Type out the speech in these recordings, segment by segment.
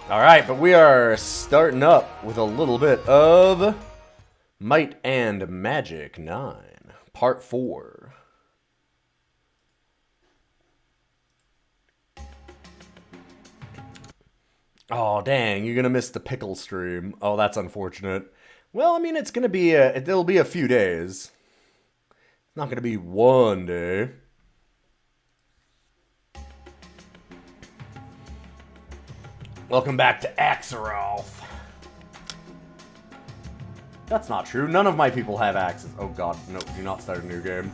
Alright, but we are starting up with a little bit of Might and Magic 9, Part 4. Oh, dang, you're gonna miss the pickle stream. Oh, that's unfortunate. Well, I mean, it'll be a few days. It's not gonna be one day. Welcome back to Axeroth. That's not true. None of my people have axes. Oh god, no, do not start a new game.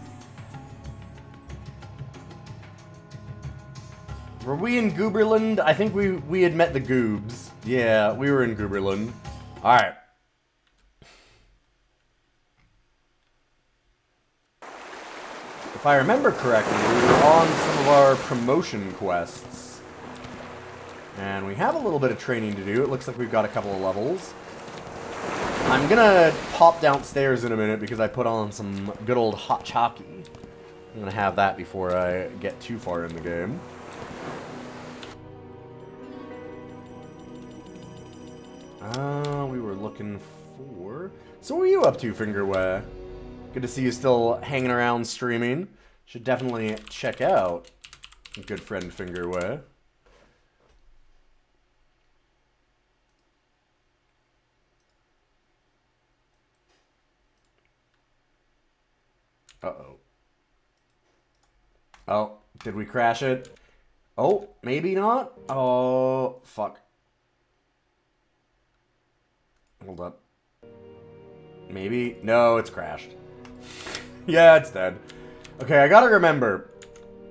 Were we in Gooberland? I think we had met the Goobs. Yeah, we were in Gooberland. Alright. If I remember correctly, we were on some of our promotion quests. And we have a little bit of training to do. It looks like we've got a couple of levels. I'm gonna pop downstairs in a minute because I put on some good old hot chockey. I'm gonna have that before I get too far in the game. We were looking for... So what are you up to, Fingerware? Good to see you still hanging around streaming. Should definitely check out good friend Fingerware. Uh-oh. Oh, did we crash it? Oh, maybe not? Oh, fuck. Hold up. Maybe? No, it's crashed. Yeah, it's dead. Okay, I gotta remember.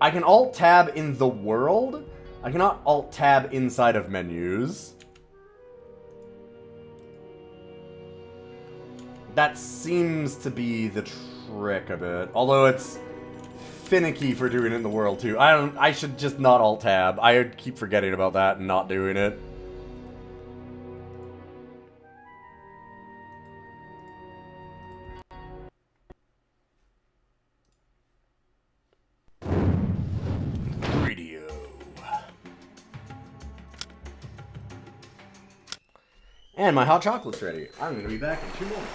I can Alt-Tab in the world. I cannot Alt-Tab inside of menus. That seems to be the trick a bit. Although it's finicky for doing it in the world, too. I should just not Alt-Tab. I keep forgetting about that and not doing it. And my hot chocolate's ready. I'm gonna be back in 2 moments.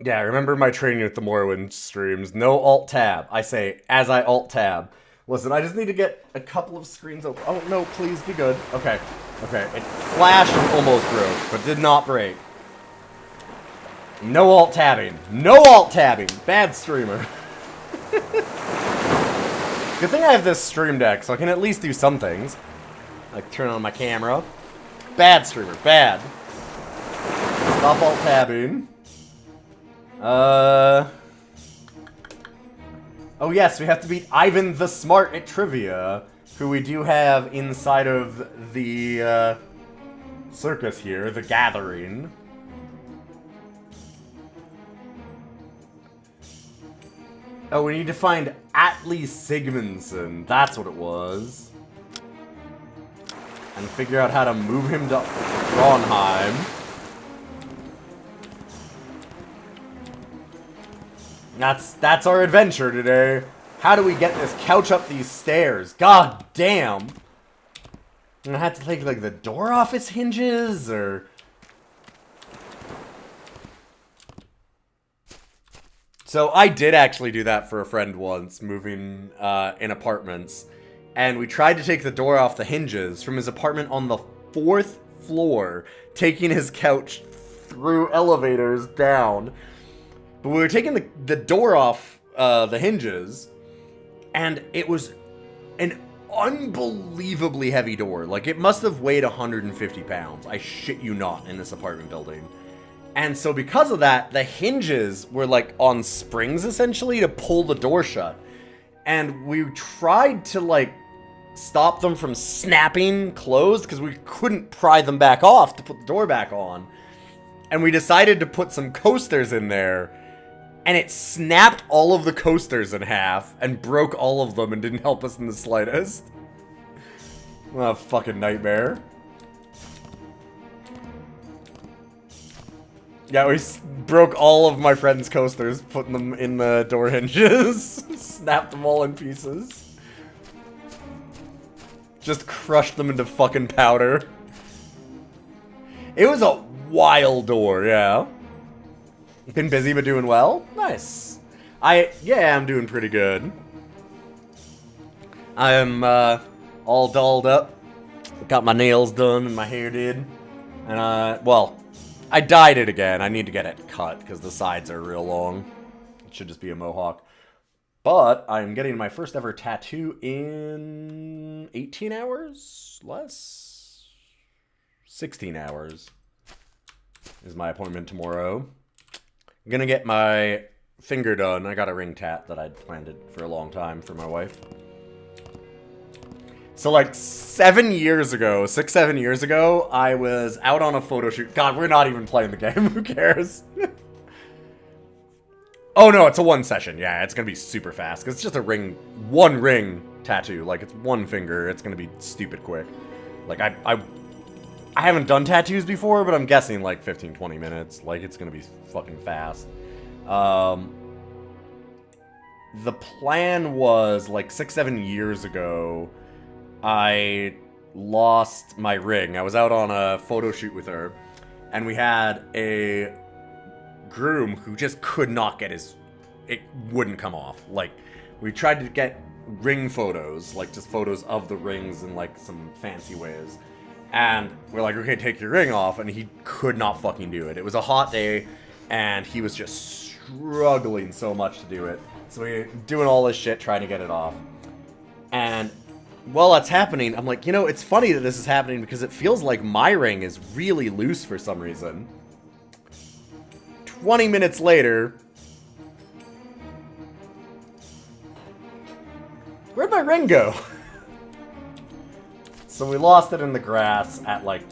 Yeah, I remember my training with the Morrowind streams. No Alt-Tab. I say, as I Alt-Tab. Listen, I just need to get a couple of screens open. Oh, no, please be good. Okay. Okay, it flashed and almost broke, but did not break. No Alt-Tabbing. No Alt-Tabbing. Bad streamer. Good thing I have this stream deck, so I can at least do some things. Like turn on my camera. Bad streamer. Bad. Stop Alt-Tabbing. Oh yes, we have to beat Ivan the Smart at Trivia, who we do have inside of the, circus here, the Gathering. Oh, we need to find Atli Sigmundsson, that's what it was. And figure out how to move him to Trondheim. That's our adventure today. How do we get this couch up these stairs? God damn. I'm gonna have to take, like, the door off its hinges, or... So, I did actually do that for a friend once, moving, in apartments. And we tried to take the door off the hinges from his apartment on the 4th floor, taking his couch through elevators down. But we were taking the door off the hinges, and it was an unbelievably heavy door. Like, it must have weighed 150 pounds. I shit you not, in this apartment building. And so because of that, the hinges were, like, on springs, essentially, to pull the door shut. And we tried to, like, stop them from snapping closed because we couldn't pry them back off to put the door back on. And we decided to put some coasters in there, and it snapped all of the coasters in half and broke all of them and didn't help us in the slightest. What a fucking nightmare. Yeah, we broke all of my friend's coasters, putting them in the door hinges. Snapped them all in pieces. Just crushed them into fucking powder. It was a wild door, yeah. Been busy but doing well? Nice. Yeah, I'm doing pretty good. I'm, all dolled up. Got my nails done and my hair did. And, well, I dyed it again. I need to get it cut because the sides are real long. It should just be a mohawk. But I'm getting my first ever tattoo in 18 hours? Less? 16 hours is my appointment tomorrow. I'm gonna get my finger done. I got a ring tat that I'd planned it for a long time for my wife. So like 7 years ago, 6-7 years ago, I was out on a photo shoot. God, we're not even playing the game. Who cares? Oh no, it's a one session. Yeah, it's gonna be super fast. Cause it's just a one ring tattoo. Like it's one finger. It's gonna be stupid quick. Like I haven't done tattoos before, but I'm guessing like 15-20 minutes. Like it's gonna be fucking fast. The plan was like 6-7 years ago, I lost my ring. I was out on a photo shoot with her, and we had a groom who just could not get it wouldn't come off. Like, we tried to get ring photos, like just photos of the rings in like some fancy ways. And we're like, okay, take your ring off, and he could not fucking do it. It was a hot day, and he was just struggling so much to do it. So we're doing all this shit, trying to get it off. And while that's happening, I'm like, you know, it's funny that this is happening because it feels like my ring is really loose for some reason. 20 minutes later, where'd my ring go? So we lost it in the grass at like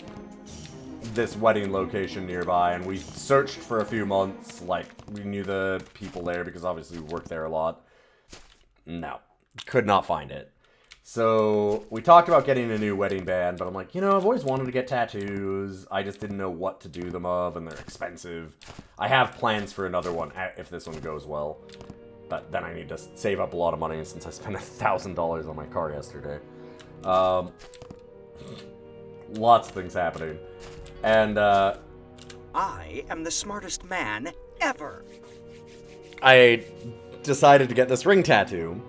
this wedding location nearby, and we searched for a few months. Like, we knew the people there because obviously we worked there a lot. No, could not find it. So we talked about getting a new wedding band, but I'm like, you know, I've always wanted to get tattoos. I just didn't know what to do them of, and they're expensive. I have plans for another one if this one goes well, but then I need to save up a lot of money since I spent $1,000 on my car yesterday. Lots of things happening. And, I am the smartest man ever. I decided to get this ring tattoo,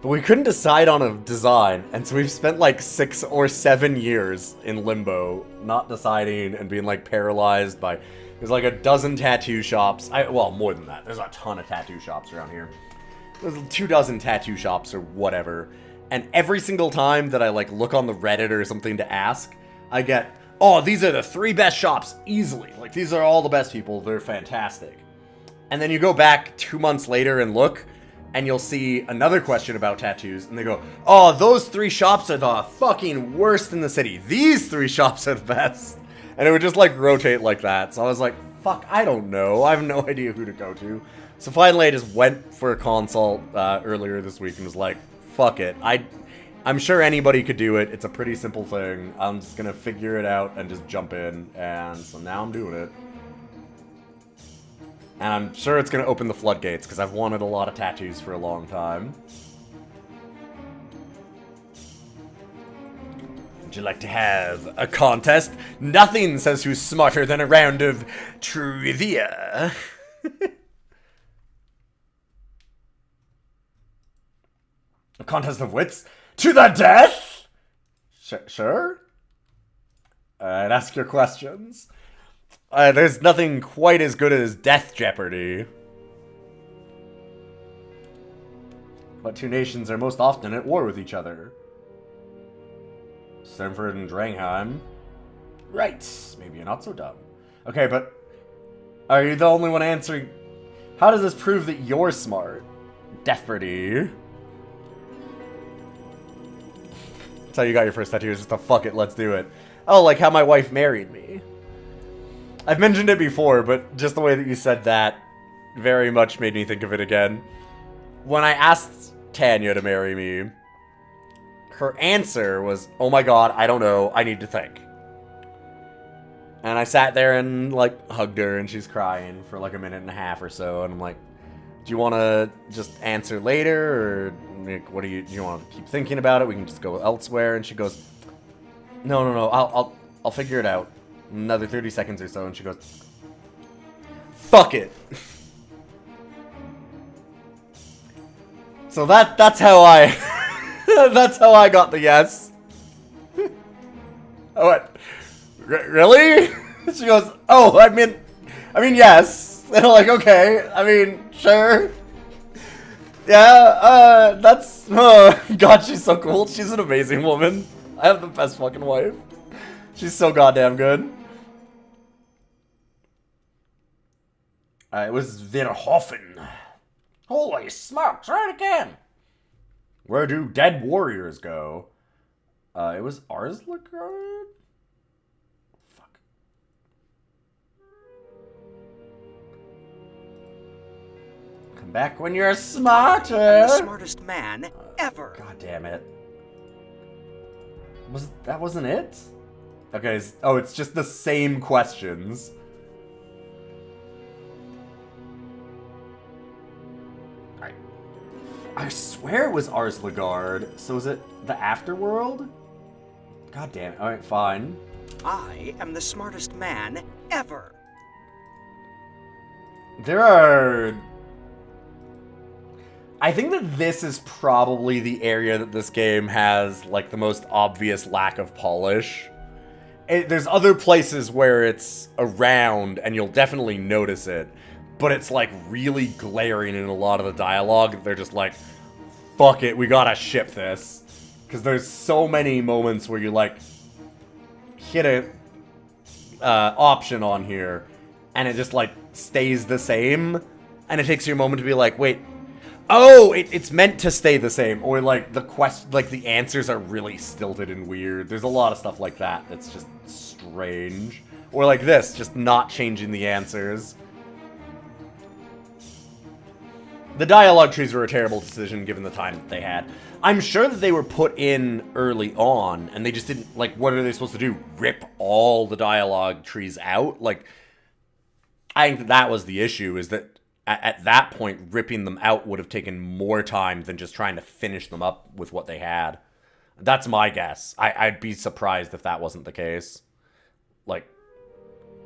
but we couldn't decide on a design, and so we've spent like 6 or 7 years in limbo, not deciding and being like paralyzed by, there's like a dozen tattoo shops, well, more than that, there's a ton of tattoo shops around here. There's 24 tattoo shops or whatever, and every single time that I like look on the Reddit or something to ask, I get, oh, these are the 3 best shops, easily. Like, these are all the best people, they're fantastic. And then you go back 2 months later and look, and you'll see another question about tattoos, and they go, oh, those 3 shops are the fucking worst in the city. These 3 shops are the best. And it would just, like, rotate like that. So I was like, fuck, I don't know. I have no idea who to go to. So finally I just went for a consult earlier this week and was like, fuck it. I'm sure anybody could do it. It's a pretty simple thing. I'm just gonna figure it out and just jump in. And so now I'm doing it. And I'm sure it's gonna open the floodgates, because I've wanted a lot of tattoos for a long time. Would you like to have a contest? Nothing says who's smarter than a round of trivia. A contest of wits? To the death? Sure? Alright, ask your questions. There's nothing quite as good as Death Jeopardy. What 2 nations are most often at war with each other? Stanford and Drangham. Right. Maybe you're not so dumb. Okay, but are you the only one answering? How does this prove that you're smart? Jeopardy. That's how you got your first tattoo, is just a fuck it, let's do it. Oh, like how my wife married me. I've mentioned it before, but just the way that you said that very much made me think of it again. When I asked Tanya to marry me, her answer was, oh my god, I don't know, I need to think. And I sat there and, like, hugged her, and she's crying for, like, a minute and a half or so, and I'm like, do you want to just answer later, or, like, what do you want to keep thinking about it? We can just go elsewhere. And she goes, no, I'll figure it out. Another 30 seconds or so, and she goes, fuck it. So that's how I, that's how I got the yes. Oh, what? Really? She goes, oh, I mean, yes. And I'm like, okay, I mean, sure. Yeah, that's, God, she's so cool. She's an amazing woman. I have the best fucking wife. She's so goddamn good. It was Verhoeven. Holy smokes, right again. Where do dead warriors go? It was Arsligard? Fuck. Come back when you're smarter. I'm the smartest man ever. God damn it. That wasn't it? Okay, it's just the same questions. I swear it was Arsligard. So is it the Afterworld? God damn it. Alright, fine. I am the smartest man ever. There are... I think that this is probably the area that this game has, like, the most obvious lack of polish. There's other places where it's around, and you'll definitely notice it. But it's, like, really glaring in a lot of the dialogue. They're just like, fuck it, we gotta ship this. Because there's so many moments where you, like, hit a option on here, and it just, like, stays the same. And it takes you a moment to be like, wait, oh, it's meant to stay the same. Or, like, the answers are really stilted and weird. There's a lot of stuff like that that's just strange. Or like this, just not changing the answers. The dialogue trees were a terrible decision given the time that they had. I'm sure that they were put in early on, and they just didn't, like, what are they supposed to do? Rip all the dialogue trees out? Like, I think that was the issue, is that at that point, ripping them out would have taken more time than just trying to finish them up with what they had. That's my guess. I'd be surprised if that wasn't the case. Like,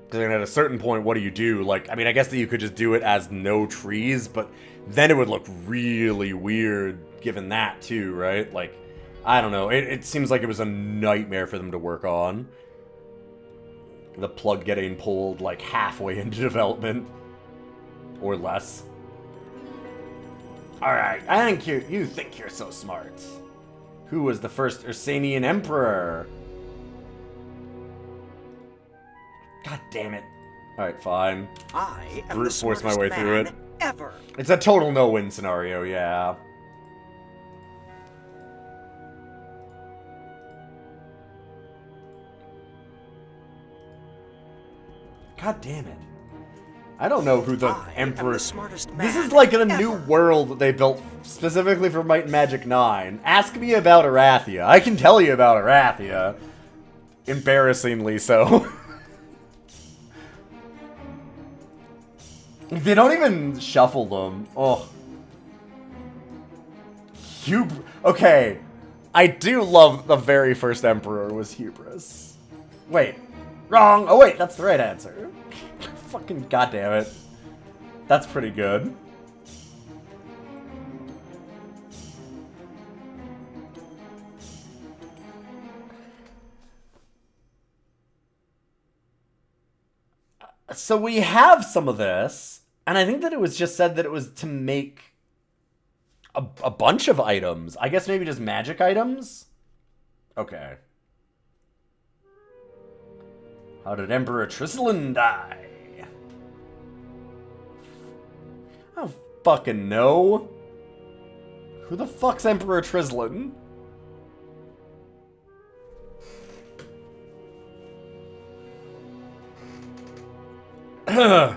because at a certain point, what do you do? Like, I mean, I guess that you could just do it as no trees, but then it would look really weird given that too, right? Like, I don't know. It seems like it was a nightmare for them to work on. The plug getting pulled like halfway into development. Or less. Alright, I think you think you're so smart. Who was the first Ursanian emperor? God damn it. Alright, fine. I am Brute the force my smartest way through man it. ever. It's a total no-win scenario, yeah. God damn it. I don't know who the Emperor... am the smartest man This is like a ever. new world that they built specifically for Might and Magic 9. Ask me about Arathia. I can tell you about Arathia. Embarrassingly so. They don't even shuffle them. Oh. Okay. I do love the very first Emperor was Hubris. Wait. Wrong. Oh wait, that's the right answer. Fucking goddamn it. That's pretty good. So we have some of this, and I think that it was just said that it was to make a bunch of items. I guess maybe just magic items? Okay. How did Emperor Trislan die? I don't fucking know. Who the fuck's Emperor Trislan? I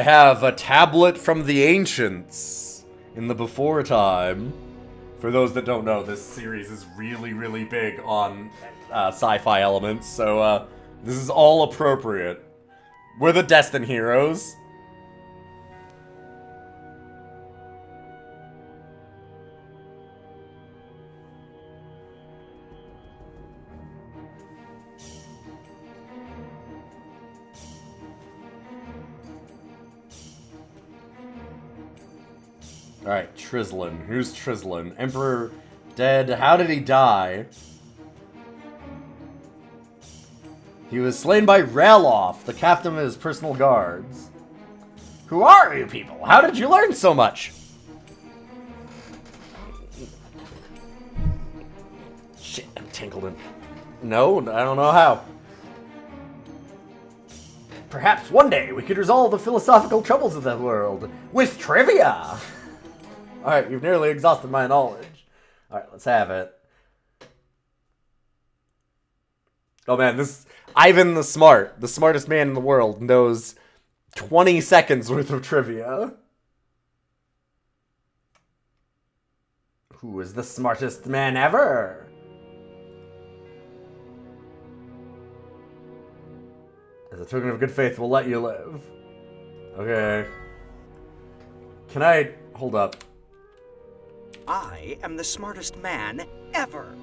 have a tablet from the ancients in the before time. For those that don't know, this series is really, really big on sci-fi elements, so this is all appropriate. We're the Destined Heroes. Alright, Trizlin. Who's Trizlin? Emperor dead. How did he die? He was slain by Raloff, the captain of his personal guards. Who are you people? How did you learn so much? Shit, I'm tangled in. No, I don't know how. Perhaps one day we could resolve the philosophical troubles of the world with trivia. Alright, you've nearly exhausted my knowledge. Alright, let's have it. Oh man, this Ivan the smartest man in the world, knows 20 seconds worth of trivia. Who is the smartest man ever? As a token of good faith, we'll let you live. Okay. Can I... Hold up. I am the smartest man ever.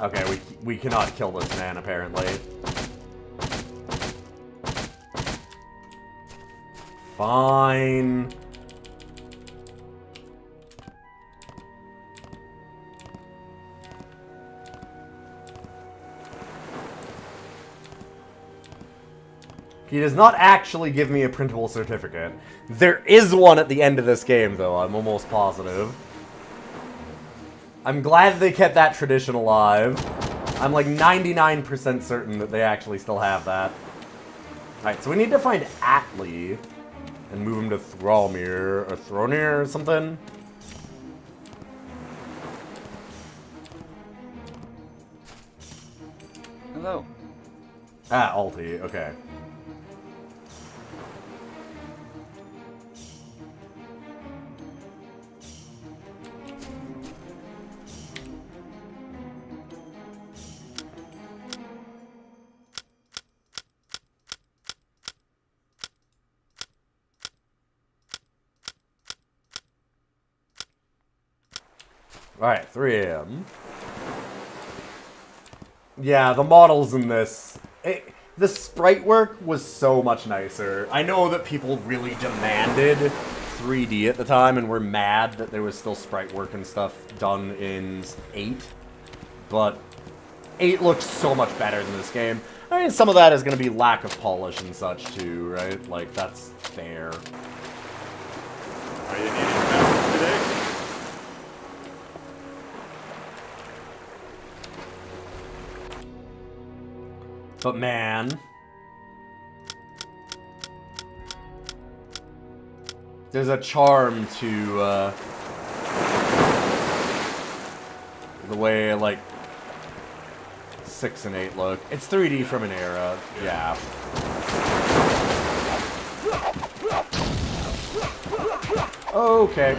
Okay, we cannot kill this man, apparently. Fine. He does not actually give me a printable certificate. There is one at the end of this game, though, I'm almost positive. I'm glad they kept that tradition alive. I'm like 99% certain that they actually still have that. Alright, so we need to find Atli and move him to Thralmir, or Thronir, or something. Hello. Ah, Alti, okay. Alright, 3 AM. Yeah, the models in this... the sprite work was so much nicer. I know that people really demanded 3D at the time and were mad that there was still sprite work and stuff done in 8. But 8 looks so much better than this game. I mean, some of that is going to be lack of polish and such too, right? Like, that's fair. Are you needing passes today? But man, there's a charm to the way like 6 and 8 look. It's 3D from an era, yeah. Okay.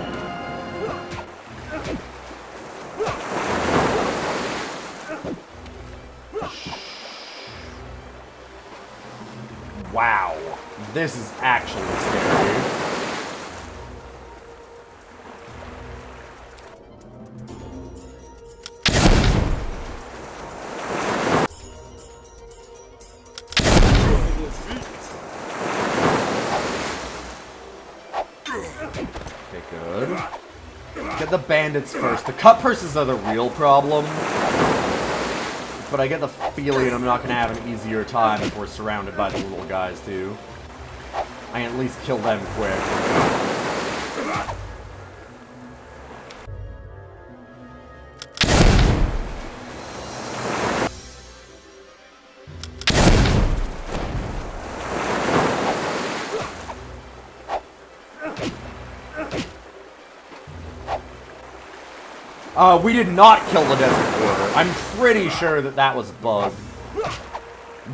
Wow, this is actually scary. Okay, good. Get the bandits first. The cut purses are the real problem. But I get the feeling I'm not going to have an easier time if we're surrounded by the little guys, too. I can at least kill them quick. We did not kill the desert boar. I'm pretty sure that that was a bug.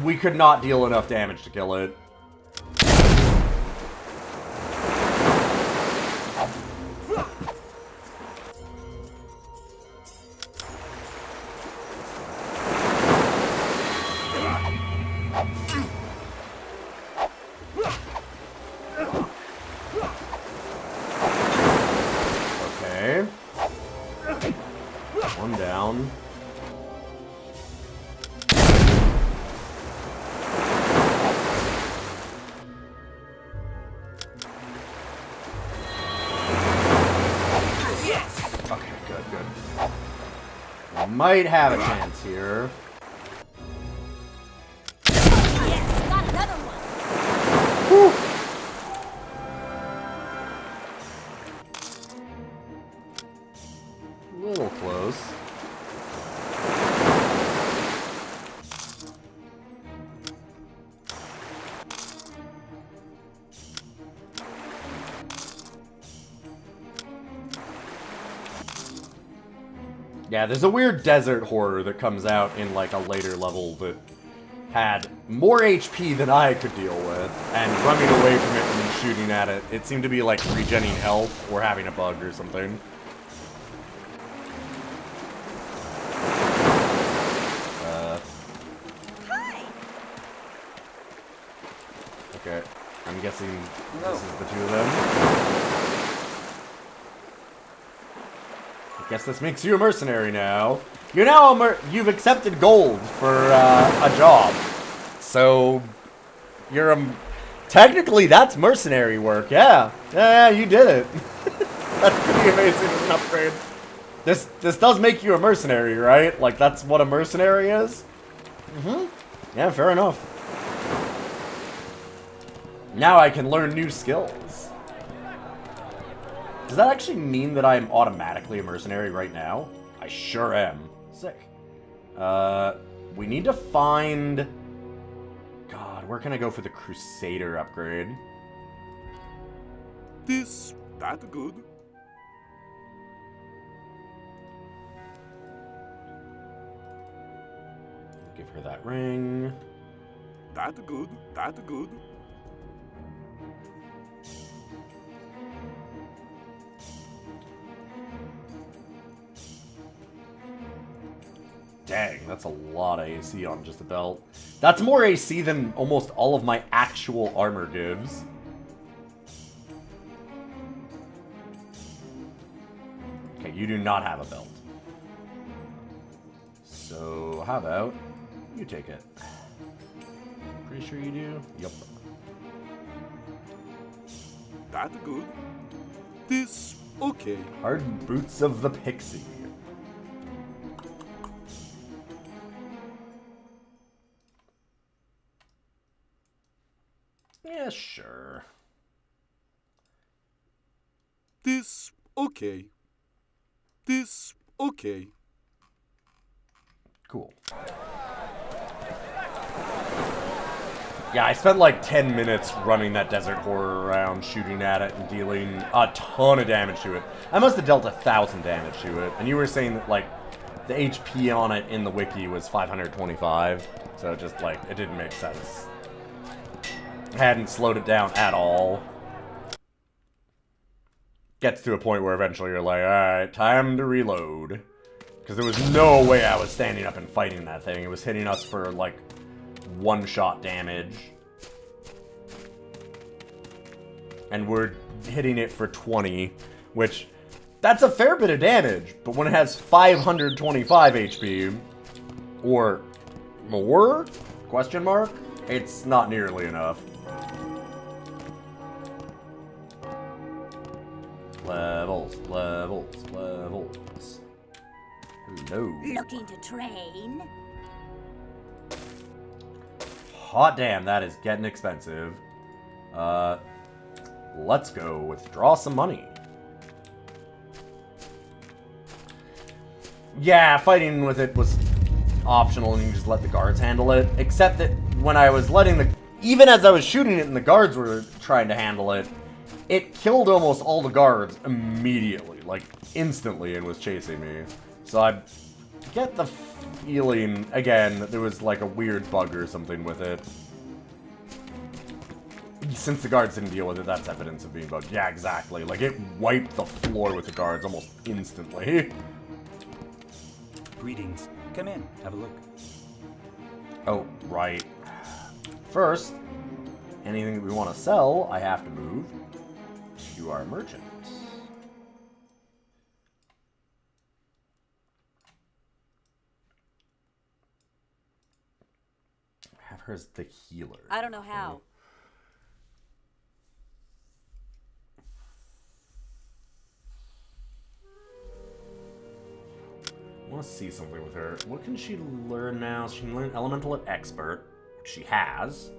We could not deal enough damage to kill it. Okay. One down. Okay, good, good. We might have a chance here. Yes, got another one. A little close. Yeah, there's a weird desert horror that comes out in like a later level that had more HP than I could deal with, and running away from it and shooting at it, it seemed to be like regenning health or having a bug or something. Hi. Okay, I'm guessing this is the two of them. I guess this makes you a mercenary now. You're now you've accepted gold for a job. So you're technically that's mercenary work. Yeah, yeah, you did it. That's pretty amazing as an upgrade. This does make you a mercenary, right? Like that's what a mercenary is. Yeah, fair enough. Now I can learn new skills. Does that actually mean that I'm automatically a mercenary right now? I sure am. Sick. We need to find... God, where can I go for the Crusader upgrade? That good. Give her that ring. That good. That good. Dang, that's a lot of AC on just a belt. That's more AC than almost all of my actual armor gives. Okay, you do not have a belt. So, how about you take it? Pretty sure you do? Yup. That good. This okay. Hard boots of the pixie. Yeah, sure. This okay. This okay. Cool. Yeah, I spent like 10 minutes running that desert horror around, shooting at it and dealing a ton of damage to it. I must have dealt 1,000 damage to it. And you were saying that like the HP on it in the wiki was 525. So it just like, it didn't make sense. I hadn't slowed it down at all. Gets to a point where eventually you're like, alright, time to reload. Because there was no way I was standing up and fighting that thing. It was hitting us for like one-shot damage. And we're hitting it for 20, which, that's a fair bit of damage. But when it has 525 HP, or more, question mark, it's not nearly enough. Levels, levels, levels. Hello. Looking to train? Hot damn, that is getting expensive. Let's go withdraw some money. Yeah, fighting with it was optional and you just let the guards handle it. Except that when I was letting the... Even as I was shooting it and the guards were trying to handle it, it killed almost all the guards immediately, like instantly, and was chasing me. So I get the feeling, again, that there was like a weird bug or something with it. Since the guards didn't deal with it, that's evidence of being bugged. Yeah, exactly. Like, it wiped the floor with the guards almost instantly. Greetings. Come in, have a look. Oh, right. First, anything that we want to sell, I have to move to our merchant. Have her as the healer. I don't know how. I want to see something with her. What can she learn now? She can learn Elemental at Expert, which she has.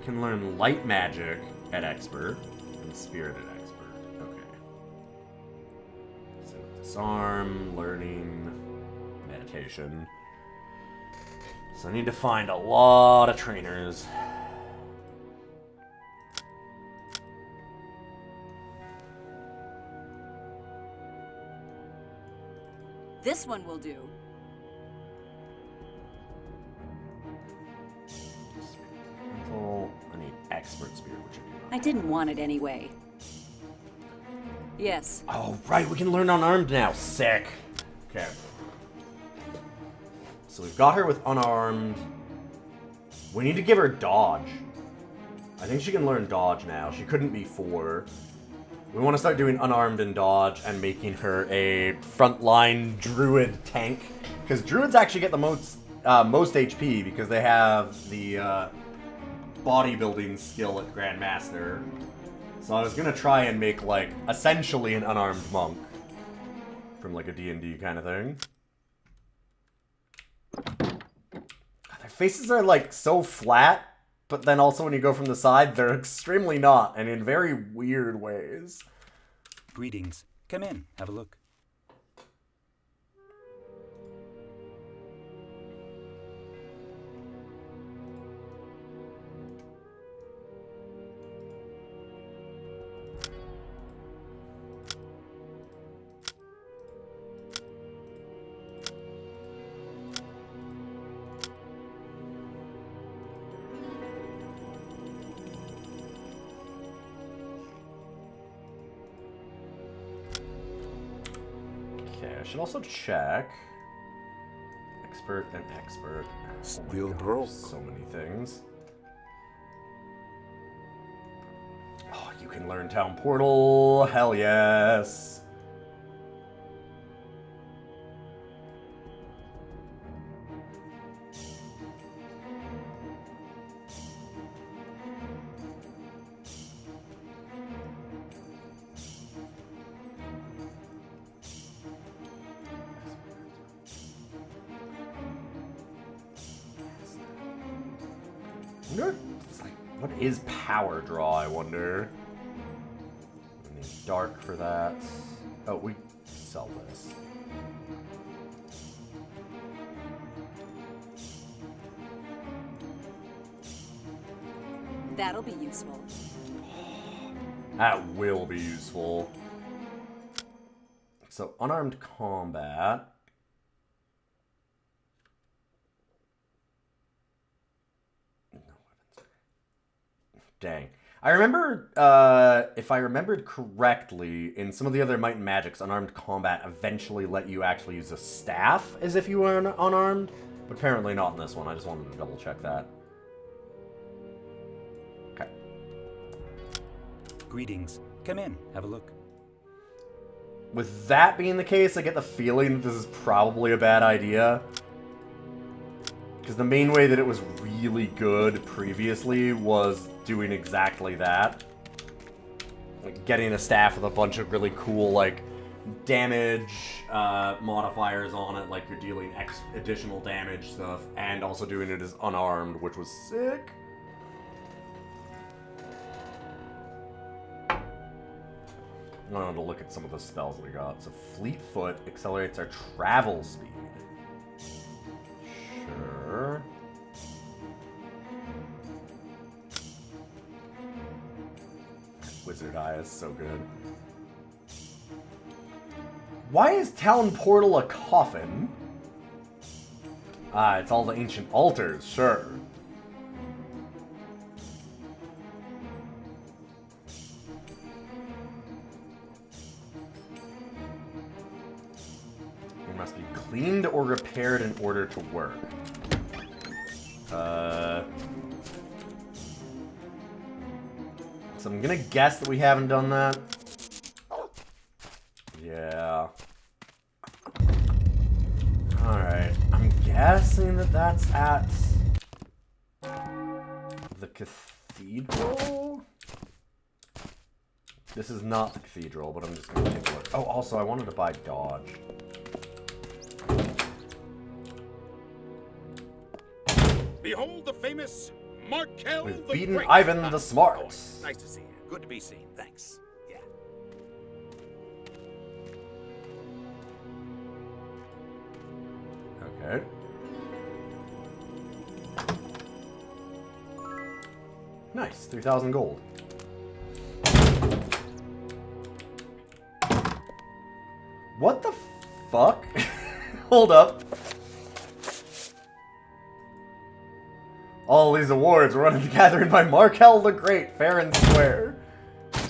Can learn Light Magic at Expert and Spirit at Expert. Okay. So Disarm, Learning, Meditation. So I need to find a lot of trainers. This one will do. I need Expert Spirit, which I I didn't want it anyway. Yes. Oh, right, we can learn Unarmed now. Sick. Okay. So we've got her with Unarmed. We need to give her Dodge. I think she can learn Dodge now. She couldn't before. We want to start doing Unarmed and Dodge and making her a frontline Druid tank. Because Druids actually get the most HP because they have the bodybuilding skill at Grandmaster. So I was going to try and make, like, essentially an Unarmed Monk. From, like, a D&D kind of thing. Their faces are, like, so flat, but then also when you go from the side, they're extremely not, and in very weird ways. Greetings. Come in, have a look. I should also check. Expert and Expert. Still God, broke. so many things. Oh, you can learn Town Portal. Hell yes. What is power draw, I wonder? I need dark for that. Oh, we sell this. That'll be useful. That will be useful. So, unarmed combat. Dang. I remember, if I remembered correctly, in some of the other Might and Magics, unarmed combat eventually let you actually use a staff as if you were unarmed, but apparently not in this one. I just wanted to double check that. Okay. Greetings. Come in, have a look. With that being the case, I get the feeling that this is probably a bad idea. Because the main way that it was really good previously was doing exactly that. Like getting a staff with a bunch of really cool, like, damage modifiers on it, like you're dealing additional damage stuff, and also doing it as unarmed, which was sick. I wanted to look at some of the spells we got. So Fleetfoot accelerates our travel speed. Sure. Wizard Eye is so good. Why is Town Portal a coffin? Ah, it's all the ancient altars, sure. It must be cleaned or repaired in order to work. So I'm gonna guess that we haven't done that. Yeah. Alright, I'm guessing that that's at the cathedral? This is not the cathedral, but I'm just gonna take a look. Oh, also, I wanted to buy dodge. Behold the famous Markel We've the beaten Great. Ivan the Smart. Nice to see you. Good to be seen. Thanks. Yeah. Okay. Nice, 3,000 gold. What the fuck? Hold up. All these awards were gathered by Markel the Great, fair and square.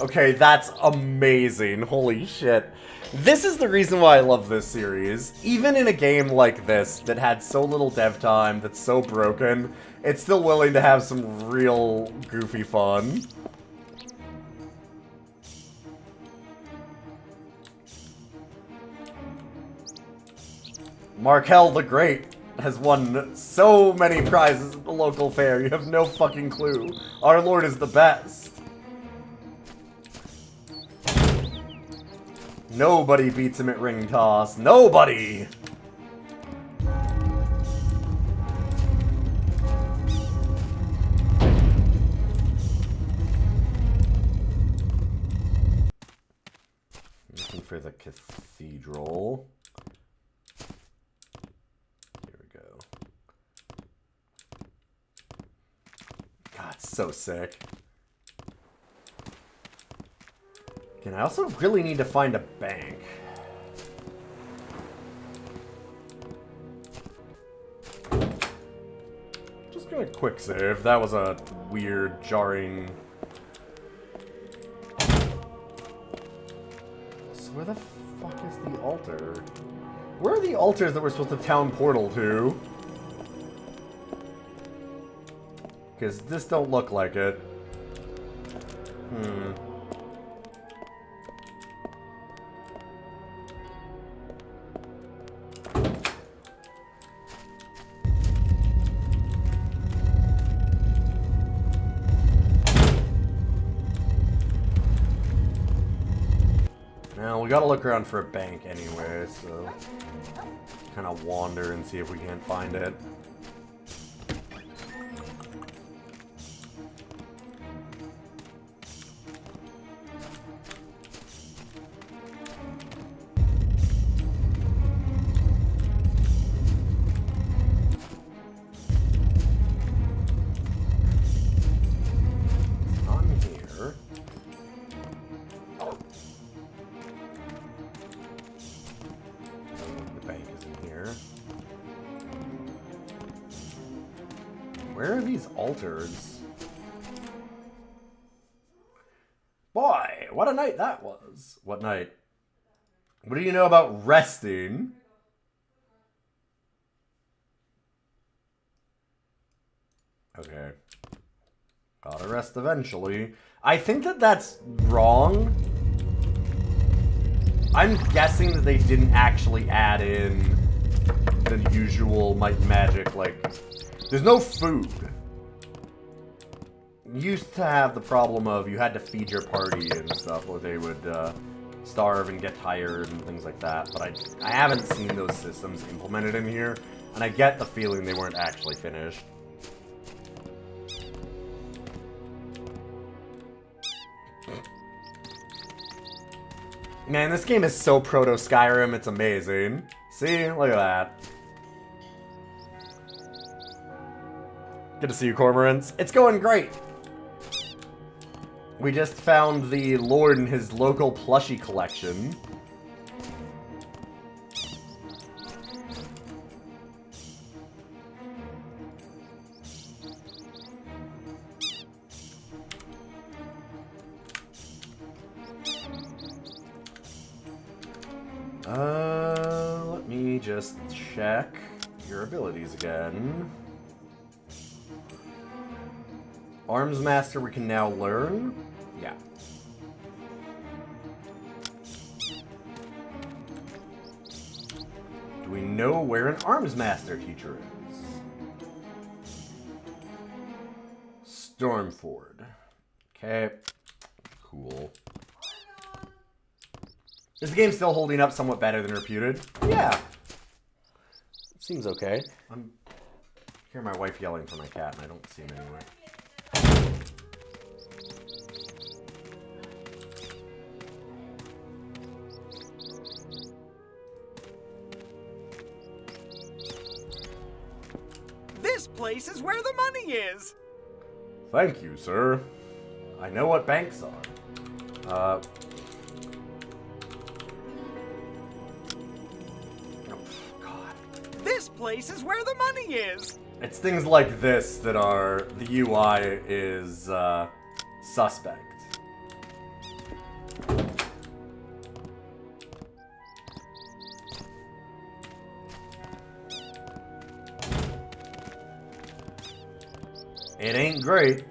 Okay, that's amazing. Holy shit. This is the reason why I love this series. Even in a game like this, that had so little dev time, that's so broken, it's still willing to have some real goofy fun. Markel the Great has won so many prizes at the local fair, you have no fucking clue. Our lord is the best. Nobody beats him at ring toss. Nobody! Looking for the cathedral. Here we go. God, so sick. And I also really need to find a bank. Just gonna quick save. That was a weird, jarring... So where the fuck is the altar? Where are the altars that we're supposed to town portal to? Because this don't look like it. Now, we gotta look around for a bank anyway, so... kind of wander and see if we can't find it. Where are these altars? Boy, what a night that was. What night? What do you know about resting? Okay. Gotta rest eventually. I think that that's wrong. I'm guessing that they didn't actually add in the usual might and magic, like... There's no food. You used to have the problem of you had to feed your party and stuff, or they would starve and get tired and things like that. But I haven't seen those systems implemented in here, and I get the feeling they weren't actually finished. Man, this game is so proto-Skyrim, it's amazing. See? Look at that. Good to see you, Cormorants. It's going great. We just found the Lord in his local plushie collection. Let me just check your abilities again. Arms Master we can now learn. Yeah. Do we know where an Arms Master teacher is? Stormford. Okay. Cool. Is the game still holding up somewhat better than Reputed? Yeah. It seems okay. I'm hearing my wife yelling for my cat, and I don't see him anywhere. This place is where the money is. Thank you, sir. I know what banks are. Oh, God. This place is where the money is. It's things like this that are... the UI is, suspect. It ain't great.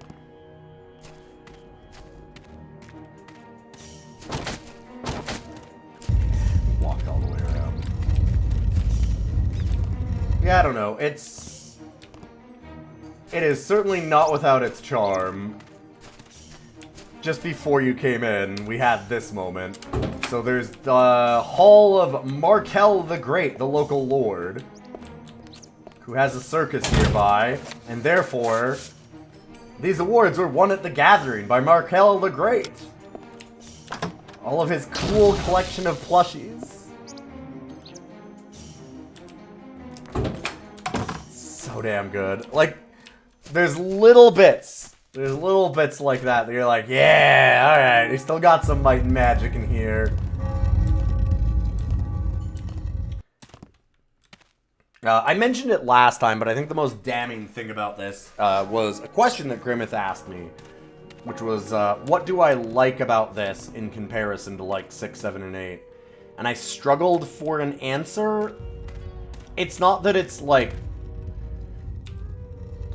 Walked all the way around. Yeah, I don't know. It is certainly not without its charm. Just before you came in, we had this moment. So there's the Hall of Markel the Great, the local lord, who has a circus nearby, and therefore, these awards were won at the Gathering by Markel the Great. All of his cool collection of plushies. So damn good. Like, there's little bits. There's little bits like that you're like, yeah, alright, he still got some might and magic in here. I mentioned it last time, but I think the most damning thing about this was a question that Grimmeth asked me, which was, what do I like about this in comparison to, like, 6, 7, and 8? And I struggled for an answer. It's not that it's, like...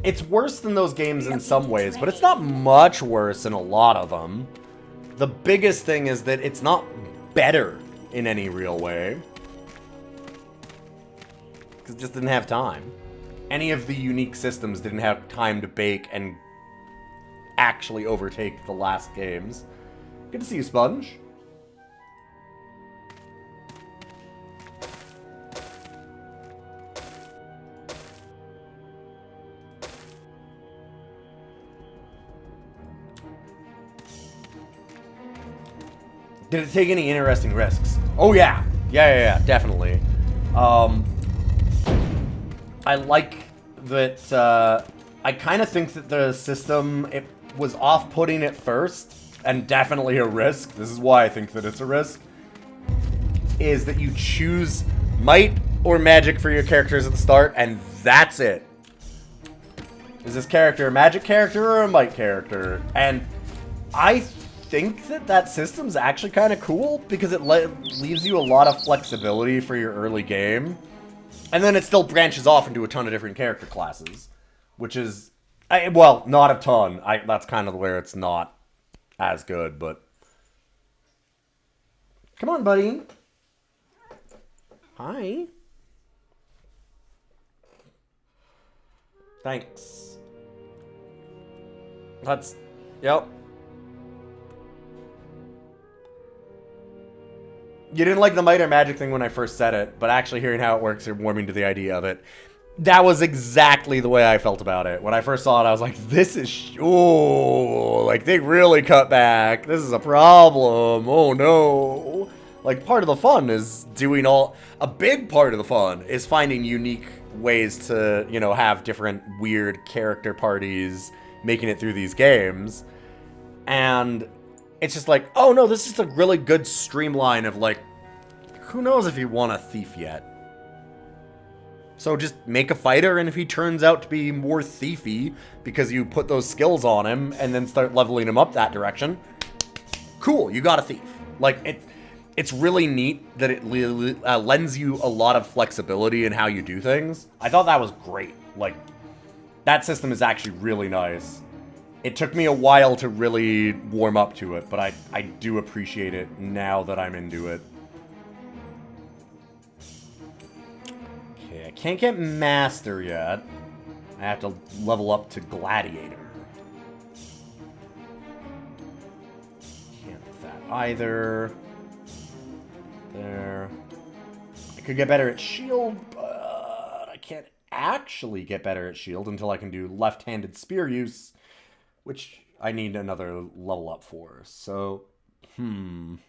It's worse than those games in some ways, but it's not much worse in a lot of them. The biggest thing is that it's not better in any real way. It just didn't have time. Any of the unique systems didn't have time to bake and actually overtake the last games. Good to see you, Sponge. Did it take any interesting risks? Oh yeah. Yeah, definitely. I like that, I kind of think that the system, it was off-putting at first, and definitely a risk, this is why I think that it's a risk, is that you choose might or magic for your characters at the start, and that's it. Is this character a magic character or a might character? And I think that that system's actually kind of cool, because it leaves you a lot of flexibility for your early game. And then it still branches off into a ton of different character classes, which is, well, not a ton. That's kind of where it's not as good, but... Come on, buddy. Hi. Thanks. Yep. You didn't like the might or magic thing when I first said it, but actually hearing how it works, you're warming to the idea of it. That was exactly the way I felt about it. When I first saw it, I was like, this is... Oh, like, they really cut back. This is a problem. Oh, no. Like, part of the fun is doing a big part of the fun is finding unique ways to, you know, have different weird character parties making it through these games. And it's just like, oh no, this is just a really good streamline of like, who knows if you want a thief yet? So just make a fighter, and if he turns out to be more thiefy because you put those skills on him and then start leveling him up that direction, cool, you got a thief. Like, it's really neat that it lends you a lot of flexibility in how you do things. I thought that was great. Like, that system is actually really nice. It took me a while to really warm up to it, but I do appreciate it now that I'm into it. Okay, I can't get Master yet. I have to level up to Gladiator. Can't get that either. There. I could get better at shield, but I can't actually get better at shield until I can do left-handed spear use, which I need another level up for. So, I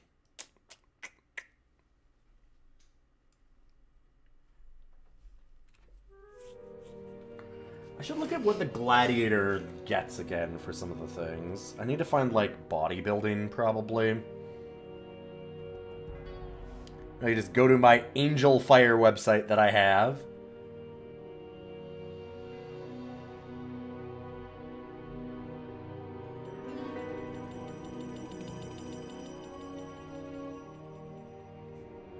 should look at what the Gladiator gets again for some of the things. I need to find, like, bodybuilding, probably. I just go to my Angel Fire website that I have.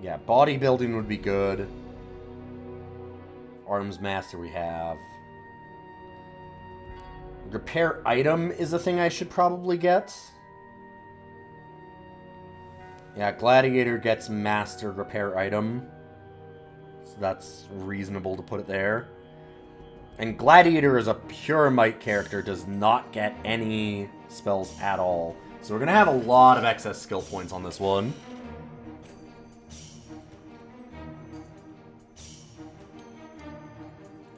Yeah, bodybuilding would be good. Arms Master we have. Repair item is a thing I should probably get. Yeah, Gladiator gets Master Repair Item. So that's reasonable to put it there. And Gladiator is a pure might character, does not get any spells at all. So we're going to have a lot of excess skill points on this one.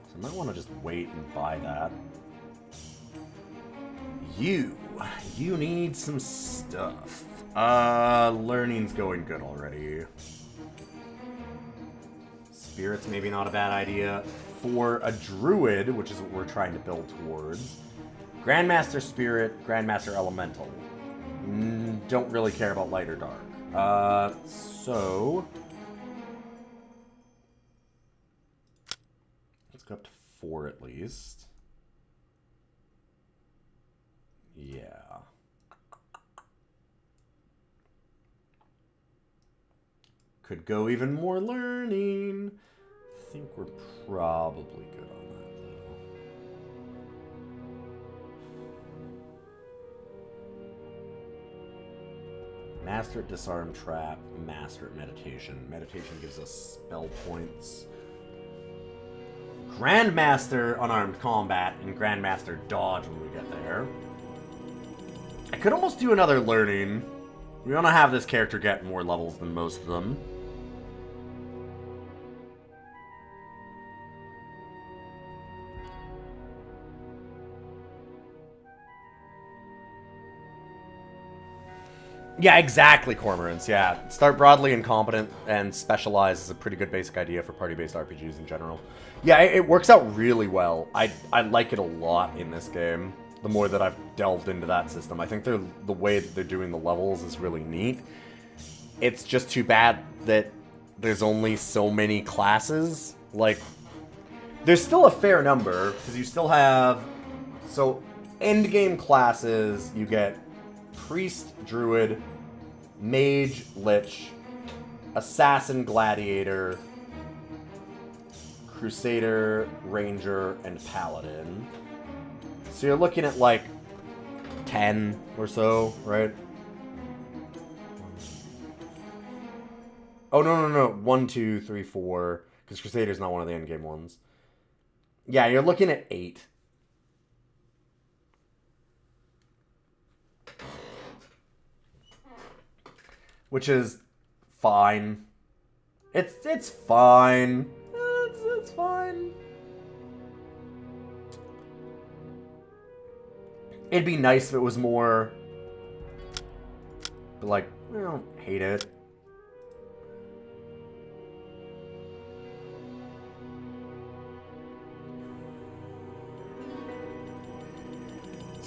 So I might want to just wait and buy that. You need some stuff. Learning's going good already. Spirits maybe not a bad idea. For a druid, which is what we're trying to build towards. Grandmaster Spirit, Grandmaster Elemental. Don't really care about light or dark. So... let's go up to 4 at least. Yeah. Could go even more learning. I think we're probably good on that, though. Master at Disarm Trap, Master at Meditation. Meditation gives us spell points. Grandmaster Unarmed Combat and Grandmaster Dodge when we get there. I could almost do another learning. We want to have this character get more levels than most of them. Yeah, exactly, Cormorants, yeah. Start broadly incompetent and specialize is a pretty good basic idea for party-based RPGs in general. Yeah, it works out really well. I like it a lot in this game, the more that I've delved into that system. I think the way that they're doing the levels is really neat. It's just too bad that there's only so many classes. Like, there's still a fair number, because you still have... So, endgame classes, you get Priest, Druid, Mage, Lich, Assassin, Gladiator, Crusader, Ranger, and Paladin. So you're looking at like 10 or so, right? Oh, no. 1, 2, 3, 4. Because Crusader's not one of the endgame ones. Yeah, you're looking at 8. Which is fine. It's fine. It's fine. It'd be nice if it was more... But like, I don't hate it.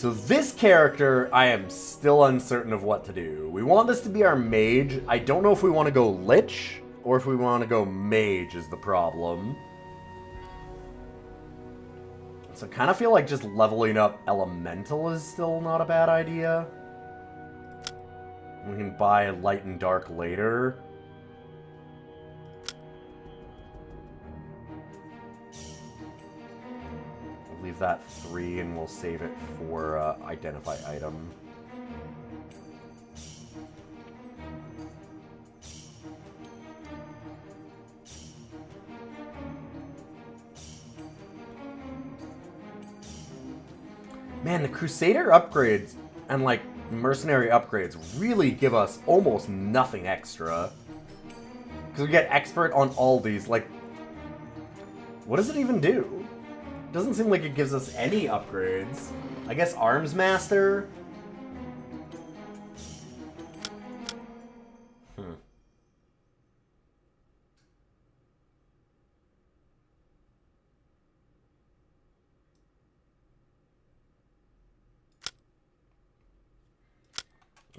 So this character, I am still uncertain of what to do. We want this to be our mage. I don't know if we want to go lich or if we want to go mage is the problem. So I kind of feel like just leveling up elemental is still not a bad idea. We can buy light and dark later. We'll leave that 3 and we'll save it for identify item. Man, the Crusader upgrades and, like, mercenary upgrades really give us almost nothing extra. Because we get expert on all these, like... What does it even do? Doesn't seem like it gives us any upgrades. I guess Arms Master?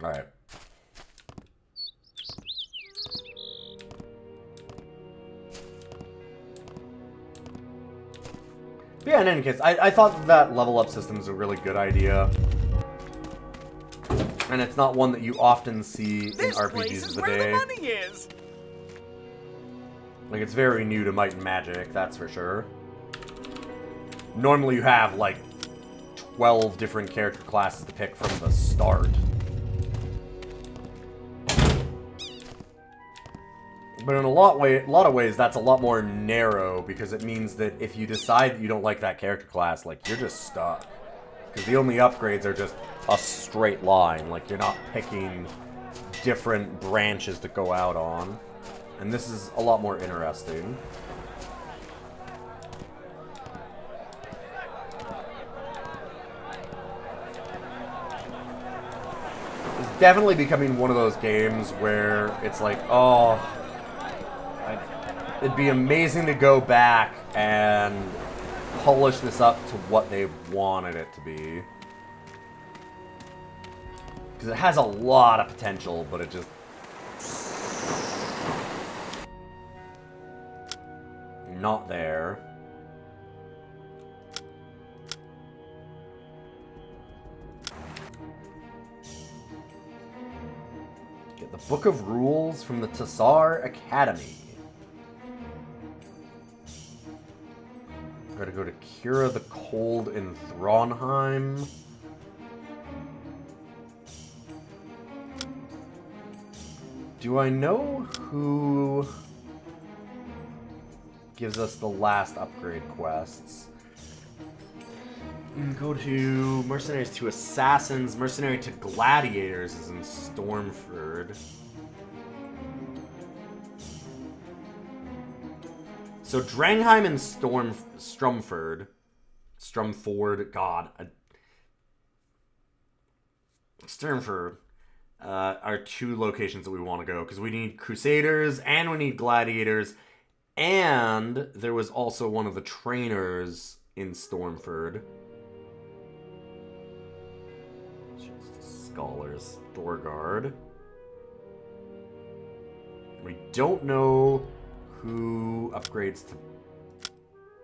Alright. But yeah, in any case, I thought that level up system is a really good idea. And it's not one that you often see in RPGs of the day. is. Like, it's very new to Might and Magic, that's for sure. Normally you have, like, 12 different character classes to pick from the start. But in a lot of ways, that's a lot more narrow, because it means that if you decide that you don't like that character class, like, you're just stuck. Because the only upgrades are just a straight line. Like, you're not picking different branches to go out on. And this is a lot more interesting. It's definitely becoming one of those games where it's like, oh... It'd be amazing to go back and polish this up to what they wanted it to be. Because it has a lot of potential, but it just... not there. Get the Book of Rules from the Tassar Academy. Gotta go to Cura the Cold in Thronheim. Do I know who gives us the last upgrade quests? We can go to Mercenaries to Assassins. Mercenary to Gladiators is in Stormford. So Drangheim and Strumford, God, Sturmford are two locations that we want to go, because we need Crusaders and we need Gladiators, and there was also one of the trainers in Stormford. Scholars, Dorgard. We don't know who upgrades to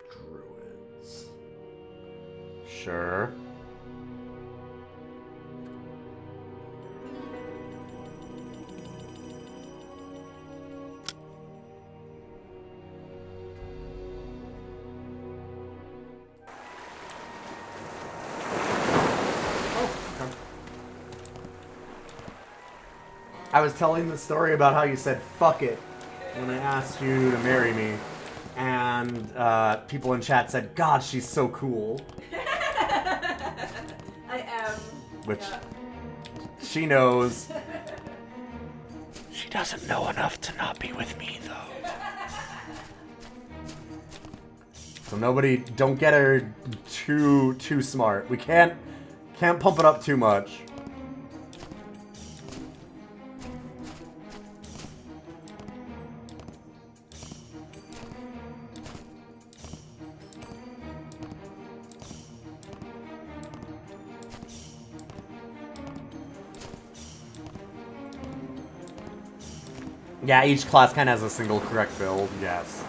druids. Sure. I was telling the story about how you said fuck it when I asked you to marry me, and people in chat said, God, she's so cool. I am. Which she knows. She doesn't know enough to not be with me, though. So nobody, don't get her too smart. We can't pump it up too much. Yeah, each class kind of has a single correct build, yes.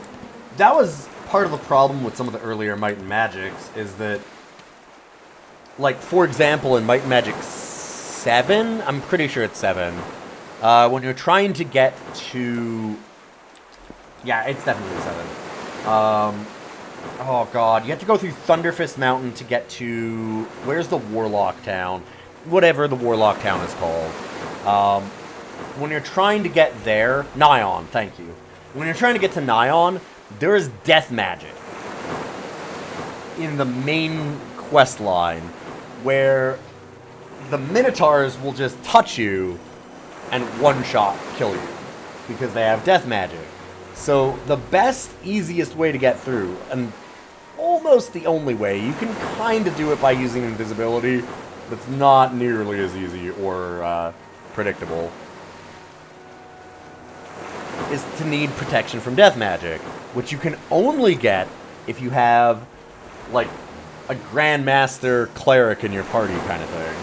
That was part of the problem with some of the earlier Might and Magics, is that, like, for example, in Might and Magic 7, I'm pretty sure it's 7, when you're trying to get to... Yeah, it's definitely 7. Oh god, you have to go through Thunderfist Mountain to get to... Where's the Warlock Town? Whatever the Warlock Town is called. When you're trying to get there... Nyon, thank you. When you're trying to get to Nyon, there is death magic in the main quest line, where the Minotaurs will just touch you and one-shot kill you, because they have death magic. So the best, easiest way to get through, and almost the only way, you can kind of do it by using invisibility, but it's not nearly as easy or predictable, is to need protection from death magic, which you can only get if you have, like, a Grandmaster Cleric in your party kind of thing.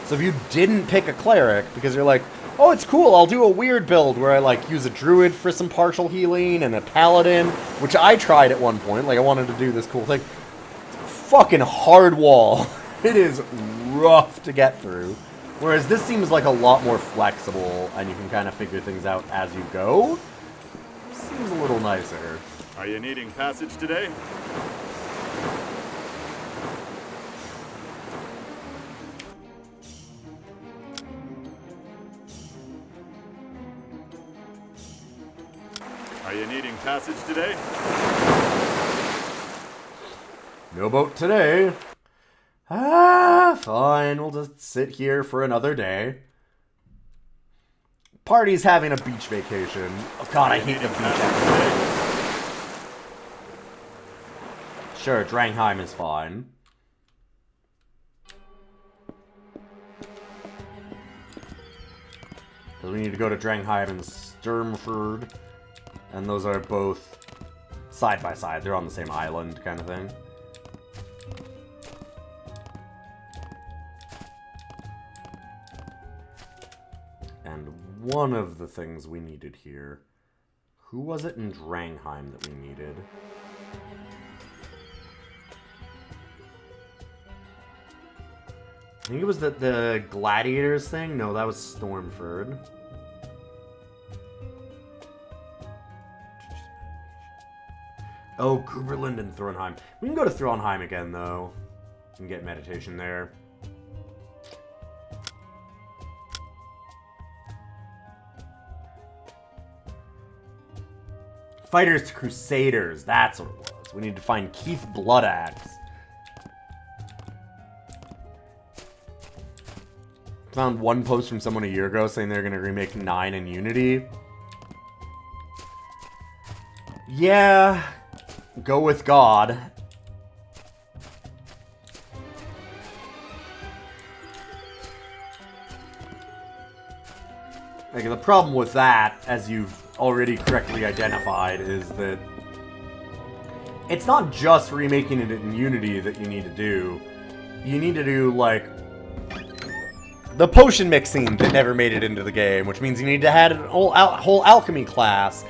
So if you didn't pick a Cleric, because you're like, oh, it's cool, I'll do a weird build where I, like, use a Druid for some partial healing and a Paladin, which I tried at one point, like, I wanted to do this cool thing. Fucking hard wall. It is rough to get through. Whereas this seems like a lot more flexible, and you can kind of figure things out as you go. Seems a little nicer. Are you needing passage today? Are you needing passage today? No boat today. Ah, fine. We'll just sit here for another day. Party's having a beach vacation. Oh god, I hate the beach episodes. Sure, Drangheim is fine. So we need to go to Drangheim and Sturmford. And those are both side by side. They're on the same island kind of thing. And one of the things we needed here... Who was it in Drangheim that we needed? I think it was the Gladiators thing? No, that was Stormford. Oh, Kuberland and Thronheim. We can go to Thronheim again, though. And get meditation there. Fighters to Crusaders. That's what it was. We need to find Keith Bloodaxe. Found one post from someone a year ago saying they're going to remake 9 in Unity. Yeah... Go with God. Like, the problem with that, as you've already correctly identified, is that it's not just remaking it in Unity that you need to do. You need to do, like, the potion mixing that never made it into the game, which means you need to add a whole alchemy class.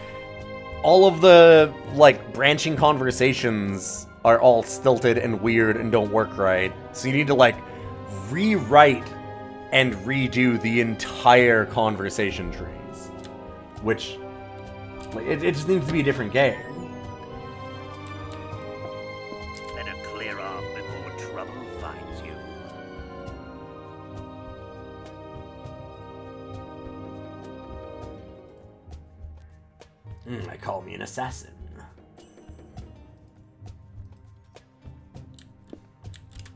All of the, like, branching conversations are all stilted and weird and don't work right. So you need to, like, rewrite and redo the entire conversation trees. Which, like, it just needs to be a different game. Better clear off before trouble finds you. They call me an assassin.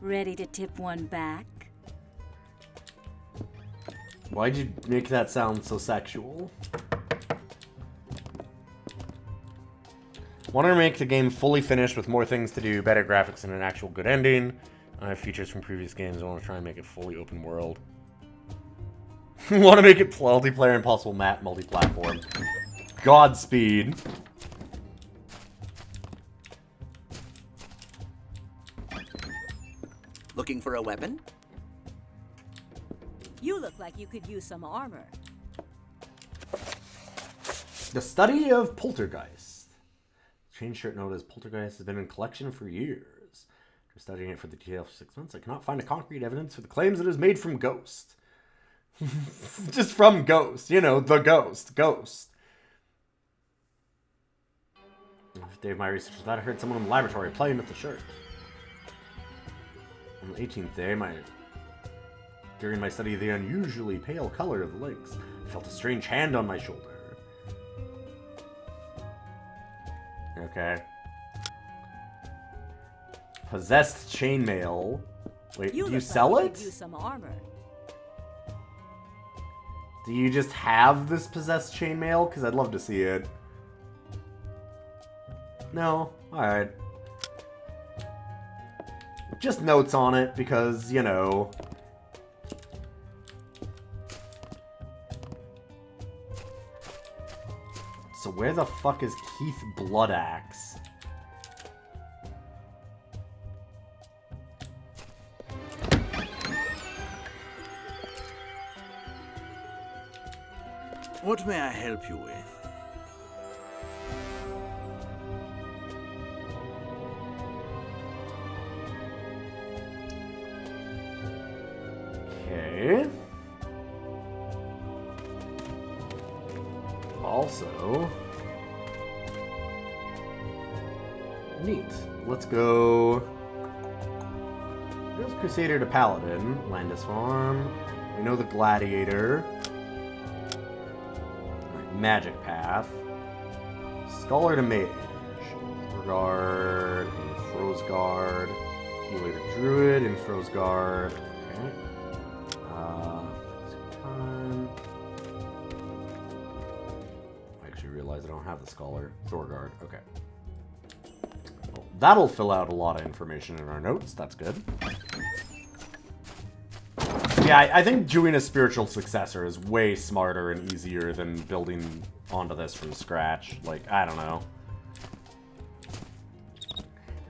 Ready to tip one back? Why'd you make that sound so sexual? Want to make the game fully finished with more things to do, better graphics, and an actual good ending. I have features from previous games. I want to try and make it fully open world. Want to make it multiplayer and possible map multi-platform. Godspeed. Looking for a weapon? You look like you could use some armor. The study of Poltergeist. Chain shirt note as Poltergeist has been in collection for years. After studying it for the detail for 6 months, I cannot find a concrete evidence for the claims it is made from Ghost. Just from Ghost. You know, the Ghost. Ghost. Dave, my research thought I heard someone in the laboratory playing with the shirt. On the 18th day, during my study of the unusually pale color of the links, I felt a strange hand on my shoulder. Okay. Possessed chainmail. Wait, do you sell it? You some armor. Do you just have this possessed chainmail? Because I'd love to see it. No? Alright. Just notes on it, because, you know... So where the fuck is Keith Bloodaxe? What may I help you with? Okay. Also... Neat. Let's go... There's Crusader to Paladin. Landis Farm. We know the Gladiator. Right, Magic Path. Scholar to Mage. Guard. Frozguard. Healer to Druid. And Frozguard. Okay. I actually realized I don't have the Scholar. Thorgard. Okay. Well, that'll fill out a lot of information in our notes. That's good. Yeah, I think doing a spiritual successor is way smarter and easier than building onto this from scratch. Like, I don't know.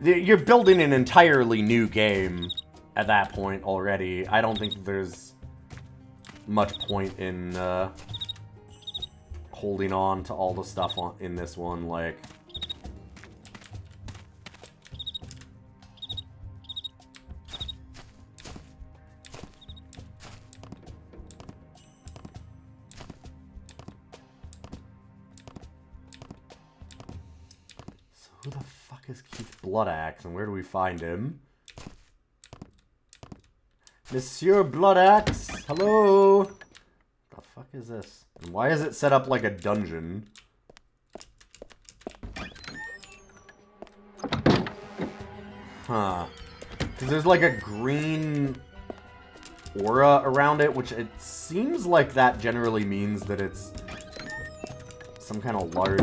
You're building an entirely new game at that point already. I don't think there's much point in holding on to all the stuff in this one, like... So who the fuck is Keith Bloodaxe, and where do we find him? Monsieur Bloodaxe, hello? The fuck is this? And why is it set up like a dungeon? Huh. Because there's like a green aura around it, which it seems like that generally means that it's some kind of large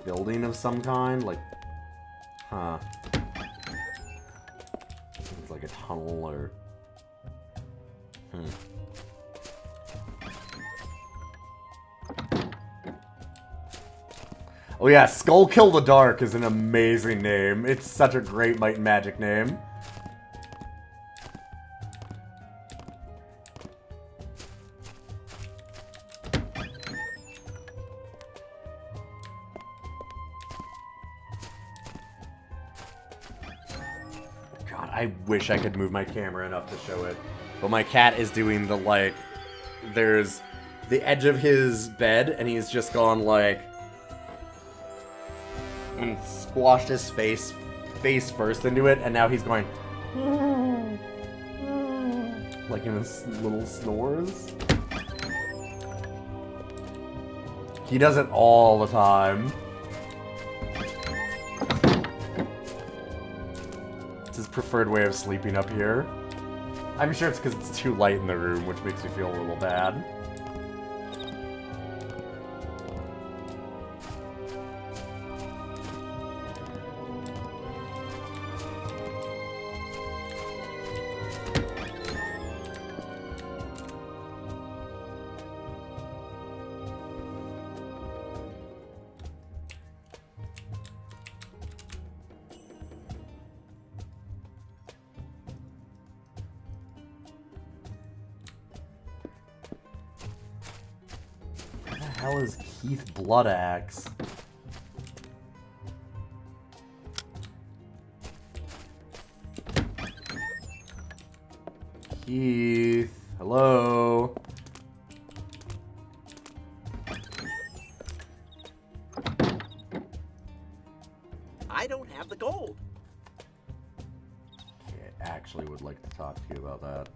building of some kind. Like, huh. It's like a tunnel or... Oh yeah, Skullkill the Dark is an amazing name. It's such a great Might and Magic name. God, I wish I could move my camera enough to show it. But my cat is doing the, like, there's the edge of his bed, and he's just gone, like, and squashed his face first into it, and now he's going, like in his little snores. He does it all the time. It's his preferred way of sleeping up here. I'm sure it's because it's too light in the room, which makes me feel a little bad. hell is Keith Bloodaxe? Keith, hello? I don't have the gold. Okay, I actually would like to talk to you about that.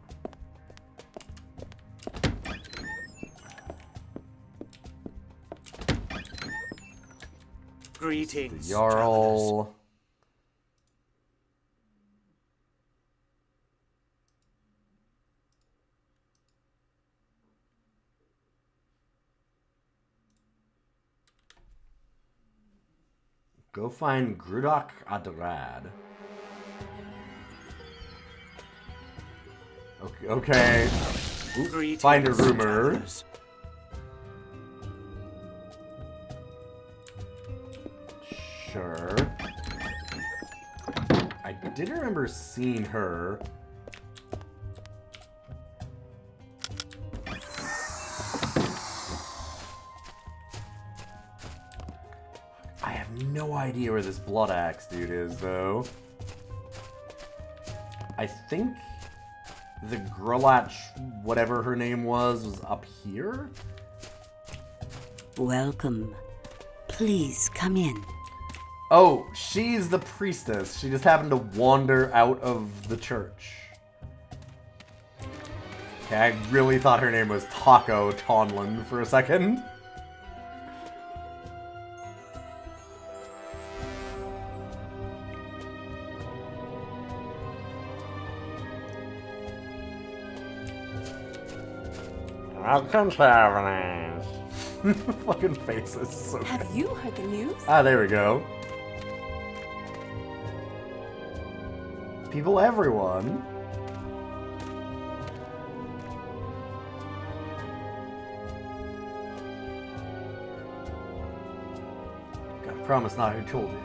Greetings, The travelers. Jarl. Go find Grudoc Adrad. Okay. Okay. Oop, Greetings, find a rumor. travelers. Sure. I did remember seeing her. I have no idea where this Bloodaxe dude is, though. I think the Grolach, whatever her name was up here? Welcome. Please come in. Oh, she's the priestess. She just happened to wander out of the church. Okay, I really thought her name was Taco Tonlin for a second. Welcome, travelers. Fucking faces, so good. Have you heard the news? Ah, there we go. People, everyone. Gotta promise not who told you.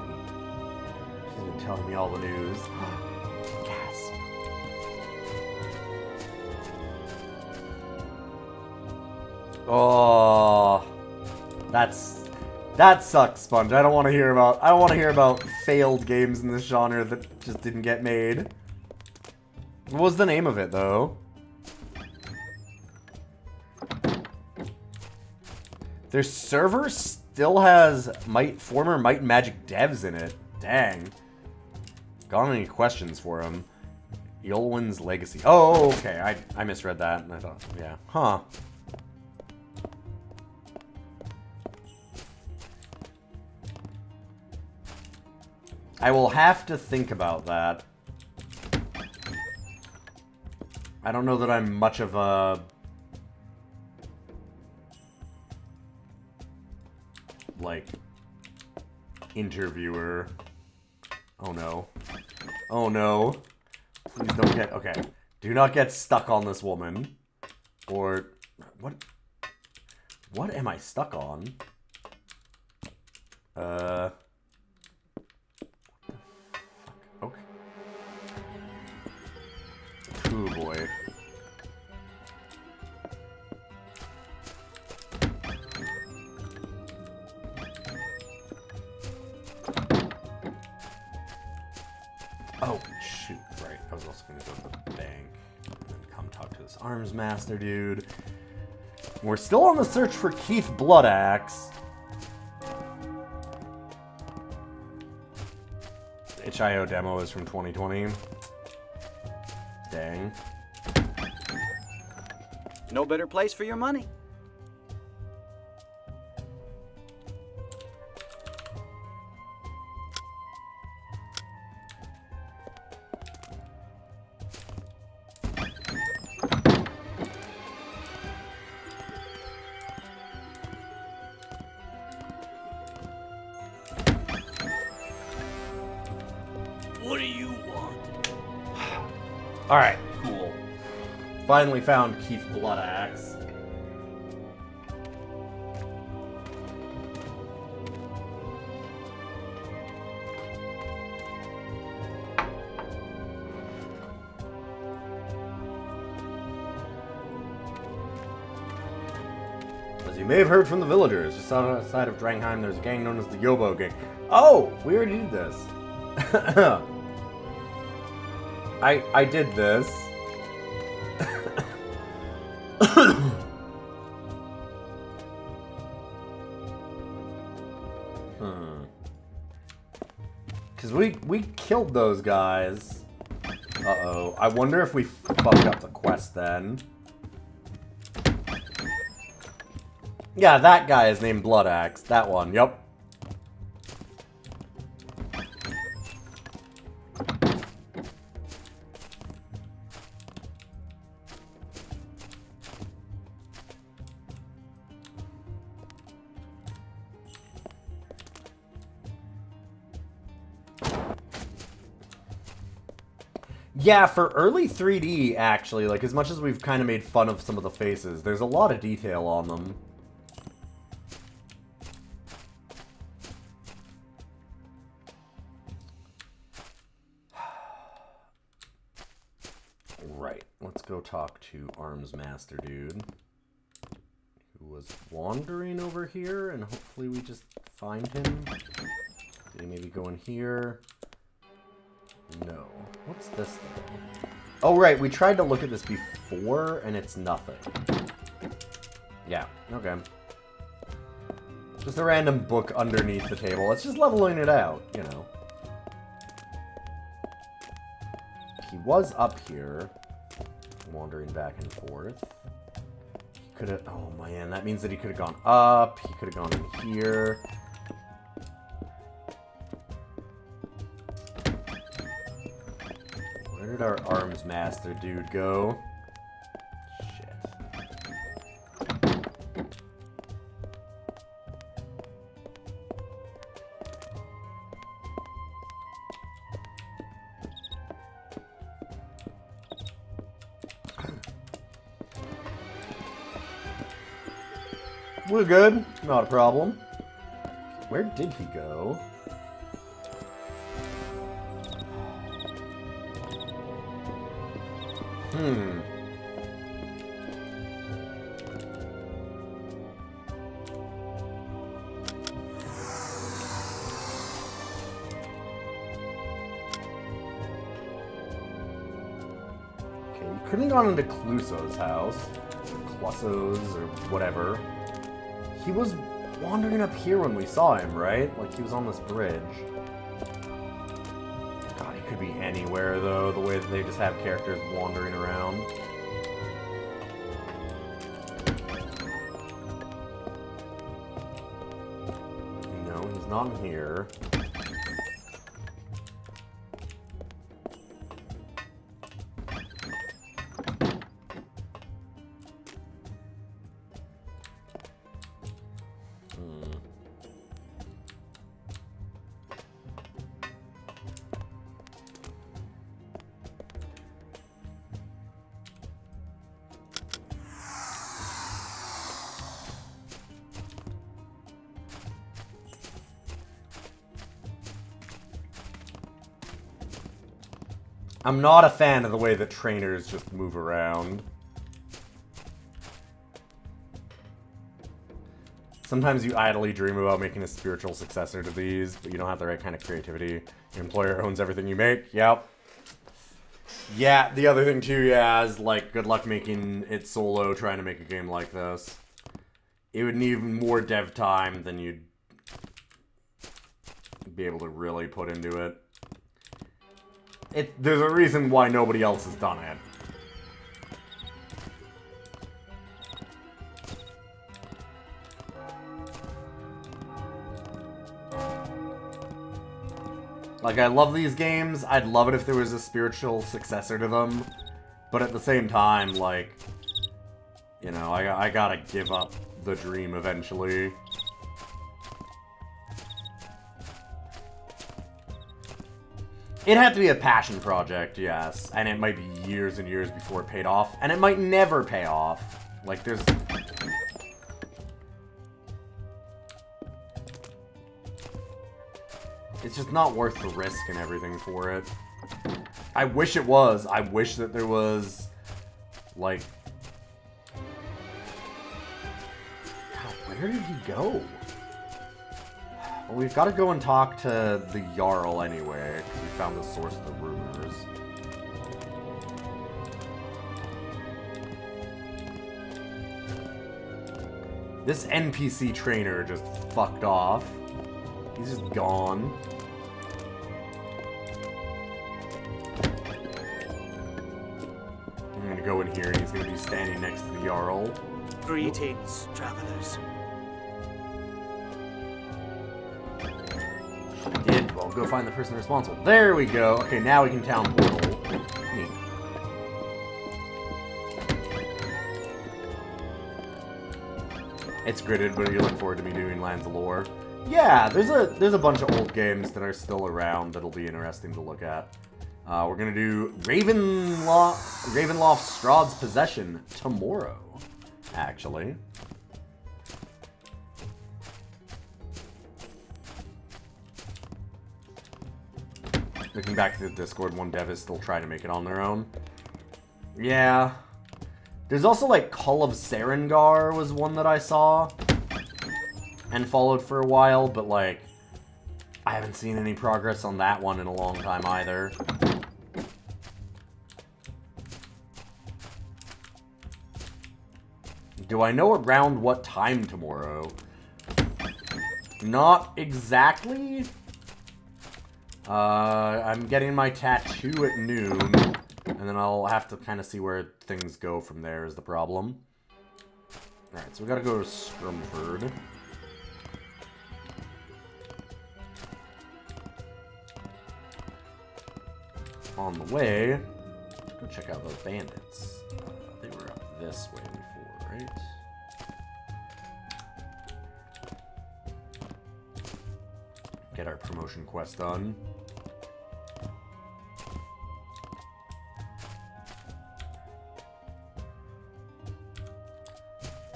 She's been telling me all the news. Gasp. Oh, that sucks, Sponge. I don't want to hear about failed games in this genre that just didn't get made. What was the name of it, though? Their server still has former Might and Magic devs in it. Dang. Got any questions for him? Eolwyn's Legacy. Oh, okay. I misread that, and I thought, yeah. Huh. I will have to think about that. I don't know that I'm much of a... like... interviewer. Oh no. Oh no. Please don't get... okay. Do not get stuck on this woman. Or... What? What am I stuck on? Okay. Oh boy. Oh, shoot. Right. I was also going to go to the bank and then come talk to this arms master dude. We're still on the search for Keith Bloodaxe. itch.io demo is from 2020. Dang. No better place for your money. What do you want? Alright, cool. Finally found Keith Bloodaxe. As you may have heard from the villagers. Just outside of Drangheim, there's a gang known as the Yobo Gang. Oh! We already did this. I did this. Because we killed those guys. Uh-oh. I wonder if we fucked up the quest then. Yeah, that guy is named Bloodaxe. That one, yep. Yeah, for early 3D, actually, like, as much as we've kind of made fun of some of the faces, there's a lot of detail on them. Right, let's go talk to Armsmaster Dude, who was wandering over here, and hopefully we just find him. Did he maybe go in here? No. What's this thing? Oh, right. We tried to look at this before, and it's nothing. Yeah. Okay. Just a random book underneath the table. It's just leveling it out, you know. He was up here, wandering back and forth. He could have... Oh, man. That means that he could have gone up. He could have gone in here. Where did our Armsmaster dude go? Shit. We're good. Not a problem. Where did he go? Okay, you couldn't have gone into Cluso's house. Or Clusso's, or whatever. He was wandering up here when we saw him, right? Like, he was on this bridge. God, he could be anywhere, though, the way that they just have characters wandering around. No, he's not in here. I'm not a fan of the way that trainers just move around. Sometimes you idly dream about making a spiritual successor to these, but you don't have the right kind of creativity. Your employer owns everything you make. Yep. Yeah, the other thing too, yeah, is like, good luck making it solo trying to make a game like this. It would need more dev time than you'd be able to really put into it. There's a reason why nobody else has done it. Like, I love these games. I'd love it if there was a spiritual successor to them. But at the same time, like, you know, I gotta give up the dream eventually. It had to be a passion project, yes. And it might be years and years before it paid off. And it might never pay off. Like, there's... It's just not worth the risk and everything for it. I wish it was. I wish that there was... Like... God Where did he go? Well, we've got to go and talk to the Jarl anyway, because we found the source of the rumors. This NPC trainer just fucked off. He's just gone. I'm gonna go in here and he's gonna be standing next to the Jarl. Greetings, travelers. Did well, go find the person responsible. There we go. Okay, now we can town portal. Neat. It's gridded, but you look forward to me doing Lands of Lore. Yeah, there's a bunch of old games that are still around that'll be interesting to look at. We're gonna do Ravenloft Strahd's Possession tomorrow, actually. Looking back at the Discord, one dev is still trying to make it on their own. Yeah. There's also, like, Call of Sarengar was one that I saw and followed for a while, but, like, I haven't seen any progress on that one in a long time either. Do I know around what time tomorrow? Not exactly. I'm getting my tattoo at noon, and then I'll have to kind of see where things go from there is the problem. Alright, so we gotta go to Scrumford. On the way, go check out those bandits. They were up this way before, right? Get our promotion quest done.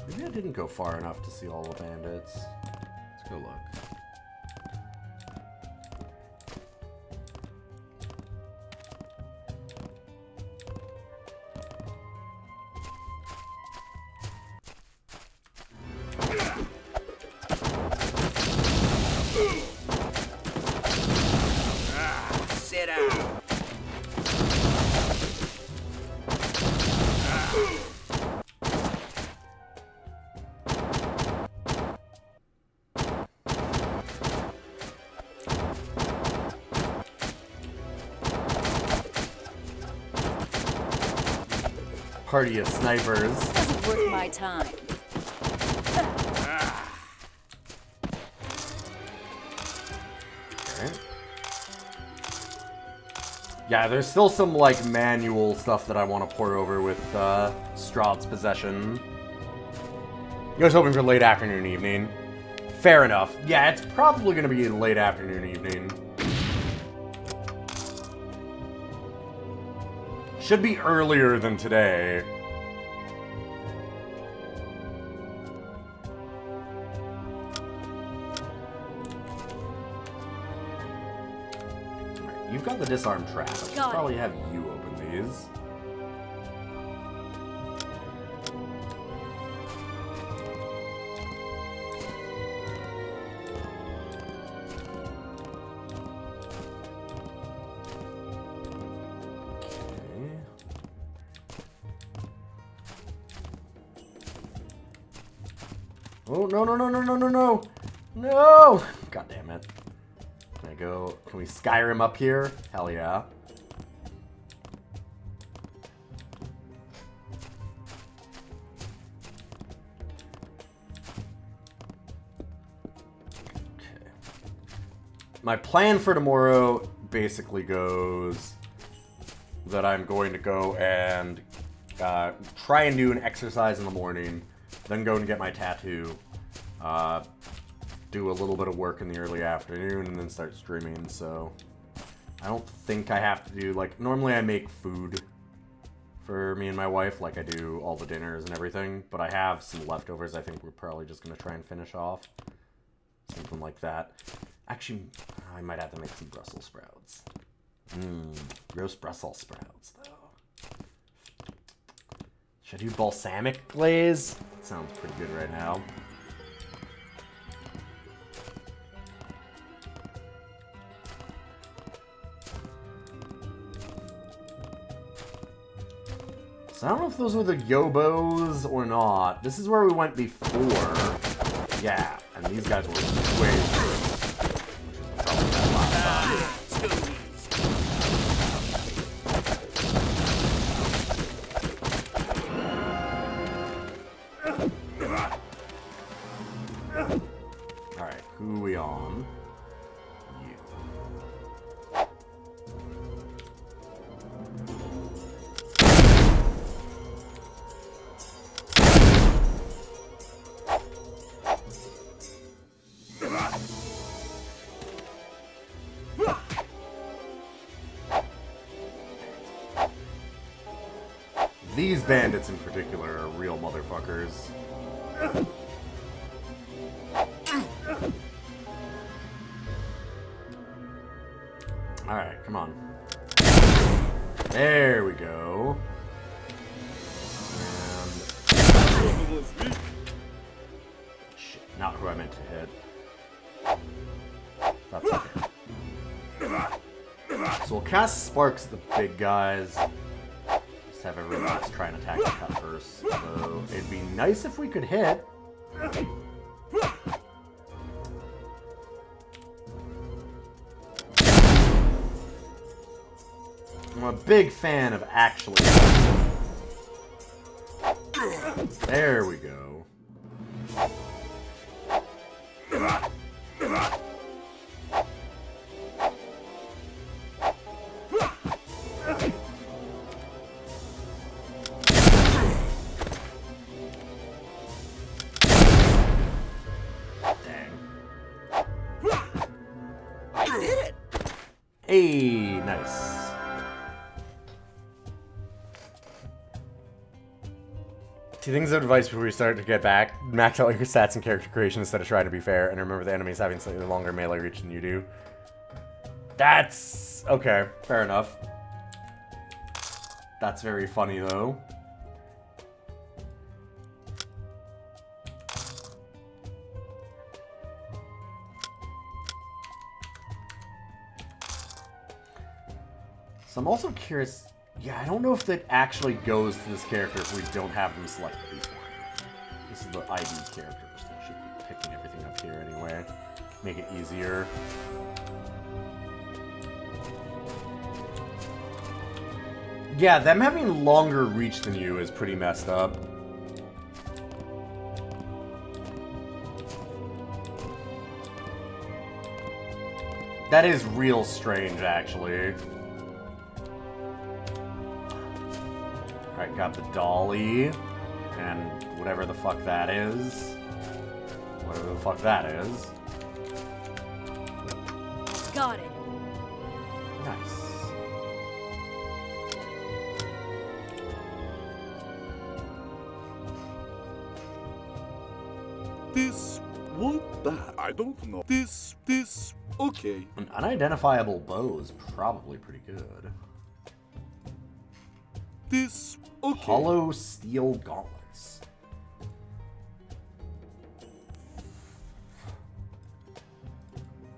Maybe I didn't go far enough to see all the bandits. Let's go look. Sit down. Party of snipers. Doesn't worth my time. Alright. Yeah, there's still some, like, manual stuff that I want to pour over with, Strahd's Possession. I was hoping for late afternoon, evening. Fair enough. Yeah, it's probably going to be late afternoon, evening. Should be earlier than today. Alright, you've got the disarm trap. I should Got it. probably have you open these. Oh, no, no, no, no, no, no, no! No! God damn it. Can I go... Can we Skyrim up here? Hell yeah. Okay. My plan for tomorrow basically goes that I'm going to go and try and do an exercise in the morning, then go and get my tattoo, do a little bit of work in the early afternoon, and then start streaming. So I don't think I have to do, like, normally I make food for me and my wife, like I do all the dinners and everything, but I have some leftovers I think we're probably just going to try and finish off. Something like that. Actually, I might have to make some Brussels sprouts. Roast Brussels sprouts, though. Should I do balsamic glaze? That sounds pretty good right now. So I don't know if those were the Yobos or not. This is where we went before. Yeah, and these guys were way worse. Which is probably that last time. Alright, who are we on? You. These bandits in particular are real motherfuckers. Alright, come on. There we go. And... shit, not who I meant to hit. That's okay. So we'll cast Sparks at the big guys. Just have everyone else try and attack the cut first. So it'd be nice if we could hit. I'm a big fan of actually. There we go. Hey, nice. Two things of advice before you start to get back. Max out your stats and character creation instead of trying to be fair, and remember the enemies having slightly longer melee reach than you do. That's... okay, fair enough. That's very funny, though. So I'm also curious... yeah, I don't know if that actually goes to this character if we don't have them selected before. This is the ID character, so I should be picking everything up here anyway. Make it easier. Yeah, them having longer reach than you is pretty messed up. That is real strange, actually. Alright, got the dolly, and whatever the fuck that is. Whatever the fuck that is. Got it. Nice. This won't bad. I don't know. This, okay. An unidentifiable bow is probably pretty good. This, okay. Hollow steel gauntlets.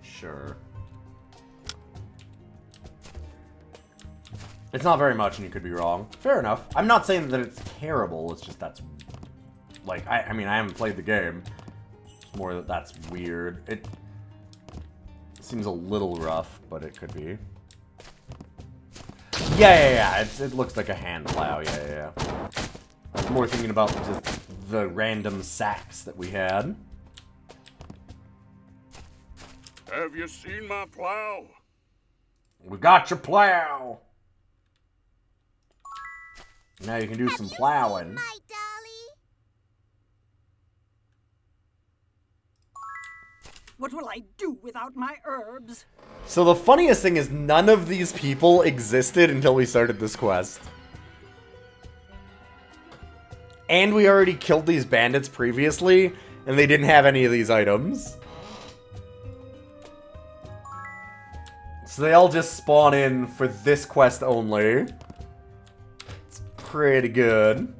Sure. It's not very much and you could be wrong. Fair enough. I'm not saying that it's terrible, it's just that's... like, I mean, I haven't played the game. It's more that that's weird. It seems a little rough, but it could be. Yeah. It looks like a hand plow. Yeah. I was more thinking about just the random sacks that we had. Have you seen my plow? We got your plow. Now you can do some plowing. My dolly? What will I do without my herbs? So the funniest thing is none of these people existed until we started this quest. And we already killed these bandits previously, and they didn't have any of these items. So they all just spawn in for this quest only. It's pretty good.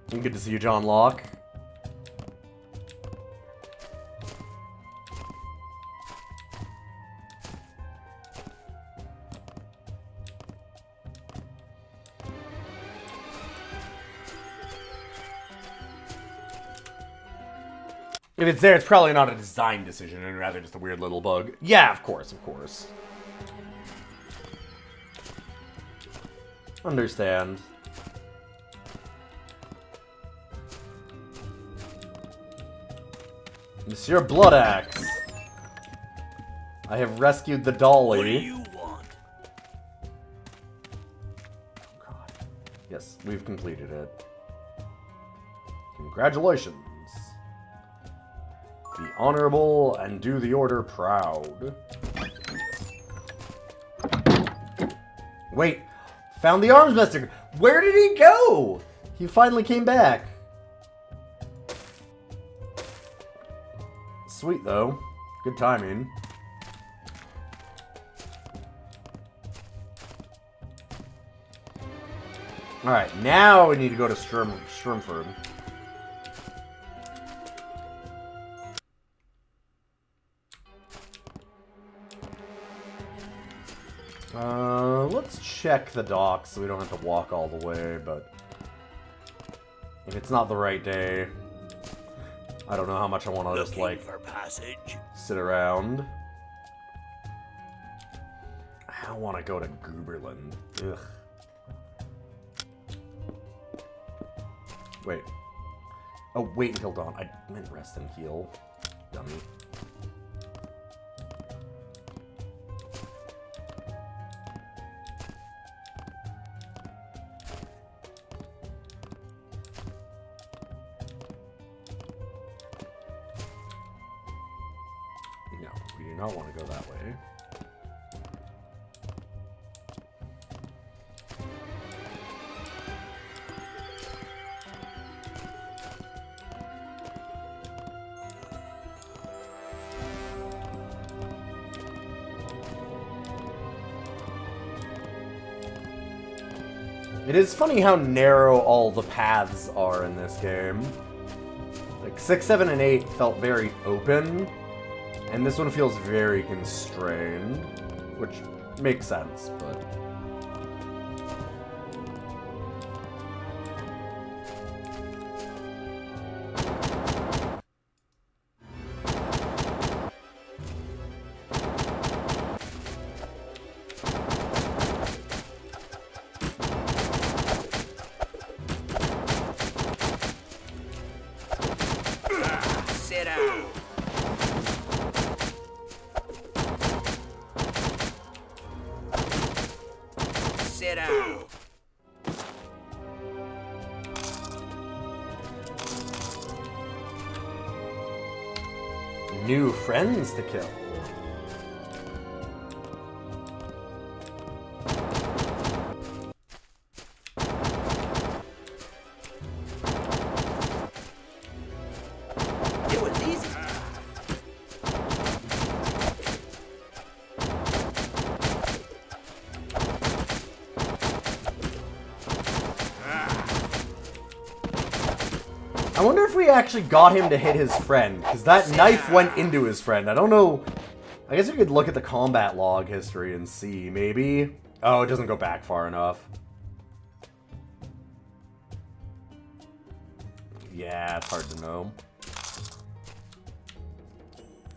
Good to see you, John Locke. If it's there, it's probably not a design decision, and rather just a weird little bug. Yeah, of course, of course. Understand. Monsieur Bloodaxe. I have rescued the dolly. What do you want? Oh, God. Yes, we've completed it. Congratulations. Be honorable and do the order proud. Wait, found the arms master. Where did he go? He finally came back. Sweet though. Good timing. Alright, now we need to go to Strumford. Let's check the docks so we don't have to walk all the way, but if it's not the right day, I don't know how much I want to just, like, for passage. sit around. I don't want to go to Gooberland. Ugh. Wait. Oh, wait until dawn. I meant rest and heal. Dummy. No, we do not want to go that way. It is funny how narrow all the paths are in this game. Like, 6, 7, and 8 felt very open, and this one feels very constrained, which makes sense, but... Sit down. Sit down. New friends to kill. It was easy. I wonder if we actually got him to hit his friend, because that knife went into his friend. I don't know. I guess we could look at the combat log history and see, maybe. Oh, it doesn't go back far enough. Yeah, it's hard to know.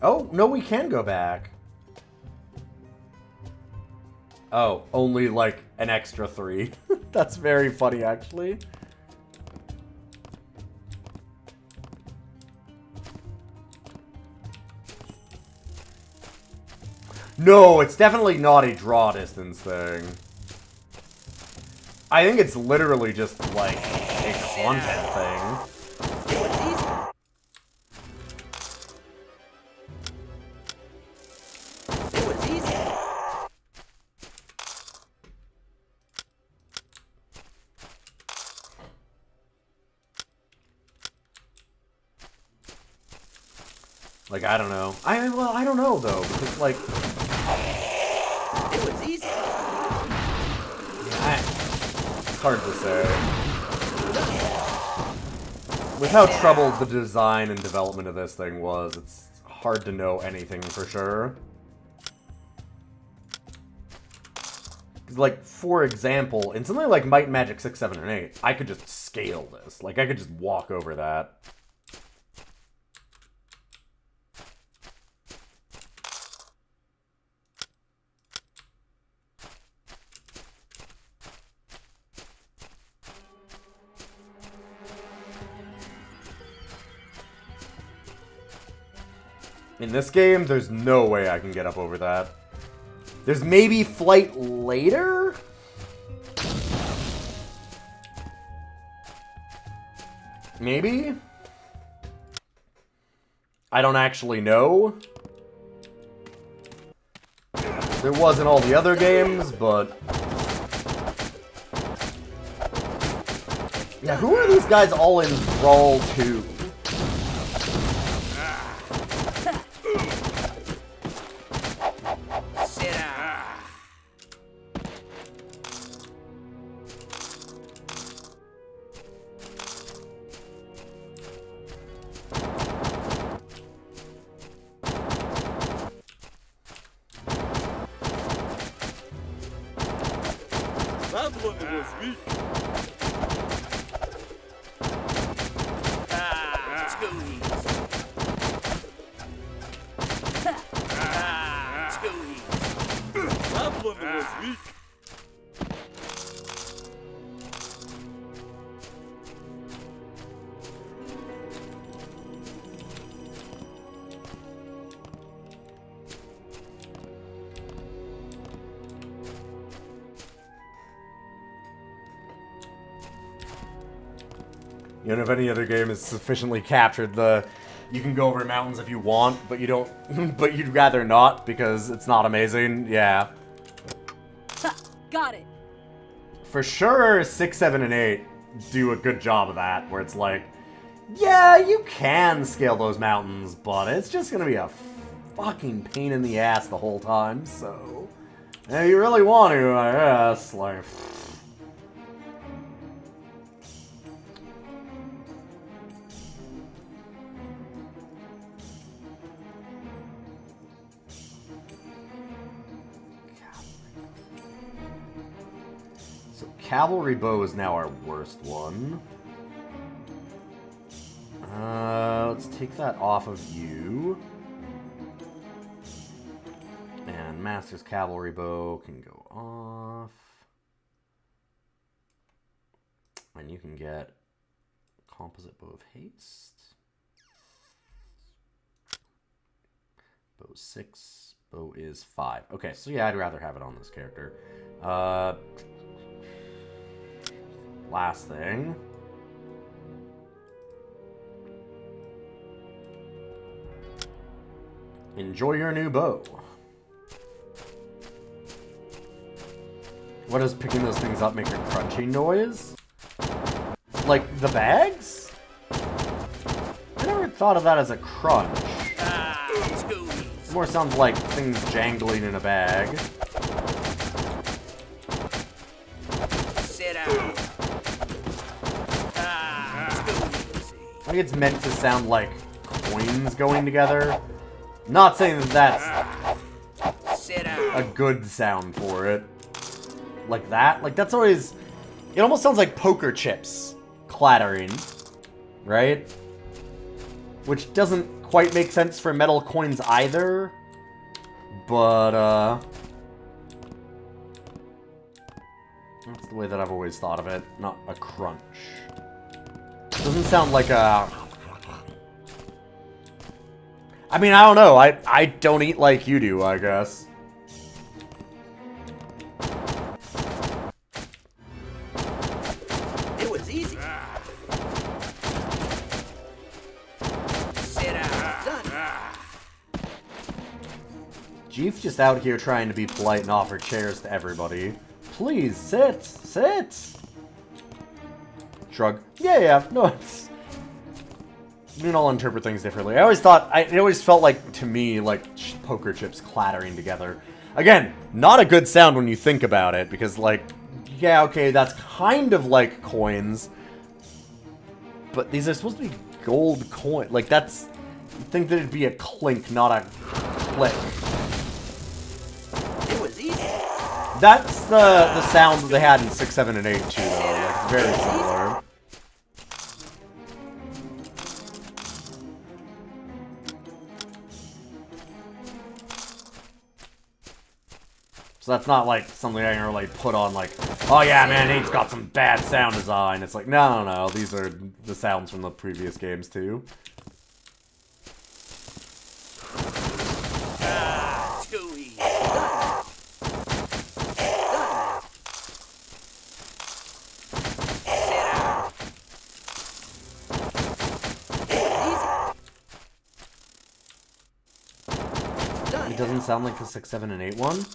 Oh, no, we can go back. Oh, only like an extra 3. That's very funny, actually. No, it's definitely not a draw distance thing. I think it's literally just, like, a content thing. It was easy. It was easy. Like, I don't know. Well, I don't know, though, because, like... It was easy. It's hard to say. With how troubled the design and development of this thing was, it's hard to know anything for sure. Like, for example, in something like Might and Magic 6, 7, and 8, I could just scale this. Like, I could just walk over that. In this game, there's no way I can get up over that. There's maybe flight later? Maybe? I don't actually know. There was in all the other games, but... Yeah, who are these guys all in Thrall to? That one was weak. Let's go easy. Let's go easy. That one was weak. You don't know if any other game has sufficiently captured the... You can go over mountains if you want, but you don't... but you'd rather not, because it's not amazing. Yeah. Ha, got it. For sure, 6, 7, and 8 do a good job of that, where it's like... Yeah, you can scale those mountains, but it's just gonna be a fucking pain in the ass the whole time, so... If you really want to, I guess, like... Cavalry bow is now our worst one. Let's take that off of you. And Master's Cavalry bow can go off. And you can get Composite Bow of Haste. Bow 6. Bow is 5. Okay, so yeah, I'd rather have it on this character. Last thing. Enjoy your new bow. What does picking those things up make a crunchy noise? Like the bags? I never thought of that as a crunch. Let's go easy. It more sounds like things jangling in a bag. Sit down. I think it's meant to sound like coins going together. Not saying that that's a good sound for it. Like that? Like that's always... It almost sounds like poker chips clattering. Right? Which doesn't quite make sense for metal coins either. But, that's the way that I've always thought of it. Not a crunch. Doesn't sound like a... I mean, I don't know. I don't eat like you do, I guess. It was easy. Sit down. Done. Jeef's just out here trying to be polite and offer chairs to everybody. Please, sit! Sit! Shrug. Yeah, no, it's... We can all interpret things differently. I always thought... It always felt like, to me, like poker chips clattering together. Again, not a good sound when you think about it, because, like... Yeah, okay, that's kind of like coins. But these are supposed to be gold coin. Like, that's... You'd think that it'd be a clink, not a click. It was easy. That's the sound that they had in 6, 7, and 8 too, though. Like, it's very similar. So that's not like something I can really put on like, oh yeah, man, 8's got some bad sound design. It's like, no, these are the sounds from the previous games too. Too easy. Sit down. It doesn't sound like the 6, 7, and 8 one.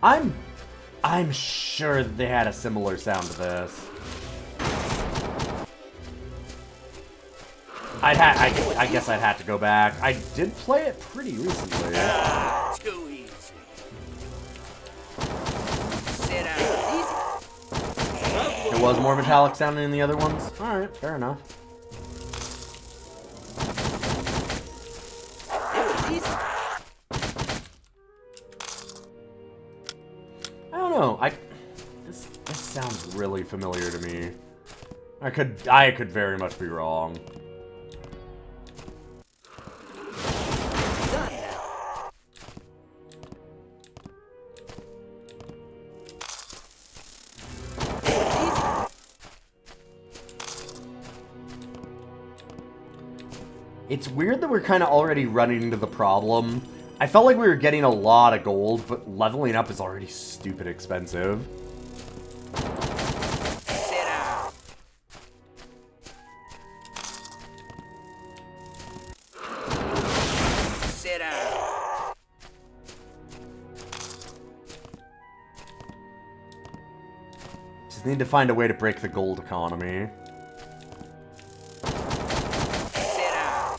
I'm sure they had a similar sound to this. I guess I'd have to go back. I did play it pretty recently. Too easy. Sit down. It was more metallic sounding than the other ones. Alright, fair enough. It was easy. I don't know. This sounds really familiar to me. I could very much be wrong. It's weird that we're kind of already running into the problem. I felt like we were getting a lot of gold, but leveling up is already stupid expensive. Sit down. Sit down. Just need to find a way to break the gold economy. Sit down.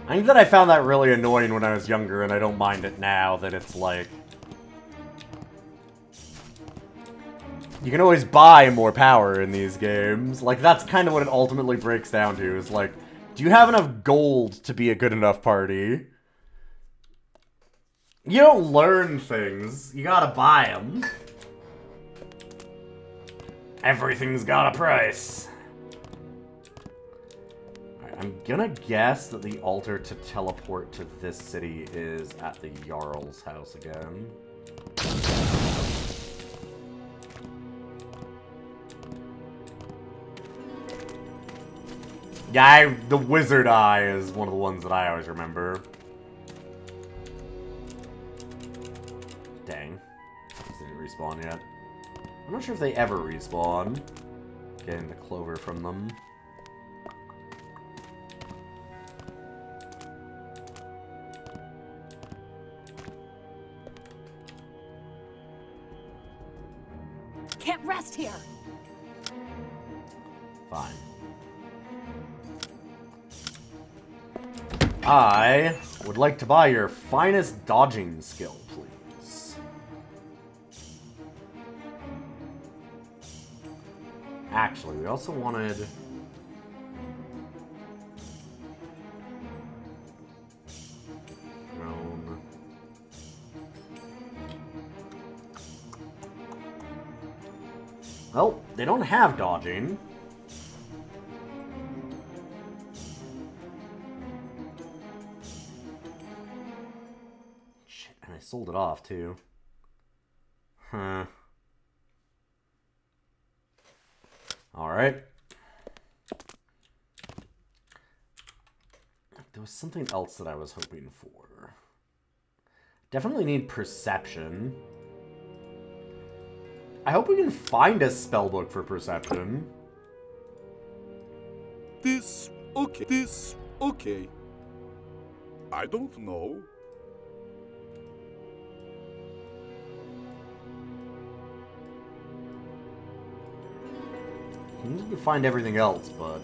I think that I found that really annoying when I was younger, and I don't mind it now, that it's like... You can always buy more power in these games. Like, that's kind of what it ultimately breaks down to, is like, do you have enough gold to be a good enough party? You don't learn things, you gotta buy them. Everything's got a price. I'm gonna guess that the altar to teleport to this city is at the Jarl's house again. Yeah, the wizard eye is one of the ones that I always remember. Dang. These didn't respawn yet. I'm not sure if they ever respawn. Getting the clover from them. Can't rest here. Fine. I would like to buy your finest dodging skill, please. Actually, we also wanted... Well, they don't have dodging. Shit, and I sold it off too. Huh. Alright. There was something else that I was hoping for. Definitely need perception. I hope we can find a spellbook for perception. This okay. I don't know. We need to find everything else, but...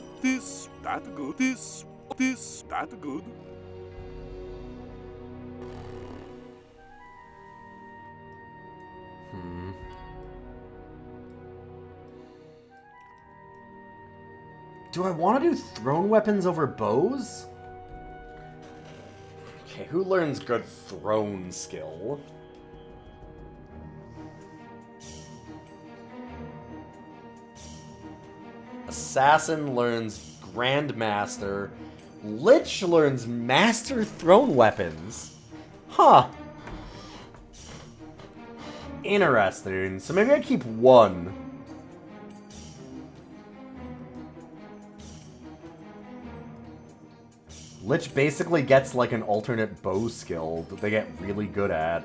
That good. that good? Do I want to do thrown weapons over bows? Okay, who learns good thrown skill? Assassin learns Grandmaster. Lich learns Master Thrown Weapons. Huh. Interesting. So maybe I keep one. Lich basically gets like an alternate bow skill that they get really good at.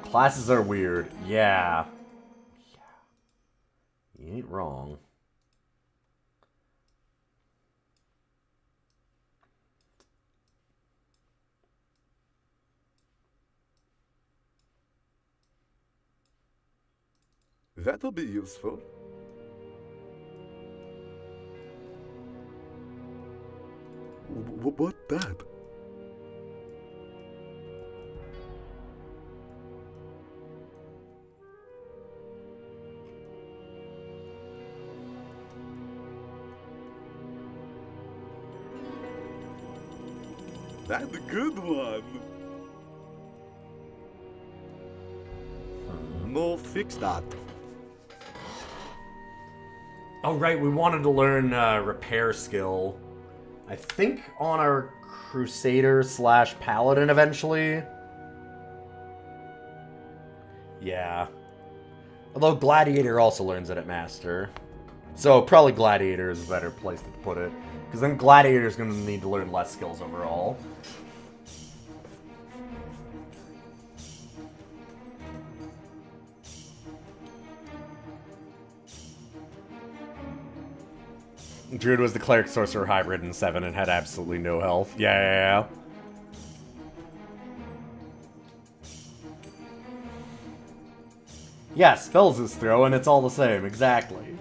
Classes are weird. Yeah. You ain't wrong. That'll be useful. What that? That's a good one. No, fix that. Oh, right, we wanted to learn repair skill. I think on our Crusader / Paladin eventually. Yeah. Although Gladiator also learns it at Master. So probably Gladiator is a better place to put it. Because then Gladiator is going to need to learn less skills overall. Druid was the Cleric Sorcerer hybrid in 7 and had absolutely no health. Yeah. Yeah, spells is throw and it's all the same, exactly.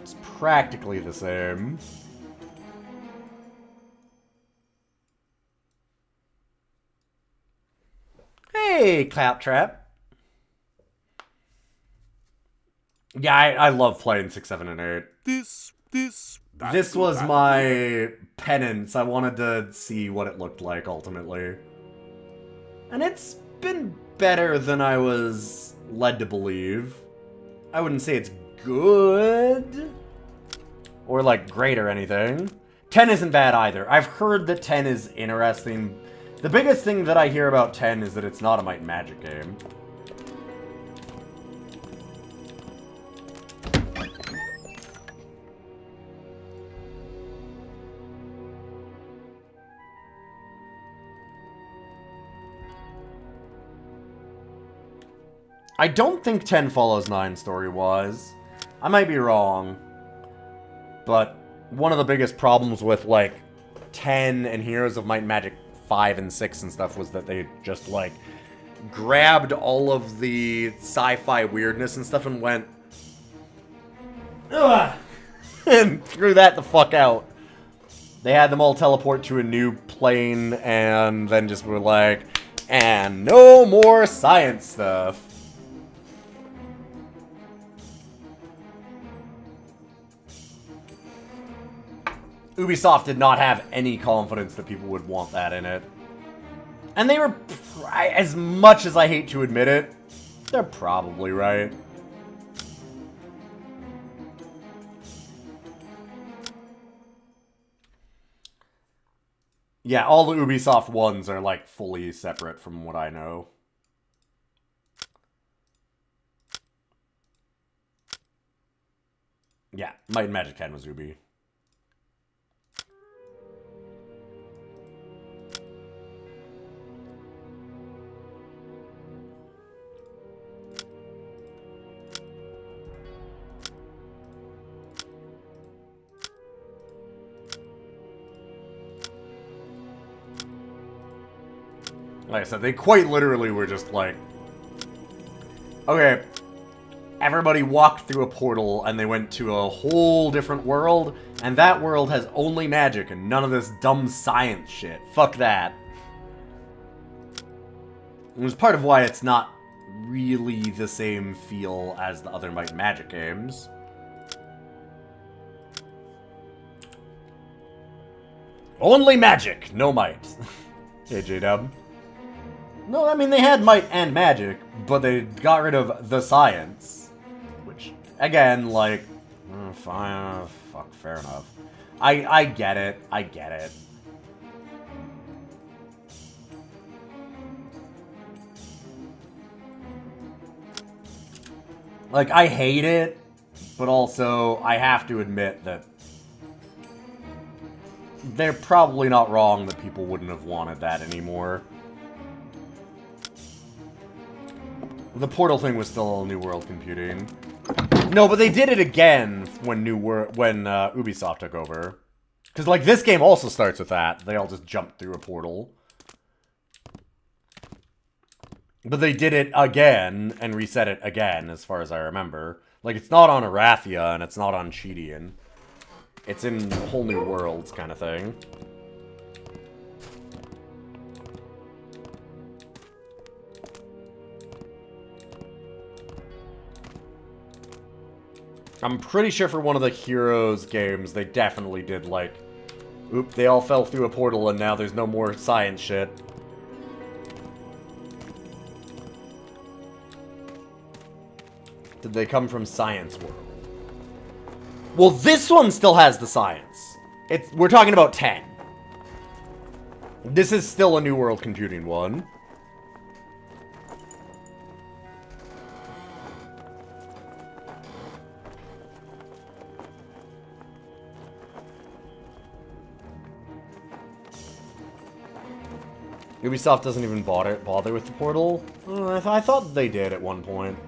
It's practically the same. Hey, Claptrap. Yeah, I love playing 6, 7, and 8. This was my penance. I wanted to see what it looked like, ultimately. And it's been better than I was led to believe. I wouldn't say it's good. Or, like, great or anything. 10 isn't bad either. I've heard that 10 is interesting. The biggest thing that I hear about 10 is that it's not a Might and Magic game. I don't think 10 follows 9 story-wise. I might be wrong. But one of the biggest problems with, like, 10 and Heroes of Might and Magic 5 and 6 and stuff was that they just, like, grabbed all of the sci-fi weirdness and stuff and went... Ugh! And threw that the fuck out. They had them all teleport to a new plane and then just were like, and no more science stuff. Ubisoft did not have any confidence that people would want that in it. And they were, as much as I hate to admit it, they're probably right. Yeah, all the Ubisoft ones are, like, fully separate from what I know. Yeah, Might and Magic 10 was Ubi. Like I said, they quite literally were just like, okay, everybody walked through a portal and they went to a whole different world, and that world has only magic and none of this dumb science shit. Fuck that. It was part of why it's not really the same feel as the other Might and Magic games. Only magic, no might. Hey, J-Dub. No, I mean, they had might and magic, but they got rid of the science. Which, again, like, fine, fuck, fair enough. I get it, I get it. Like, I hate it, but also, I have to admit that they're probably not wrong that people wouldn't have wanted that anymore. The portal thing was still New World Computing. No, but they did it again when Ubisoft took over. Because, like, this game also starts with that. They all just jump through a portal. But they did it again and reset it again, as far as I remember. Like, it's not on Arathia and it's not on Cheedian. It's in whole new worlds kind of thing. I'm pretty sure for one of the Heroes games, they definitely did, like, oop, they all fell through a portal and now there's no more science shit. Did they come from Science World? Well, this one still has the science. We're talking about 10. This is still a New World Computing one. Ubisoft doesn't even bother with the portal. I thought they did at one point.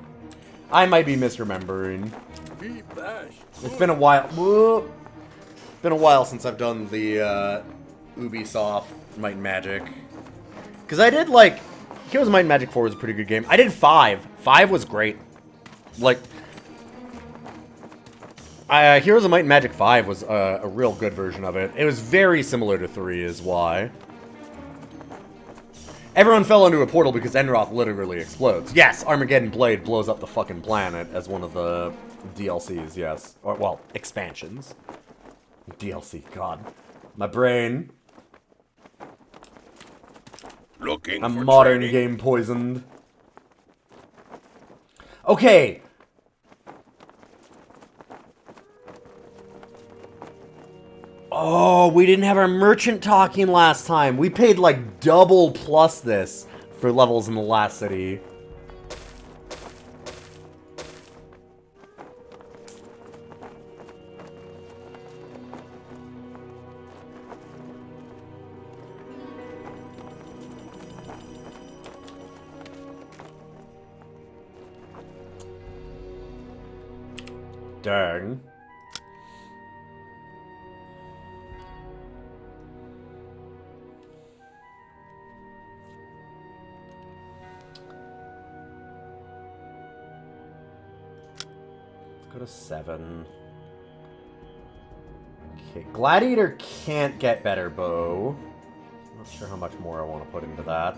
I might be misremembering. It's been a while. Whoop. It's been a while since I've done the Ubisoft Might and Magic. Because I did, like, Heroes of Might and Magic 4 was a pretty good game. I did 5. 5 was great. Like, Heroes of Might and Magic 5 was a real good version of it. It was very similar to 3 is why. Everyone fell into a portal because Enroth literally explodes. Yes, Armageddon Blade blows up the fucking planet as one of the DLCs, yes. Or, well, expansions. DLC, God. My brain. Looking A for modern training? game poisoned. Okay. Oh, we didn't have our merchant talking last time. We paid like double plus this for levels in the last city. Dang. Go to 7. Okay, Gladiator can't get better bow. Not sure how much more I want to put into that.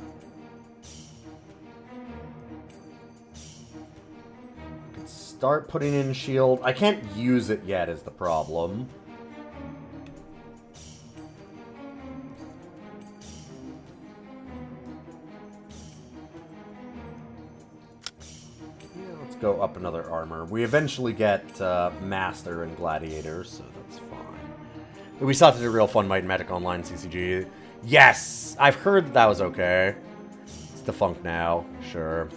Could start putting in shield. I can't use it yet is the problem. Go up another armor. We eventually get Master and Gladiator, so that's fine. Ubisoft did a real fun Might and Magic Online CCG. Yes! I've heard that was okay. It's defunct now, sure.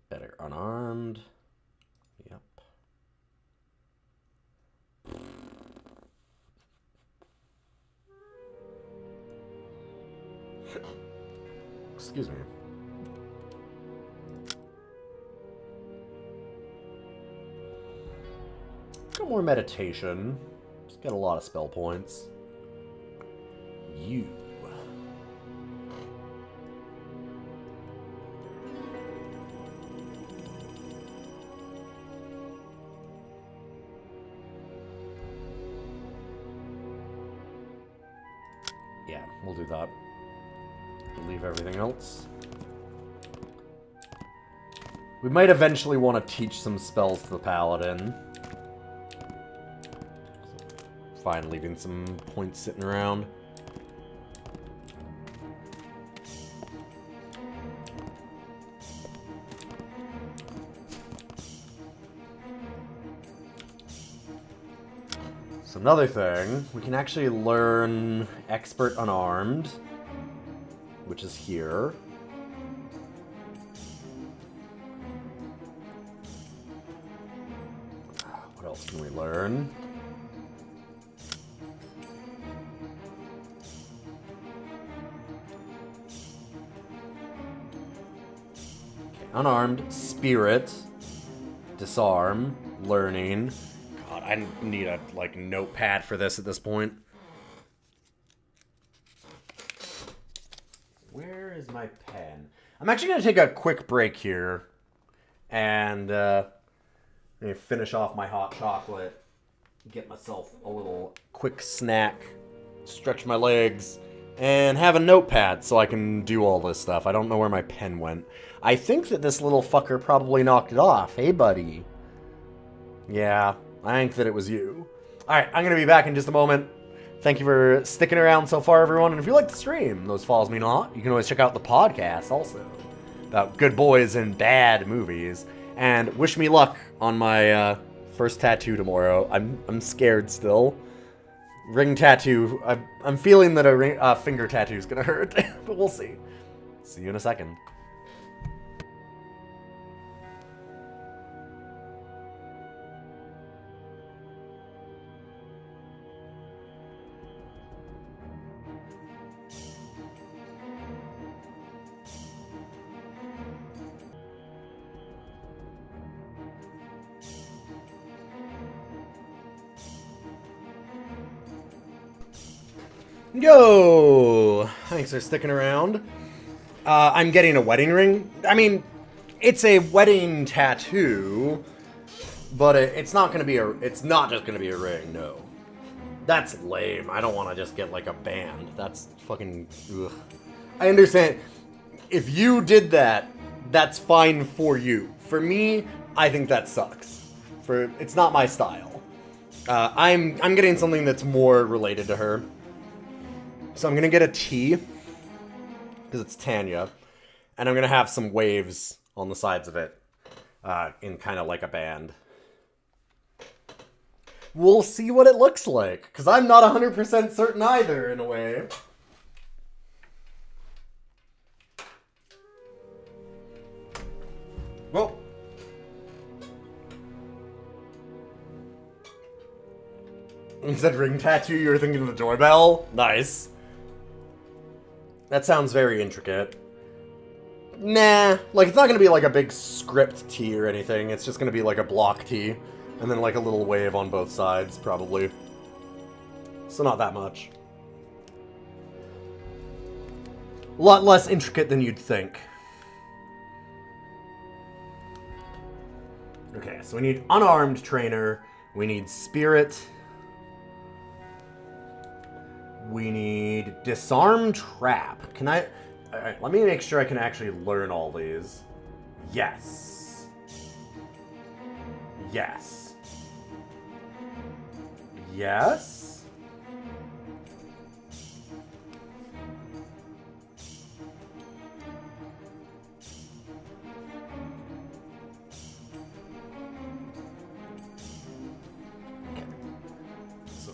Better unarmed. Yep. Excuse me. got more meditation. Just get a lot of spell points. You. Yeah, we'll do that. We'll leave everything else. We might eventually want to teach some spells to the paladin. Fine, leaving some points sitting around. So another thing, we can actually learn Expert Unarmed, which is here. What else can we learn? Okay, unarmed, spirit, disarm, learning. God, I need a like notepad for this at this point. Where is my pen? I'm actually gonna take a quick break here, and finish off my hot chocolate, get myself a little quick snack, stretch my legs, and have a notepad so I can do all this stuff. I don't know where my pen went. I think that this little fucker probably knocked it off. Hey, buddy. Yeah, I think that it was you. Alright, I'm going to be back in just a moment. Thank you for sticking around so far, everyone. And if you like the stream, those follows mean a lot. You can always check out the podcast also about good boys and bad movies. And wish me luck on my first tattoo tomorrow. I'm scared still. Ring tattoo. I'm feeling that a finger tattoo is gonna hurt, but we'll see. See you in a second. Yo! Thanks for sticking around. I'm getting a wedding ring. I mean, it's a wedding tattoo, but it's not gonna be it's not just gonna be a ring, no. That's lame. I don't want to just get like a band. That's fucking ugh. I understand. If you did that, that's fine for you. For me, I think that sucks. It's not my style. I'm getting something that's more related to her. So I'm going to get a T, because it's Tanya, and I'm going to have some waves on the sides of it, in kind of like a band. We'll see what it looks like, because I'm not 100% certain either, in a way. Well. You said ring tattoo, you were thinking of the doorbell? Nice. That sounds very intricate. Nah, like it's not gonna be like a big script T or anything. It's just gonna be like a block T, and then like a little wave on both sides, probably. So not that much. A lot less intricate than you'd think. Okay, so we need unarmed trainer. We need spirit. We need disarm trap. Can I... Alright, let me make sure I can actually learn all these. Yes. Yes. Yes.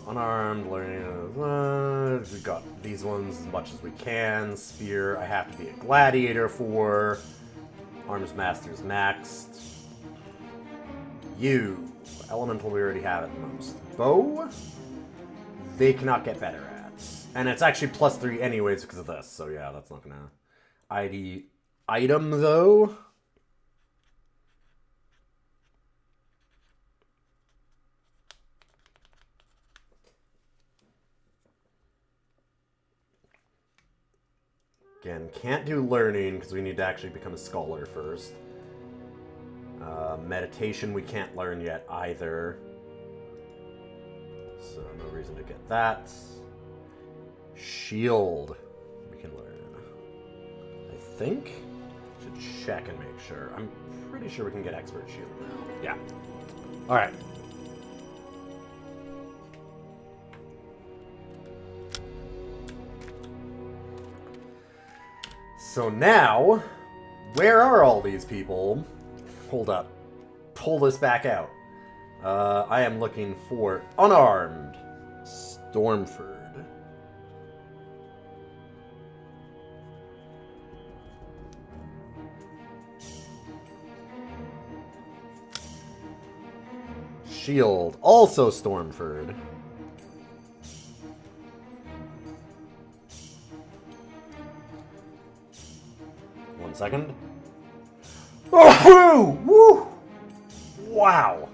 Unarmed, learning, we got these ones as much as we can. Spear, I have to be a gladiator for. Arms Master's maxed. You, elemental we already have at the most. Bow, they cannot get better at. And it's actually +3 anyways because of this, so yeah, that's not gonna... ID item though? Again, can't do learning because we need to actually become a scholar first. Meditation we can't learn yet either. So no reason to get that. Shield we can learn. I think. Should check and make sure. I'm pretty sure we can get expert shield now. Yeah. Alright. So now, where are all these people? Hold up. Pull this back out. I am looking for unarmed Stormford. Shield, also Stormford. One second. Oh, woo! Wow.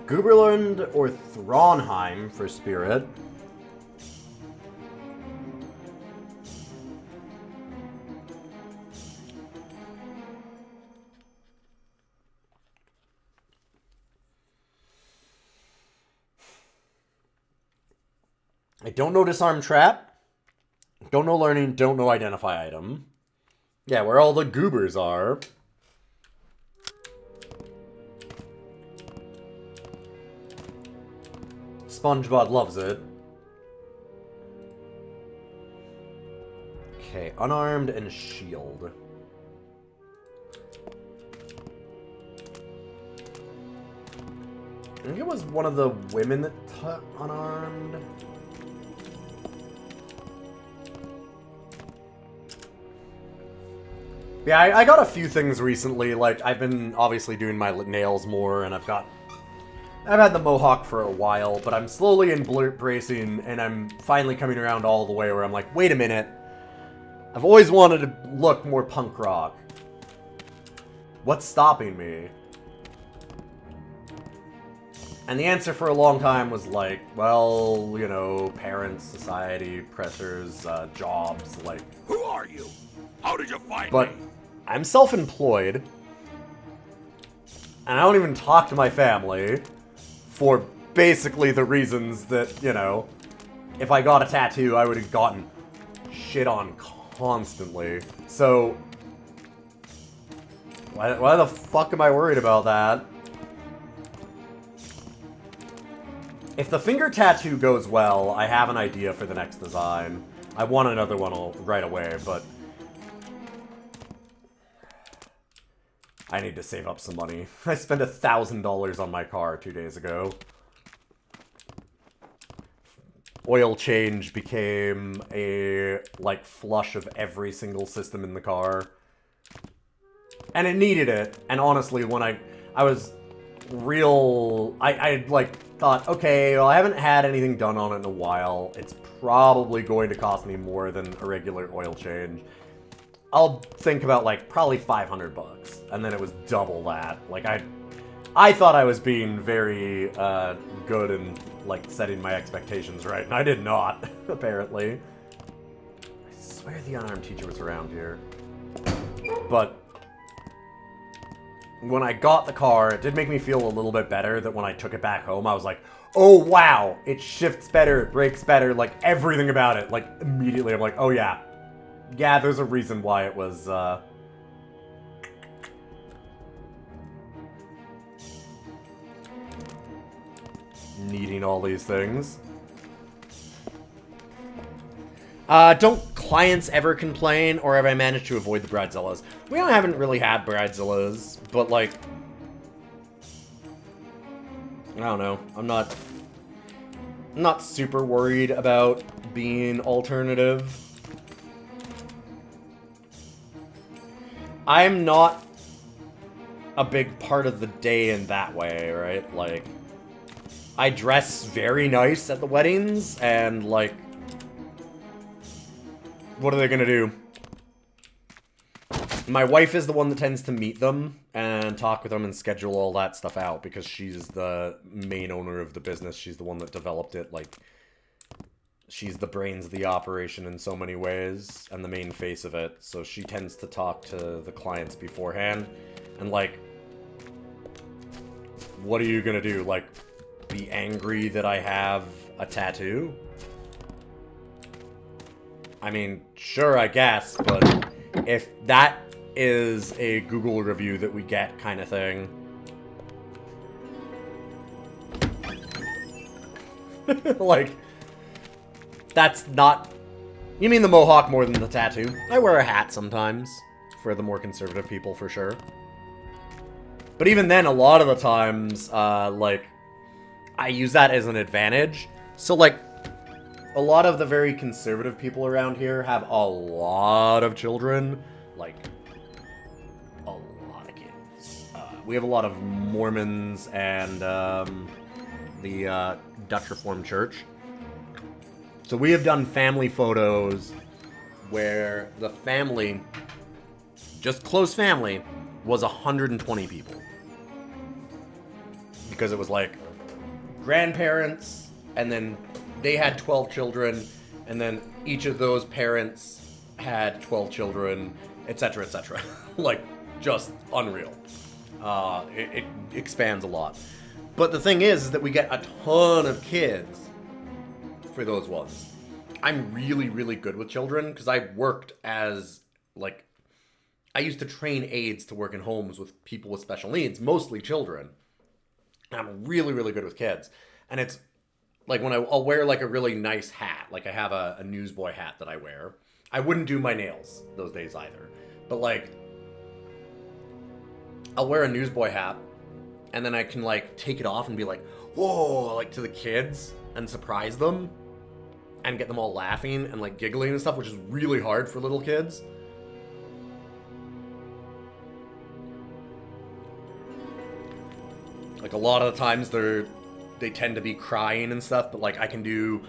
Guberland or Thronheim for Spirit. I don't know Disarm Trap. Don't know Learning. Don't know Identify Item. Yeah, where all the goobers are. SpongeBob loves it. Okay, Unarmed and Shield. I think it was one of the women that Unarmed. Yeah, I got a few things recently. Like, I've been obviously doing my nails more, and I've had the mohawk for a while, but I'm slowly embracing, and I'm finally coming around all the way where I'm like, wait a minute. I've always wanted to look more punk rock. What's stopping me? And the answer for a long time was like, well, you know, parents, society, pressures, jobs, like... Who are you? How did you find But me? I'm self-employed, and I don't even talk to my family for basically the reasons that, you know, if I got a tattoo, I would have gotten shit on constantly. So, why the fuck am I worried about that? If the finger tattoo goes well, I have an idea for the next design. I want another one right away, but I need to save up some money. I spent $1,000 on my car 2 days ago. Oil change became a, like, flush of every single system in the car. And it needed it. And honestly, when I was real... I like, thought, okay, well, I haven't had anything done on it in a while. It's probably going to cost me more than a regular oil change. I'll think about, like, probably $500, and then it was double that. Like, I thought I was being very, good and, like, setting my expectations right, and I did not, apparently. I swear the unarmed teacher was around here. But when I got the car, it did make me feel a little bit better that when I took it back home, I was like, oh, wow, it shifts better, it brakes better, like, everything about it. Like, immediately, I'm like, oh, yeah. Yeah, there's a reason why it was, needing all these things. Don't clients ever complain, or have I managed to avoid the bridezillas? We haven't really had bridezillas, but, like, I don't know. I'm not super worried about being alternative. I'm not a big part of the day in that way, right? Like, I dress very nice at the weddings, and, like, what are they gonna do? My wife is the one that tends to meet them and talk with them and schedule all that stuff out because she's the main owner of the business. She's the one that developed it. Like, she's the brains of the operation in so many ways and the main face of it. So she tends to talk to the clients beforehand. And, like, what are you gonna do? Like, be angry that I have a tattoo? I mean, sure, I guess, but if that is a Google review that we get kind of thing. Like, that's not... You mean the mohawk more than the tattoo? I wear a hat sometimes, for the more conservative people, for sure. But even then, a lot of the times, like, I use that as an advantage. So, like, a lot of the very conservative people around here have a lot of children. Like, a lot of kids. We have a lot of Mormons and the Dutch Reformed Church. So we have done family photos where the family, just close family, was 120 people. Because it was like grandparents, and then they had 12 children, and then each of those parents had 12 children, etc., etc. Like, just unreal. It expands a lot. But the thing is that we get a ton of kids for those ones. I'm really, really good with children, because I worked as, like, I used to train aides to work in homes with people with special needs, mostly children. And I'm really, really good with kids. And it's, like, when I'll wear, like, a really nice hat. Like, I have a newsboy hat that I wear. I wouldn't do my nails those days either. But, like, I'll wear a newsboy hat, and then I can, like, take it off and be like, whoa, like, to the kids, and surprise them, and get them all laughing and, like, giggling and stuff, which is really hard for little kids. Like, a lot of the times they tend to be crying and stuff, but, like, I can do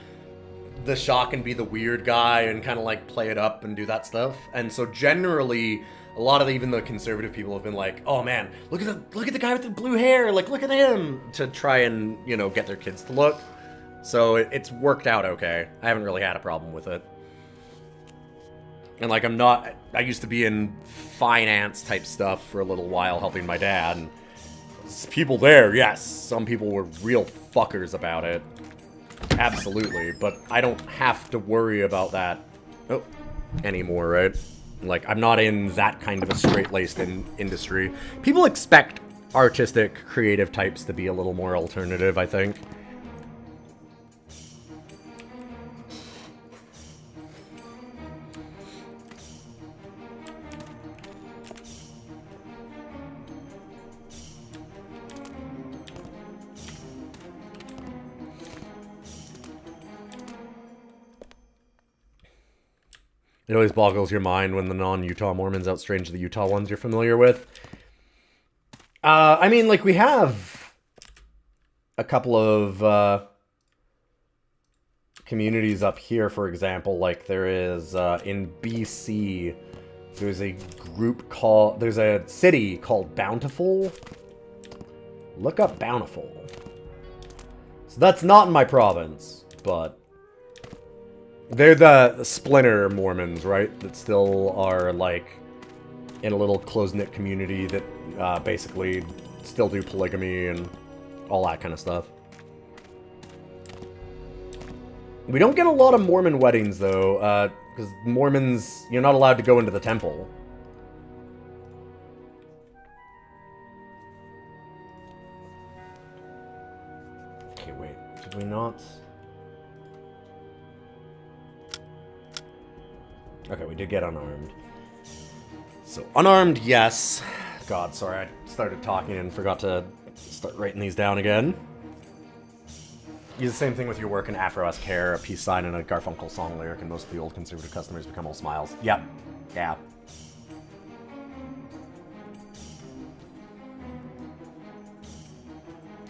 the shock and be the weird guy and kind of, like, play it up and do that stuff. And so generally, a lot of even the conservative people have been like, oh man, look at the guy with the blue hair, like, look at him, to try and, you know, get their kids to look. So it's worked out okay. I haven't really had a problem with it. And, like, I used to be in finance type stuff for a little while, helping my dad, and people there, yes, some people were real fuckers about it. Absolutely, but I don't have to worry about that anymore, right? Like, I'm not in that kind of a straight-laced industry. People expect artistic, creative types to be a little more alternative, I think. It always boggles your mind when the non-Utah Mormons outstrange the Utah ones you're familiar with. I mean, like, we have a couple of communities up here, for example. Like, there is, in BC, there's a city called Bountiful. Look up Bountiful. So that's not in my province, but they're the splinter Mormons, right? That still are, like, in a little close-knit community that basically still do polygamy and all that kind of stuff. We don't get a lot of Mormon weddings, though, because Mormons, you're not allowed to go into the temple. Okay, wait. Did we not? Okay, we did get unarmed. So, unarmed, yes. God, sorry, I started talking and forgot to start writing these down again. Use the same thing with your work in Afro-esque hair, a peace sign, and a Garfunkel song lyric, and most of the old conservative customers become all smiles. Yep. Yeah.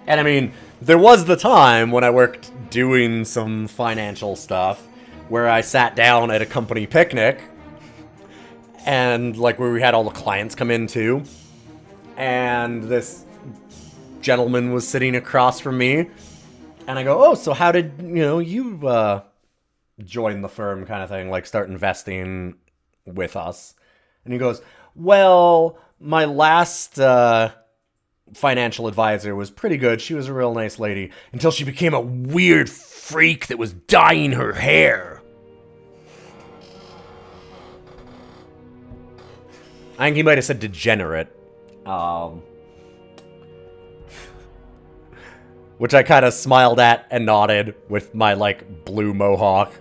And I mean, there was the time when I worked doing some financial stuff where I sat down at a company picnic and like where we had all the clients come in too. And this gentleman was sitting across from me, and I go, "Oh, so how did you join the firm?" kind of thing, like start investing with us. And he goes, "Well, my last financial advisor was pretty good. She was a real nice lady until she became a weird freak that was dyeing her hair." I think he might have said degenerate. Which I kind of smiled at and nodded with my, like, blue mohawk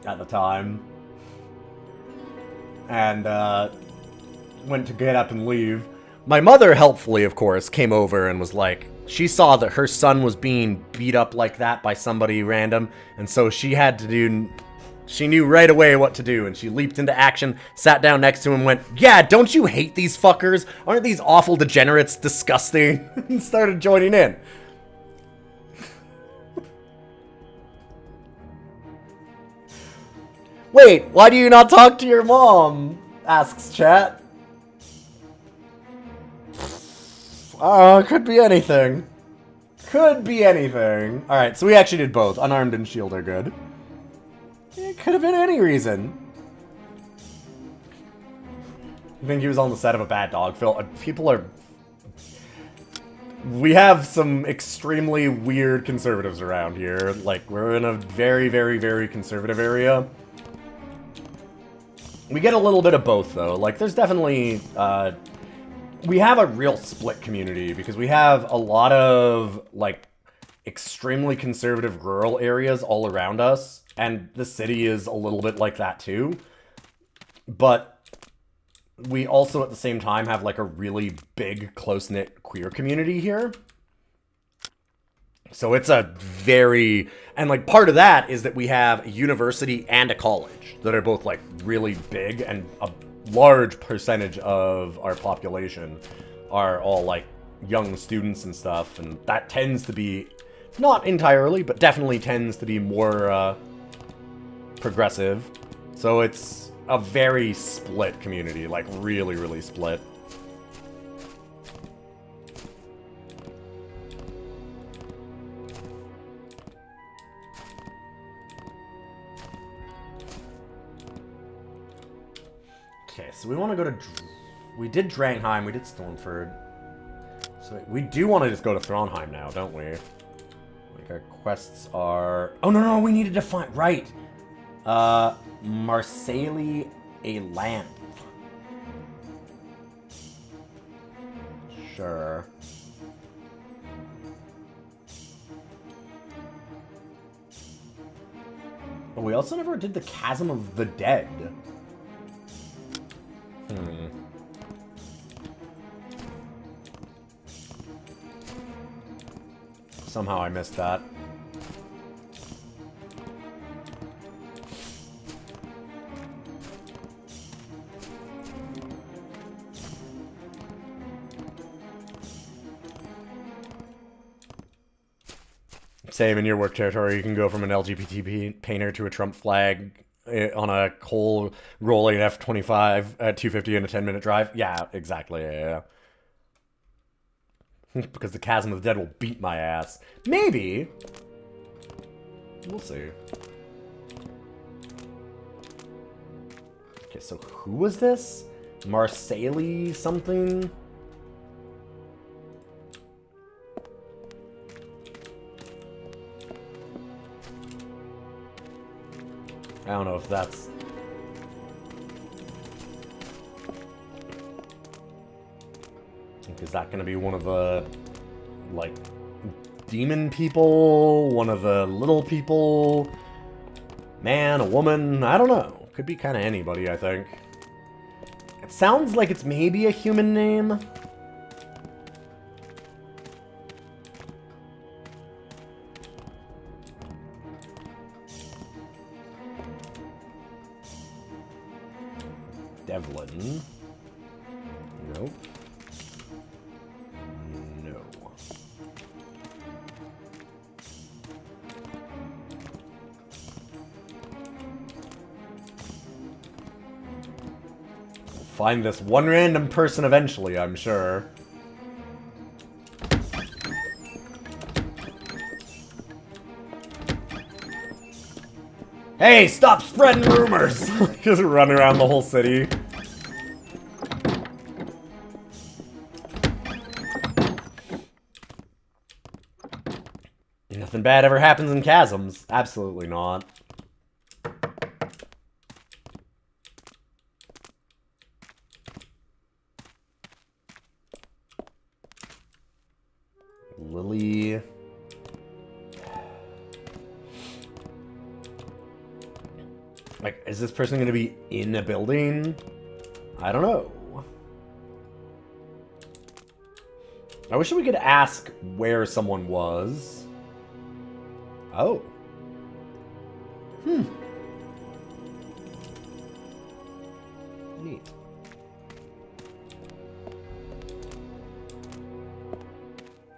at the time. And, went to get up and leave. My mother, helpfully, of course, came over and was like, she saw that her son was being beat up like that by somebody random, and so she had to do... She knew right away what to do, and she leaped into action, sat down next to him, and went, "Yeah, don't you hate these fuckers? Aren't these awful degenerates disgusting?" and started joining in. "Wait, why do you not talk to your mom?" asks chat. Could be anything. Could be anything. Alright, so we actually did both. Unarmed and shield are good. It could have been any reason. I think he was on the set of a bad dog film. People are... We have some extremely weird conservatives around here. Like, we're in a very, very, very conservative area. We get a little bit of both, though. Like, there's definitely... we have a real split community, because we have a lot of, like, extremely conservative rural areas all around us. And the city is a little bit like that, too. But we also, at the same time, have, like, a really big, close-knit queer community here. So it's a very... And, like, part of that is that we have a university and a college that are both, like, really big, and a large percentage of our population are all, like, young students and stuff. And that tends to be, not entirely, but definitely tends to be more, progressive. So it's a very split community, like really, really split. Okay, so we want to go to... We did Drangheim, we did Stormford. So we do want to just go to Thronheim now, don't we? Like, our quests are... Oh, no, we needed to find... Right! Marseille a lamp. Sure. But we also never did the Chasm of the Dead. Somehow I missed that. Same in your work territory, you can go from an LGBT painter to a Trump flag on a whole rolling F-25 at 250 in a 10-minute drive. Yeah, exactly, yeah. Because the Chasm of the Dead will beat my ass. Maybe. We'll see. Okay, so who was this? Marseille something? I don't know if that's... Is that going to be one of the, like, demon people? One of the little people? Man, a woman? I don't know. Could be kind of anybody, I think. It sounds like it's maybe a human name. Devlin. Nope. No. find this one random person eventually, I'm sure. Hey, stop spreading rumors! Just run around the whole city. Nothing bad ever happens in chasms. Absolutely not. Lily. Like, is this person gonna be in a building? I don't know. I wish we could ask where someone was. Oh. Neat.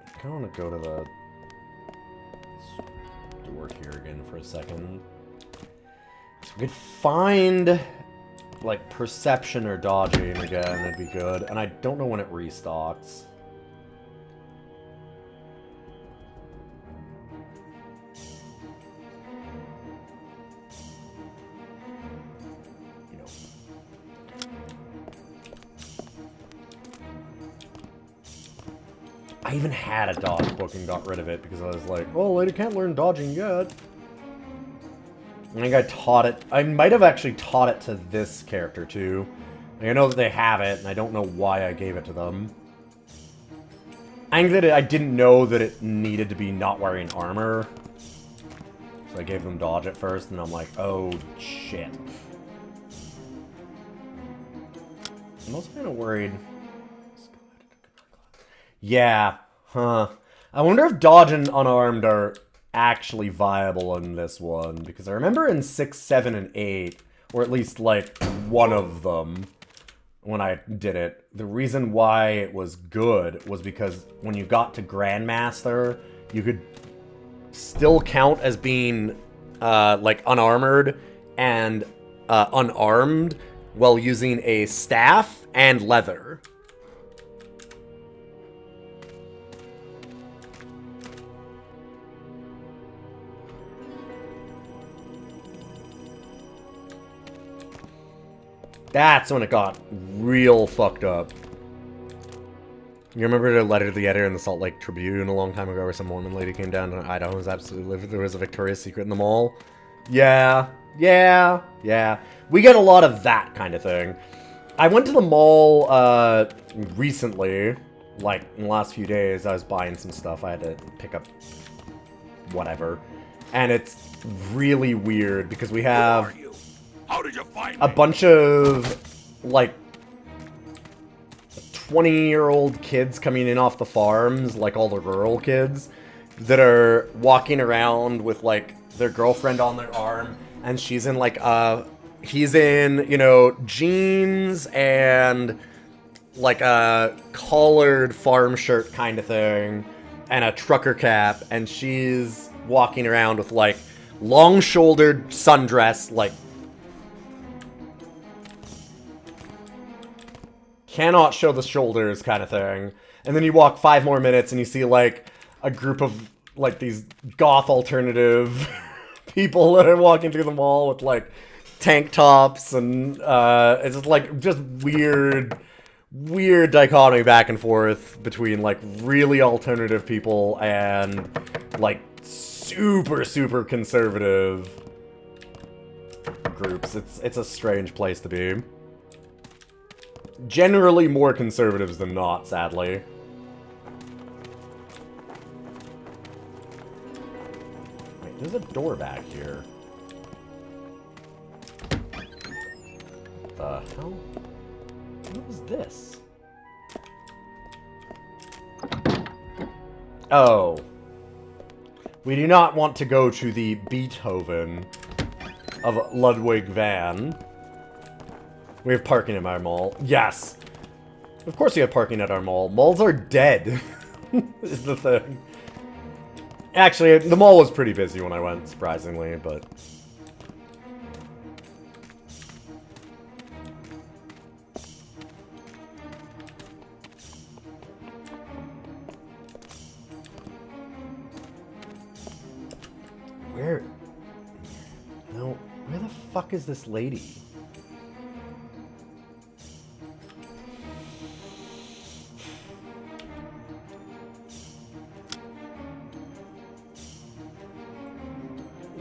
I kind of want to go to the door here again for a second. So we could find, like, perception or dodging again, that'd be good. And I don't know when it restocks. I even had a dodge book and got rid of it because I was like, oh, lady can't learn dodging yet. I think I taught it. I might have actually taught it to this character too. Like, I know that they have it, and I don't know why I gave it to them. I think that I didn't know that it needed to be not wearing armor. So I gave them dodge at first, and I'm like, oh, shit. I'm also kind of worried. Yeah, huh. I wonder if dodge and unarmed are actually viable in this one, because I remember in 6, 7, and 8, or at least, like, one of them, when I did it, the reason why it was good was because when you got to Grandmaster, you could still count as being, like, unarmored and unarmed while using a staff and leather. That's when it got real fucked up. You remember the letter to the editor in the Salt Lake Tribune a long time ago where some Mormon lady came down to Idaho and was absolutely livid there was a Victoria's Secret in the mall? Yeah. We get a lot of that kind of thing. I went to the mall recently, like in the last few days. I was buying some stuff. I had to pick up whatever. And it's really weird because we have How did you find a me? bunch of, like, 20-year-old kids coming in off the farms, like all the rural kids, that are walking around with, like, their girlfriend on their arm, and she's in, like, he's in, you know, jeans and, like, a collared farm shirt kind of thing, and a trucker cap, and she's walking around with, like, long-shouldered sundress, like, cannot show the shoulders kind of thing. And then you walk 5 more minutes and you see, like, a group of, like, these goth alternative people that are walking through the mall with, like, tank tops, and it's just, like, just weird dichotomy back and forth between, like, really alternative people and, like, super conservative groups. It's a strange place to be. Generally more conservatives than not, sadly. Wait, there's a door back here. What the hell? What is this? Oh. We do not want to go to the Beethoven of Ludwig van. We have parking at our mall. Yes! Of course we have parking at our mall. Malls are dead, is the thing. Actually, the mall was pretty busy when I went, surprisingly, but... Where? No, where the fuck is this lady?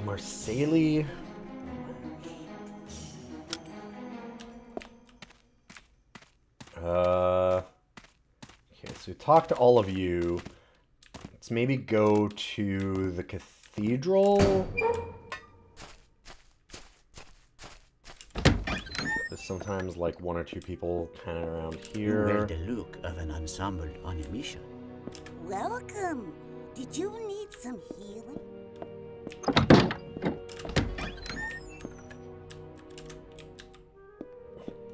Marceli. Okay, so we talked to all of you. Let's maybe go to the cathedral. There's sometimes like one or two people kind of around You wear here. the look of an ensemble on a mission. Welcome. Did you need some healing?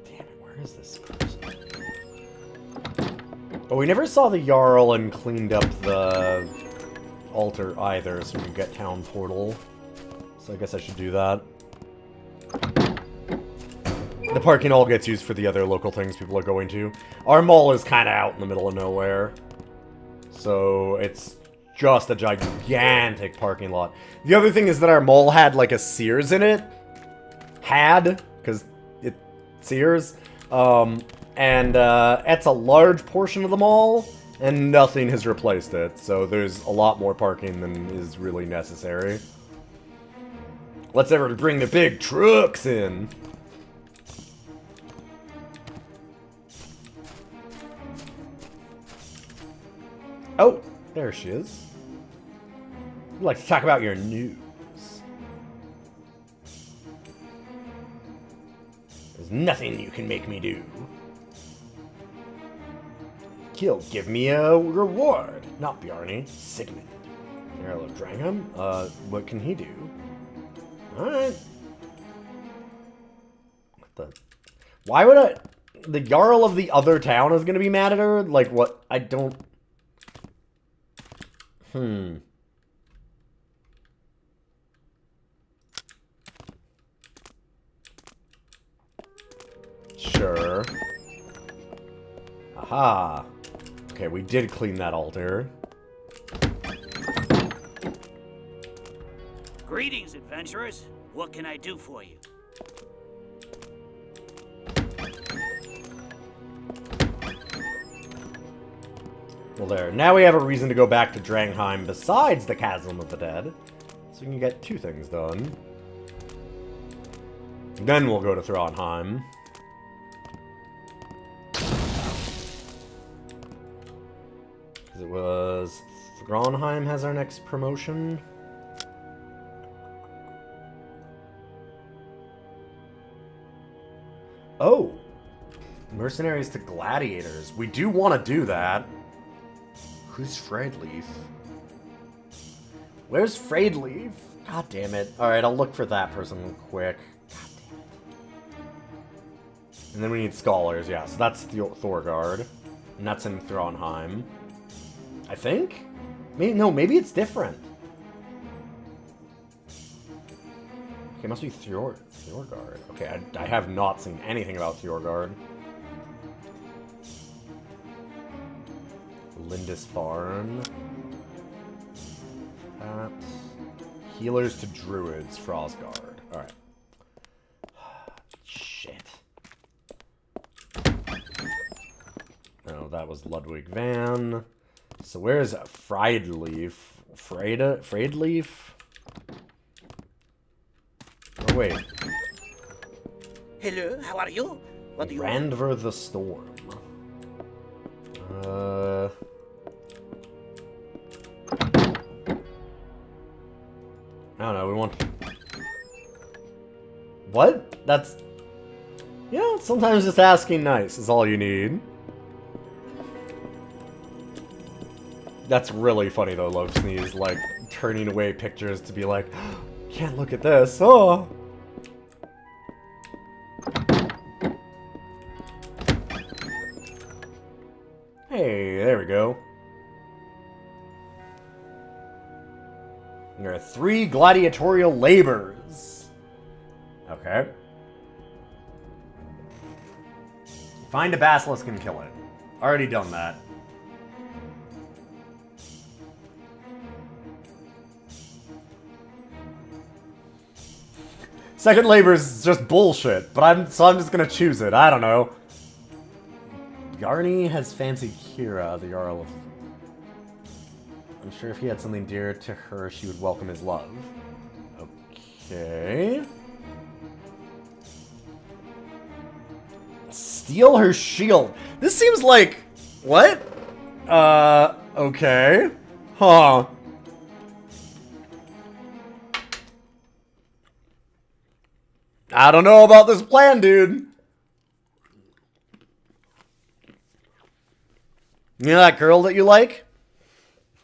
Damn it, where is this person? Oh, we never saw the Jarl and cleaned up the altar either, so we could get town portal. So I guess I should do that. The parking all gets used for the other local things people are going to. Our mall is kind of out in the middle of nowhere. So it's just a gigantic parking lot. The other thing is that our mall had like a Sears in it. Had, because it's Sears. And it's a large portion of the mall, and nothing has replaced it. So there's a lot more parking than is really necessary. Let's ever bring the big trucks in. Oh, there she is. I'd like to talk about your news. There's nothing you can make me do. He'll give me a reward. Not Bjarni. Sigmund. Jarl of Drangham? What can he do? Alright. What the... Why would I... The Jarl of the other town is gonna be mad at her? Like, what? I don't... Sure. Aha. Okay, we did clean that altar. Greetings, adventurers. What can I do for you? Well, there. Now we have a reason to go back to Drangheim besides the Chasm of the Dead. So we can get two things done. Then we'll go to Thronheim. Because it was... Thronheim has our next promotion. Oh! Mercenaries to gladiators. We do want to do that. Who's Freydleaf? Where's Freydleaf? God damn it. Alright, I'll look for that person quick. God damn it. And then we need scholars, yeah. So that's Thorgard. And that's in Thronheim. I think? Maybe, no, maybe it's different. Okay, it must be Thorgard. Okay, I have not seen anything about Thorgard. Lindisfarne. That. Healers to Druids, Frostguard. Alright. Shit. No, that was Ludwig Van. So where's Freydleaf? Freydleaf? Oh, wait. Hello, how are you? What do you want? Randver the Storm. I don't know, we want... What? That's... Yeah, sometimes just asking nice is all you need. That's really funny though, Love Sneeze, like, turning away pictures to be like, can't look at this, oh! Hey, there we go. There are 3 gladiatorial labors. Okay. Find a basilisk and kill it. Already done that. Second labor is just bullshit, but I'm just gonna choose it. I don't know. Yarny has fancied Kira, the Jarl of... I'm sure if he had something dear to her, she would welcome his love. Okay. Steal her shield. This seems like... What? Okay. Huh. I don't know about this plan, dude. You know that girl that you like?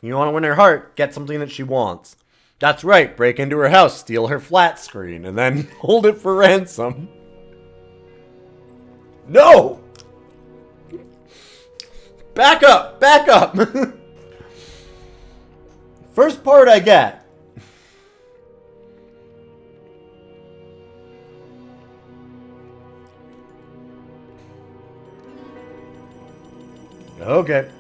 You want to win her heart, get something that she wants. That's right, break into her house, steal her flat screen, and then hold it for ransom. No! Back up! Back up! First part I get. Okay.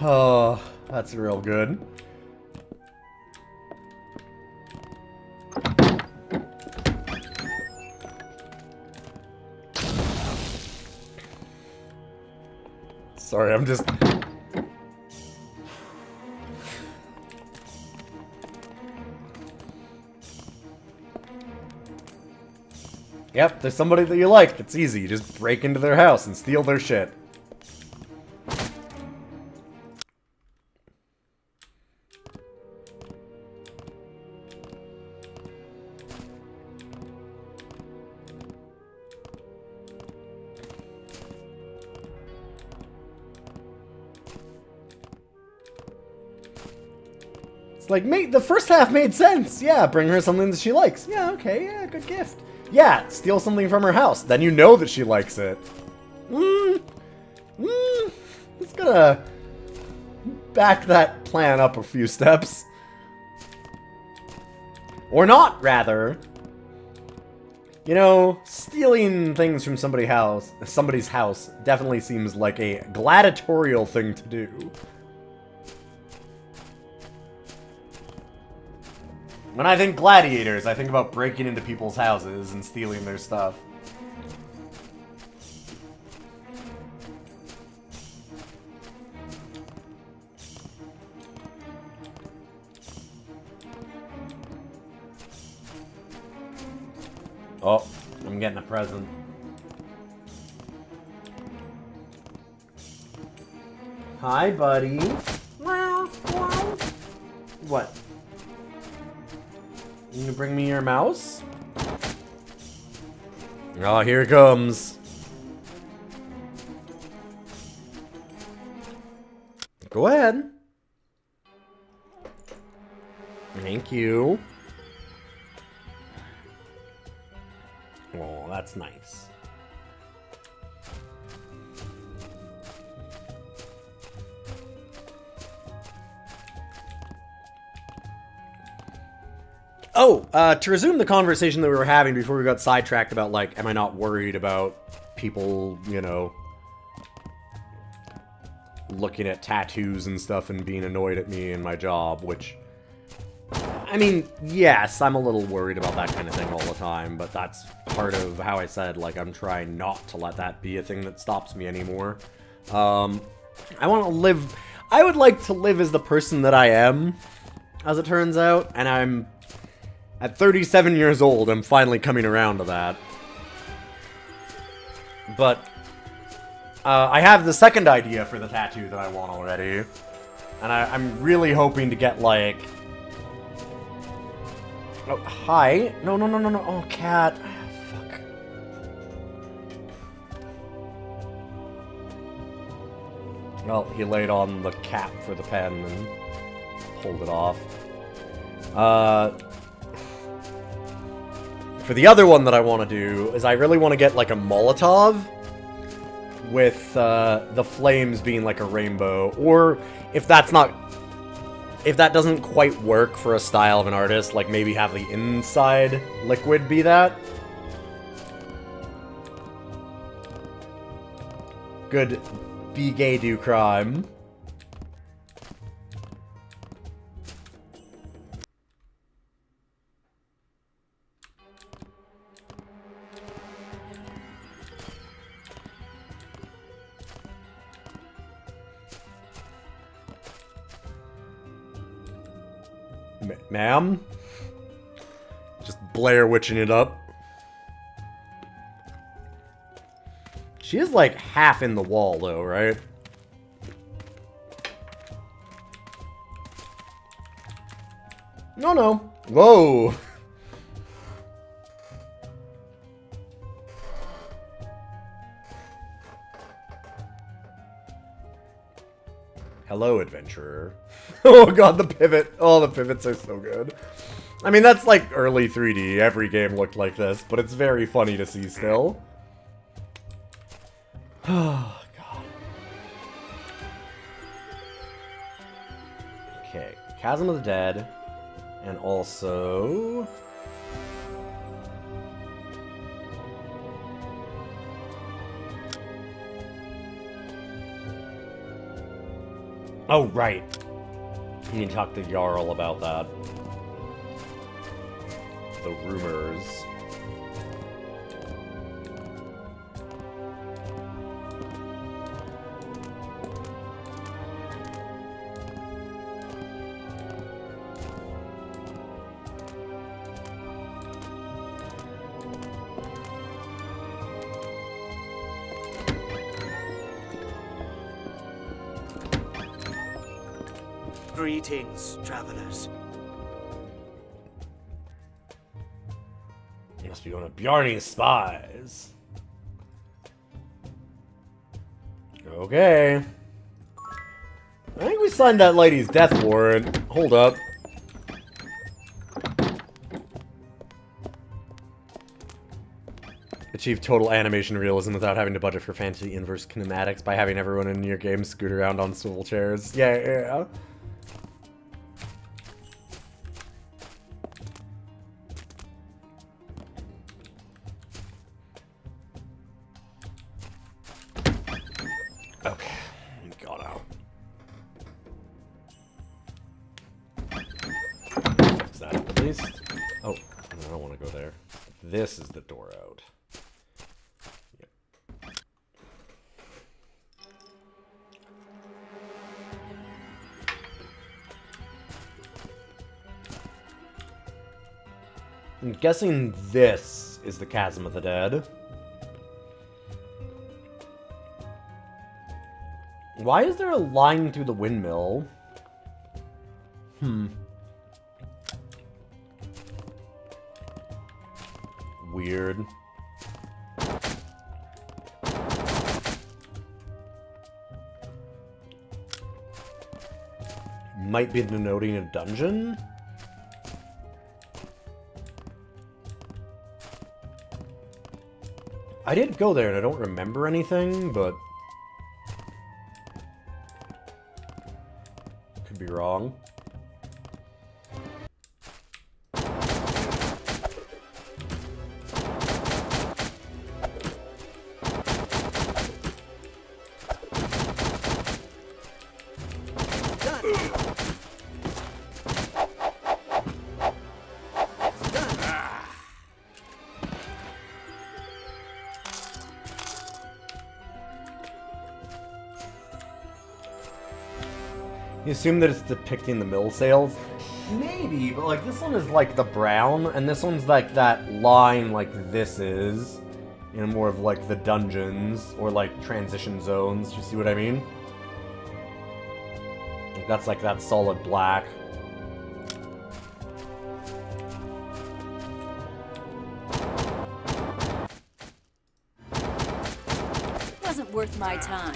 Oh, that's real good. Sorry, I'm just... Yep, there's somebody that you like. It's easy. You just break into their house and steal their shit. It's like, the first half made sense. Yeah, bring her something that she likes. Yeah, okay, yeah, good gift. Yeah, steal something from her house. Then you know that she likes it. It's gonna back that plan up a few steps. Or not, rather. You know, stealing things from somebody's house definitely seems like a gladiatorial thing to do. When I think gladiators, I think about breaking into people's houses and stealing their stuff. Oh, I'm getting a present. Hi, buddy. What? You gonna bring me your mouse? Oh, here it comes. Go ahead. Thank you. Oh, that's nice. Oh, to resume the conversation that we were having before we got sidetracked about, like, am I not worried about people, you know, looking at tattoos and stuff and being annoyed at me and my job, which, I mean, yes, I'm a little worried about that kind of thing all the time, but that's part of how I said, like, I'm trying not to let that be a thing that stops me anymore. I want to live, I would like to live as the person that I am, as it turns out, and I'm, at 37 years old, I'm finally coming around to that. But, I have the second idea for the tattoo that I want already. And I'm really hoping to get, like... Oh, hi. No. Oh, cat. Fuck. Well, he laid on the cap for the pen and pulled it off. For the other one that I want to do, is I really want to get, like, a Molotov with the flames being like a rainbow. Or, if that's not... If that doesn't quite work for a style of an artist, like, maybe have the inside liquid be that. Good be gay, do crime. Ma'am? Just Blair Witching it up. She is like half in the wall though, right? No, no. Whoa. Hello, adventurer. Oh god, the pivot. Oh, the pivots are so good. I mean, that's like early 3D. Every game looked like this, but it's very funny to see still. Oh, god. Okay, Chasm of the Dead, and also... Oh, right. You need to talk to Jarl about that. The rumors. Greetings, travelers. You must be one of Bjarni's spies. Okay. I think we signed that lady's death warrant. Hold up. Achieve total animation realism without having to budget for fantasy inverse kinematics by having everyone in your game scoot around on swivel chairs. Yeah. Okay, got out. Fix that at least. Oh, I don't want to go there. This is the door out. Yep. I'm guessing this is the Chasm of the Dead. Why is there a line through the windmill? Weird. Might be denoting a dungeon? I did go there and I don't remember anything, but... could be wrong. You assume that it's depicting the mill sales? Maybe, but like this one is like the brown, and this one's like that line like this is. You know, more of like the dungeons, or like transition zones, you see what I mean? Like, that's like that solid black. Wasn't worth my time.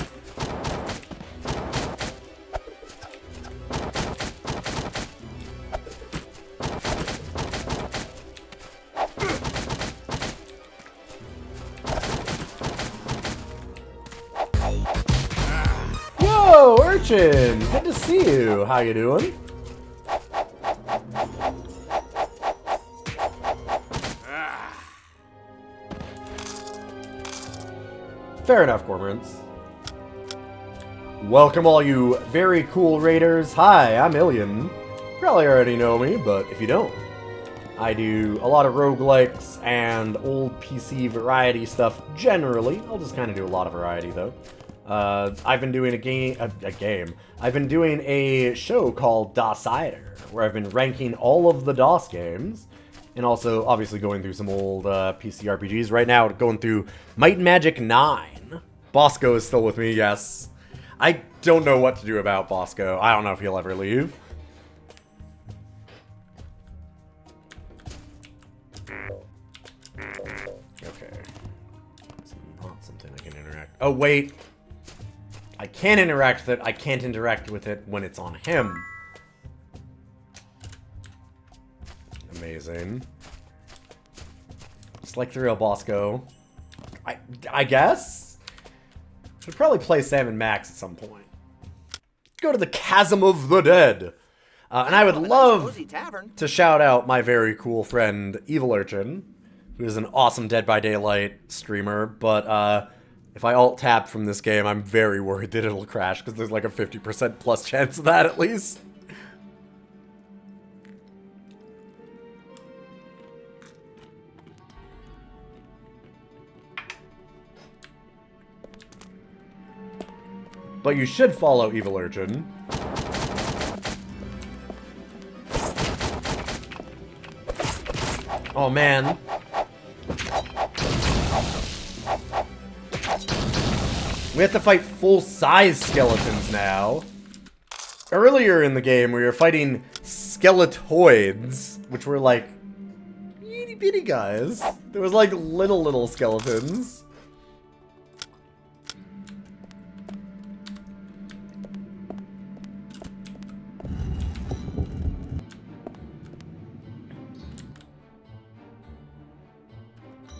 Yo, Urchin! Good to see you. How you doing? Fair enough, Cormorants. Welcome all you very cool raiders. Hi, I'm Ilian. Probably already know me, but if you don't, I do a lot of roguelikes and old PC variety stuff generally. I'll just kind of do a lot of variety though. I've been doing a game. I've been doing a show called DOSider, where I've been ranking all of the DOS games, and also obviously going through some old PC RPGs. Right now, going through Might and Magic 9. Bosco is still with me, yes. I don't know what to do about Bosco. I don't know if he'll ever leave. Okay. It's not something I can interact. Oh, wait. I can interact with it. I can't interact with it when it's on him. Amazing. Just like the real Bosco. I guess? Should probably play Sam and Max at some point. Go to the Chasm of the Dead. And I would love to shout out my very cool friend, Evil Urchin, who is an awesome Dead by Daylight streamer, but if I alt-tab from this game, I'm very worried that it'll crash, because there's like a 50% plus chance of that at least. But you should follow Evil Urchin. Oh man. We have to fight full-size skeletons now. Earlier in the game, we were fighting skeletoids, which were like itty-bitty guys. There was like little skeletons.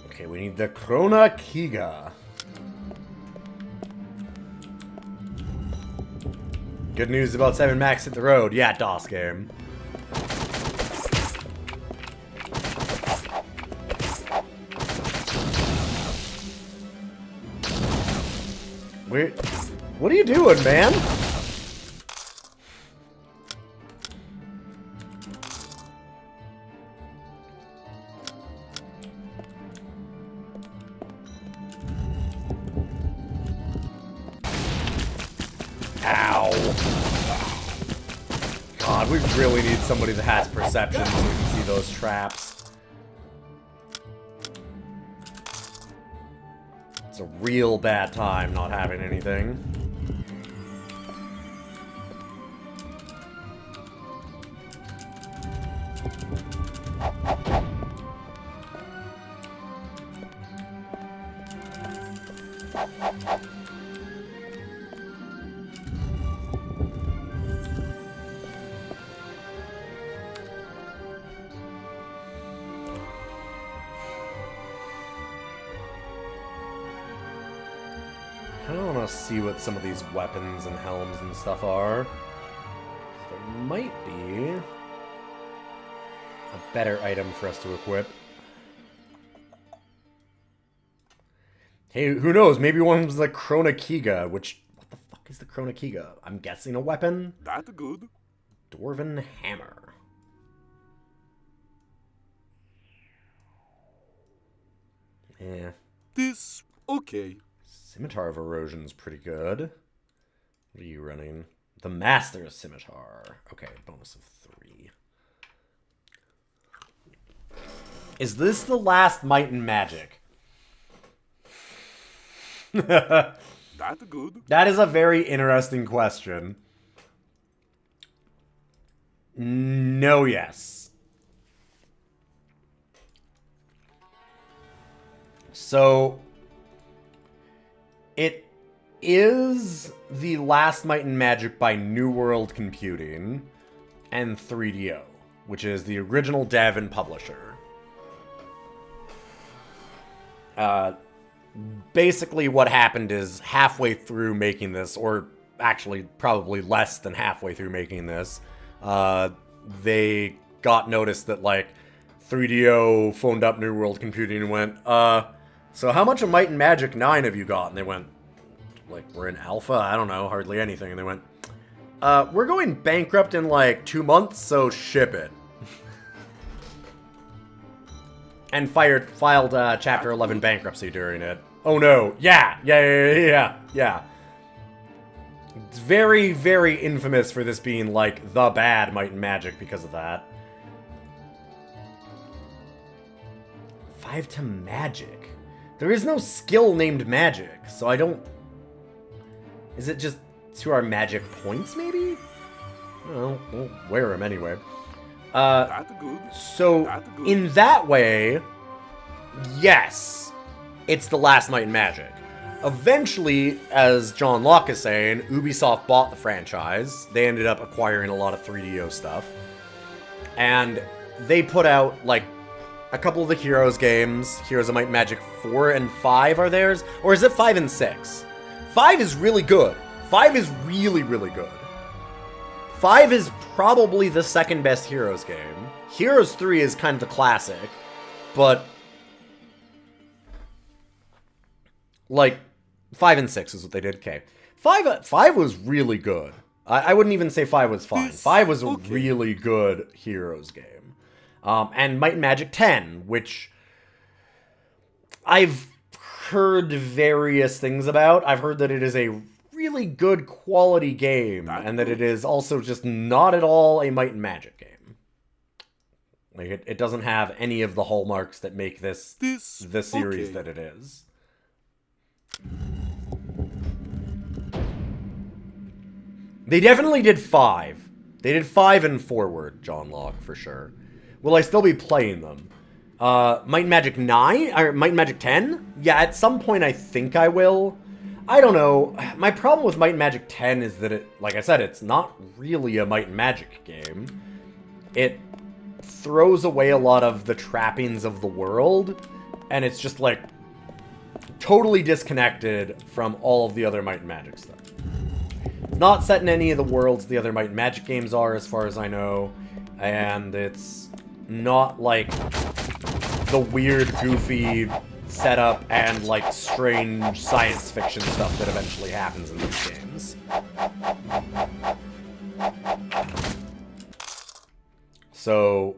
Okay, we need the Krona Kiga. Good news about 7 Max hit the road. Yeah, DOS game. Wait, what are you doing, man? God, we really need somebody that has perception so we can see those traps. It's a real bad time not having anything. I don't want to see what some of these weapons and helms and stuff are. There might be a better item for us to equip. Hey, who knows? Maybe one's the Krona Kiga, which... What the fuck is the Krona Kiga? I'm guessing a weapon? That good. Dwarven Hammer. Yeah. This okay. Scimitar of Erosion's pretty good. What are you running? The Master's Scimitar. Okay, bonus of 3. Is this the last Might and Magic? That good. That is a very interesting question. No, yes. So... It is the last Might and Magic by New World Computing and 3DO, which is the original dev and publisher. Basically what happened is halfway through making this, or actually probably less than halfway through making this, they got notice that, like, 3DO phoned up New World Computing and went, so how much of Might and Magic 9 have you got? And they went, like, we're in alpha? I don't know, hardly anything. And they went, we're going bankrupt in, like, 2 months, so ship it. And filed Chapter 11 bankruptcy during it. Oh no, yeah. It's very, very infamous for this being, like, the bad Might and Magic because of that. 5 to Magic. There is no skill named Magic, so I don't... Is it just to our magic points, maybe? Well, we'll wear them anyway. That's good. So, That's good. in that way, yes, it's the last Might and Magic. Eventually, as John Locke is saying, Ubisoft bought the franchise. They ended up acquiring a lot of 3DO stuff. And they put out, like, a couple of the Heroes games. Heroes of Might and Magic 4 and 5 are theirs. Or is it 5 and 6? 5 is really good. 5 is really, really good. 5 is probably the second best Heroes game. Heroes 3 is kind of the classic. But, like, 5 and 6 is what they did. Okay. 5 was really good. I wouldn't even say 5 was fine. 5 was a really good Heroes game. And Might and Magic 10, which I've heard various things about. I've heard that it is a really good quality game, and that it is also just not at all a Might and Magic game. Like, it doesn't have any of the hallmarks that make this the series that it is. They definitely did 5. They did 5 and forward, John Locke, for sure. Will I still be playing them? Might and Magic 9? Or Might and Magic 10? Yeah, at some point I think I will. I don't know. My problem with Might and Magic 10 is that it, like I said, it's not really a Might and Magic game. It throws away a lot of the trappings of the world, and it's just, like, totally disconnected from all of the other Might and Magic stuff. It's not set in any of the worlds the other Might and Magic games are, as far as I know, and it's not like the weird, goofy setup and, like, strange science fiction stuff that eventually happens in these games. So,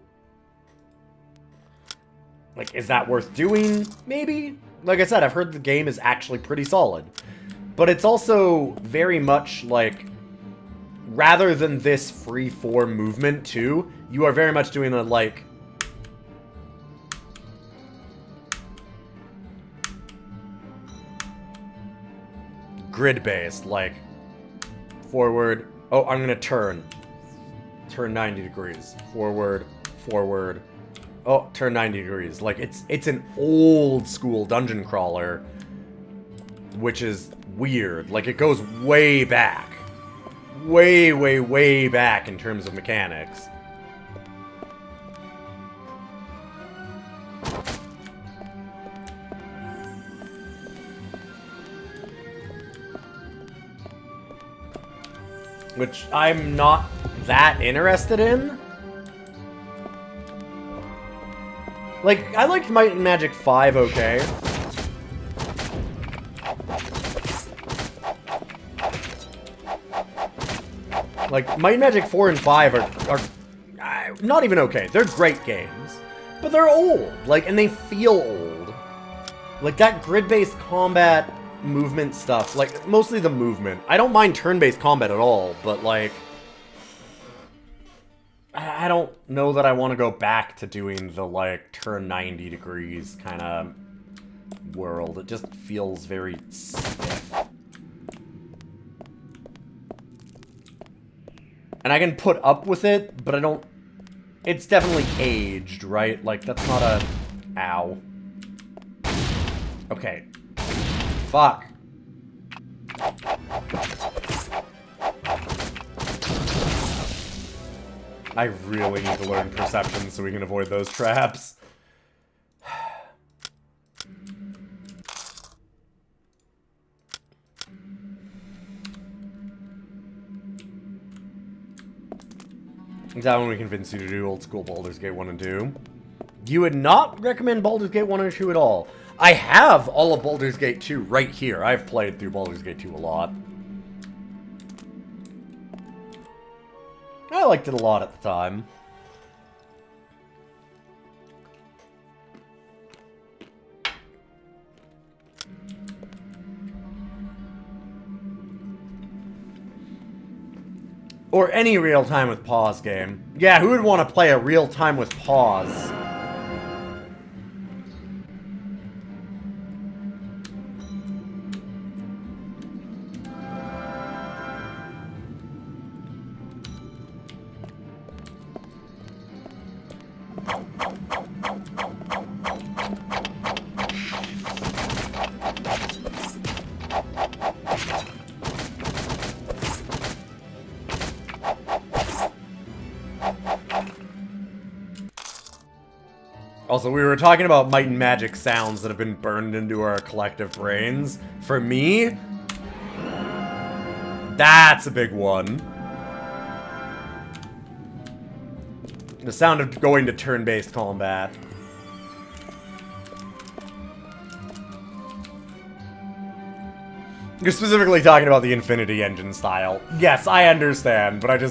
like, is that worth doing? Maybe? Like I said, I've heard the game is actually pretty solid. But it's also very much, like, rather than this free-form movement, too, you are very much doing a, like, grid-based, like, forward. Oh, I'm gonna turn. Turn 90 degrees. Forward, forward. Oh, turn 90 degrees. Like, it's an old-school dungeon crawler, which is weird. Like, it goes way back. Way, way, way back in terms of mechanics. Which I'm not that interested in. Like, I liked Might and Magic 5 okay. Like, Might and Magic 4 and 5 are not even okay. They're great games. But they're old. Like, and they feel old. Like, that grid-based combat movement stuff. Like, mostly the movement. I don't mind turn-based combat at all, but, like, I don't know that I want to go back to doing the, like, turn 90 degrees kind of world. It just feels very stiff. And I can put up with it, but I don't... It's definitely aged, right? Like, that's not a... Ow. Okay. Fuck. I really need to learn perception so we can avoid those traps. Is that when we convince you to do old school Baldur's Gate 1 and 2? You would not recommend Baldur's Gate 1 or 2 at all. I have all of Baldur's Gate 2 right here. I've played through Baldur's Gate 2 a lot. I liked it a lot at the time. Or any real-time with pause game. Yeah, who would want to play a real-time with pause? Also, we were talking about Might and Magic sounds that have been burned into our collective brains. For me, that's a big one. The sound of going to turn-based combat. You're specifically talking about the Infinity Engine style. Yes, I understand, but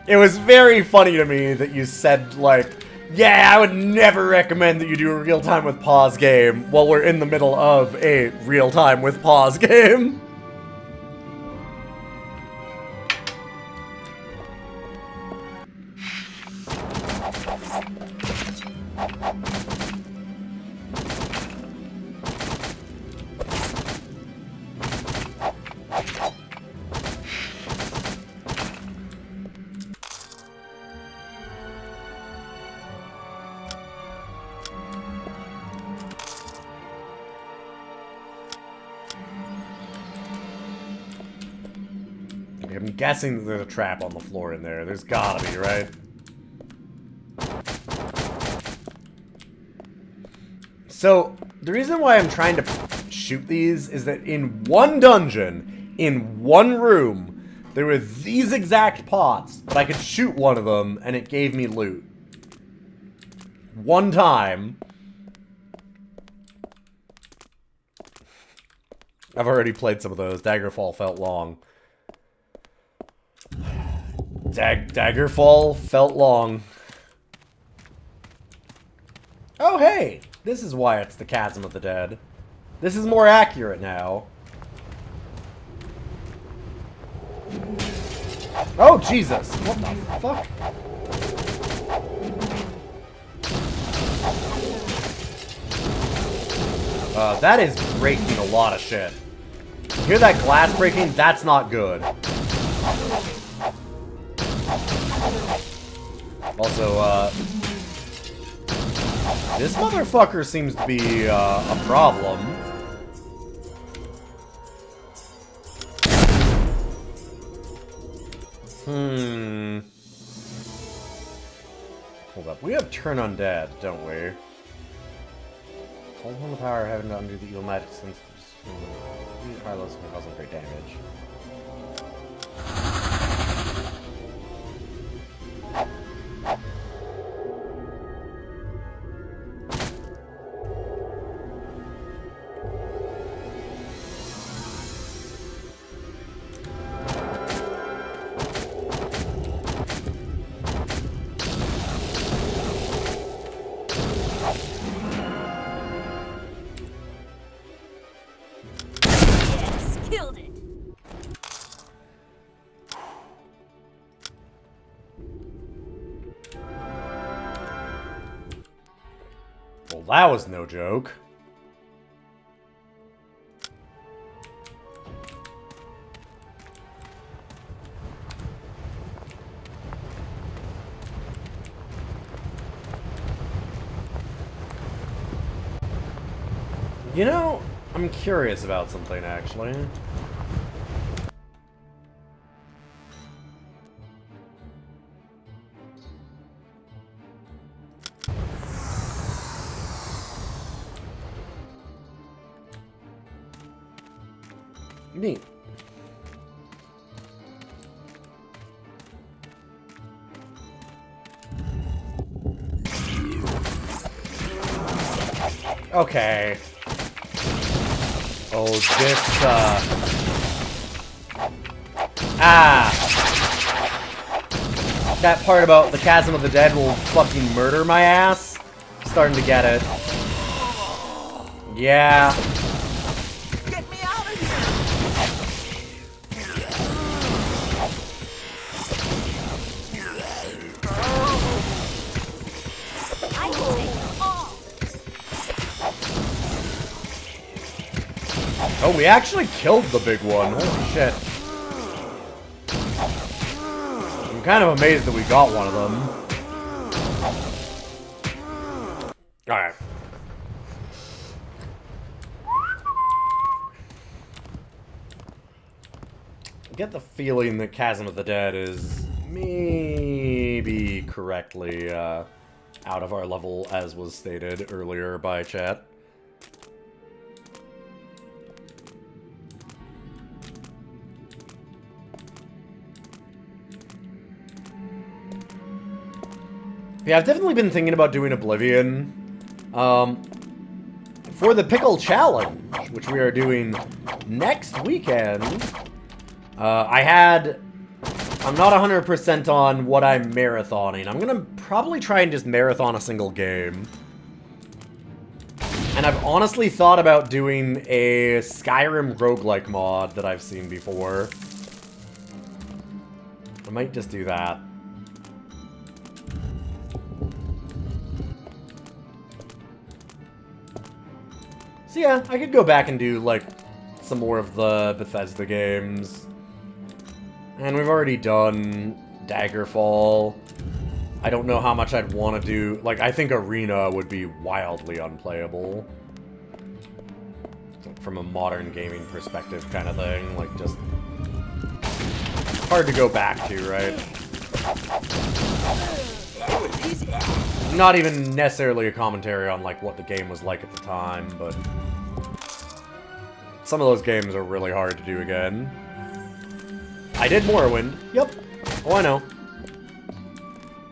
it was very funny to me that you said, like, yeah, I would never recommend that you do a real-time with pause game while we're in the middle of a real-time with pause game. I'm guessing that there's a trap on the floor in there. There's gotta be, right? So, the reason why I'm trying to shoot these is that in one dungeon, in one room, there were these exact pots, but I could shoot one of them, and it gave me loot. One time. I've already played some of those. Daggerfall felt long. Daggerfall felt long. Oh, hey! This is why it's the Chasm of the Dead. This is more accurate now. Oh, Jesus! What the fuck? That is breaking a lot of shit. You hear that glass breaking? That's not good. Also, this motherfucker seems to be, a problem. Hold up. We have Turn Undead, don't we? Call upon the power of heaven to undo the evil magic since Carlos can cause them great damage. That was no joke. You know, I'm curious about something, actually. Neat. Okay. Oh, this, that part about the Chasm of the Dead will fucking murder my ass. Starting to get it. Yeah. Get me out of here! I will take them all. Oh, we actually killed the big one. Holy shit. I'm kind of amazed that we got one of them. Alright. I get the feeling that Chasm of the Dead is maybe correctly out of our level, as was stated earlier by chat. Yeah, I've definitely been thinking about doing Oblivion. For the Pickle Challenge, which we are doing next weekend, I'm not 100% on what I'm marathoning. I'm gonna probably try and just marathon a single game. And I've honestly thought about doing a Skyrim roguelike mod that I've seen before. I might just do that. So yeah, I could go back and do, like, some more of the Bethesda games. And we've already done Daggerfall. I don't know how much I'd want to do. Like, I think Arena would be wildly unplayable. From a modern gaming perspective kind of thing. Like, just hard to go back to, right? Not even necessarily a commentary on, like, what the game was like at the time, but some of those games are really hard to do again. I did Morrowind. Yep. Oh, I know.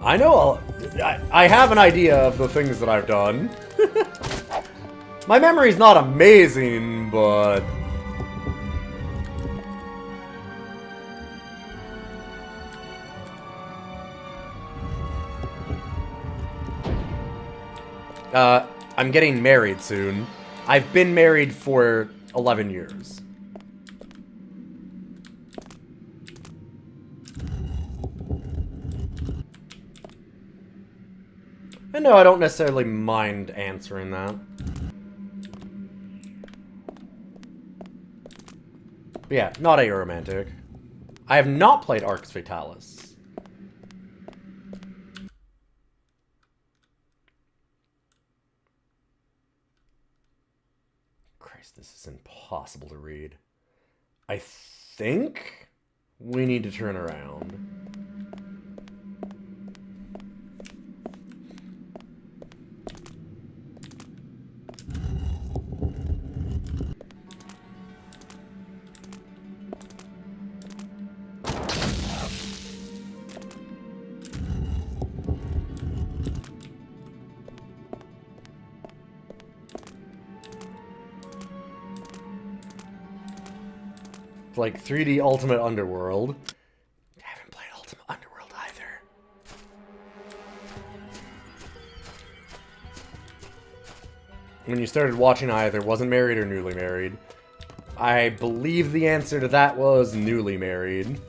I know. I have an idea of the things that I've done. My memory's not amazing, but I'm getting married soon. I've been married for 11 years. And no, I don't necessarily mind answering that. But yeah, not aromantic. I have not played Arx Fatalis. Christ, this is impossible to read. I think we need to turn around. Like 3D Ultimate Underworld. I haven't played Ultimate Underworld either. When you started watching, I either wasn't married or newly married. I believe the answer to that was newly married.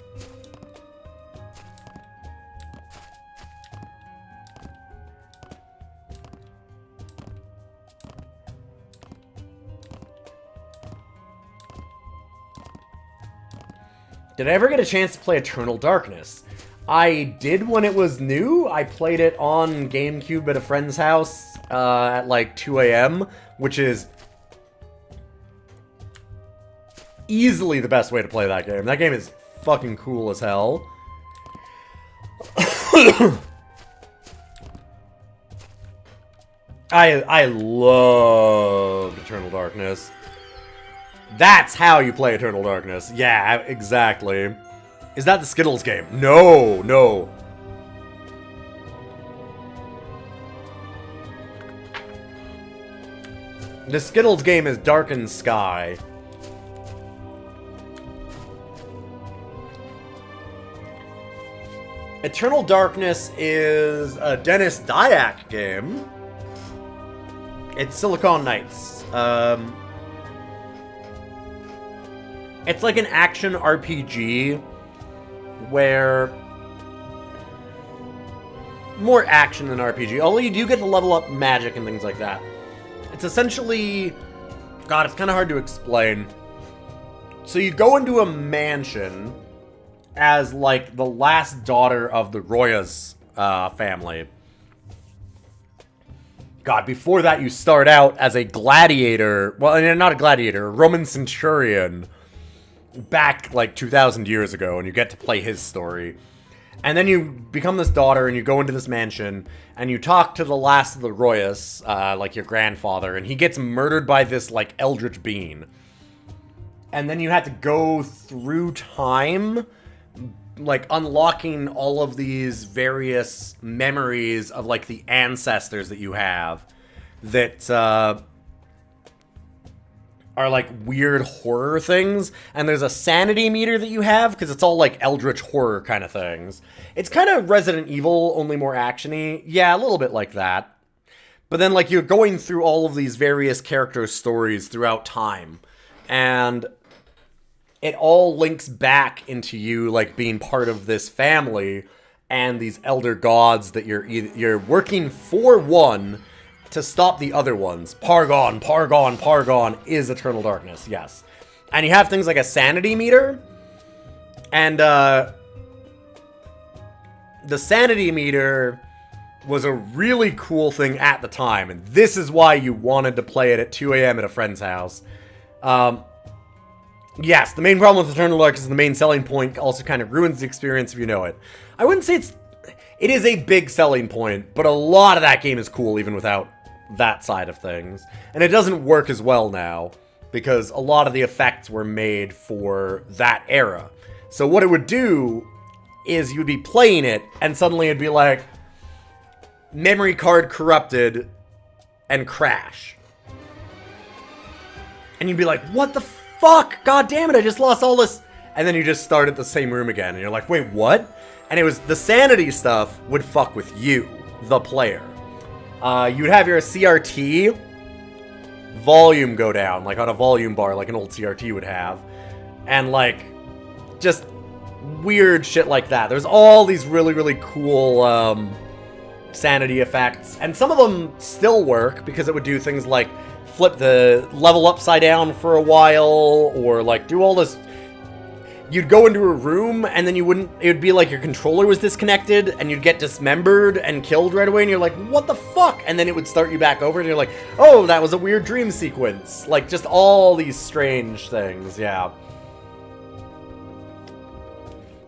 Did I ever get a chance to play Eternal Darkness? I did when it was new. I played it on GameCube at a friend's house at like 2 a.m., which is easily the best way to play that game. That game is fucking cool as hell. I loved Eternal Darkness. That's how you play Eternal Darkness. Yeah, exactly. Is that the Skittles game? No, no. The Skittles game is Darkened Sky. Eternal Darkness is a Dennis Dyack game. It's Silicon Knights. It's like an action RPG where more action than RPG, although you do get to level up magic and things like that. It's essentially, God, it's kind of hard to explain. So you go into a mansion as like the last daughter of the Royas family. God, before that you start out as a gladiator, well, not a gladiator, a Roman centurion back like 2,000 years ago, and you get to play his story. And then you become this daughter, and you go into this mansion, and you talk to the last of the Royas, like your grandfather, and he gets murdered by this, like, eldritch being. And then you have to go through time, like, unlocking all of these various memories of, like, the ancestors that you have that, are like weird horror things, and there's a sanity meter that you have because it's all like eldritch horror kind of things. It's kind of Resident Evil, only more actiony. Yeah, a little bit like that. But then like you're going through all of these various character stories throughout time, and it all links back into you like being part of this family and these elder gods that you're working for one to stop the other ones. Pargon is Eternal Darkness, yes. And you have things like a sanity meter. And, the sanity meter was a really cool thing at the time. And this is why you wanted to play it at 2 a.m. at a friend's house. Yes, the main problem with Eternal Darkness is the main selling point also kind of ruins the experience if you know it. I wouldn't say it is a big selling point, but a lot of that game is cool even without that side of things. And it doesn't work as well now because a lot of the effects were made for that era. So what it would do is you'd be playing it and suddenly it'd be like memory card corrupted and crash. And you'd be like, what the fuck? God damn it, I just lost all this. And then you just start at the same room again and you're like, wait, what? And it was the sanity stuff would fuck with you, the player. You'd have your CRT volume go down, like on a volume bar, like an old CRT would have. And, like, just weird shit like that. There's all these really, really cool sanity effects. And some of them still work, because it would do things like flip the level upside down for a while, or, like, do all this. You'd go into a room, and then it would be like your controller was disconnected, and you'd get dismembered and killed right away, and you're like, what the fuck? And then it would start you back over, and you're like, oh, that was a weird dream sequence. Like, just all these strange things, yeah.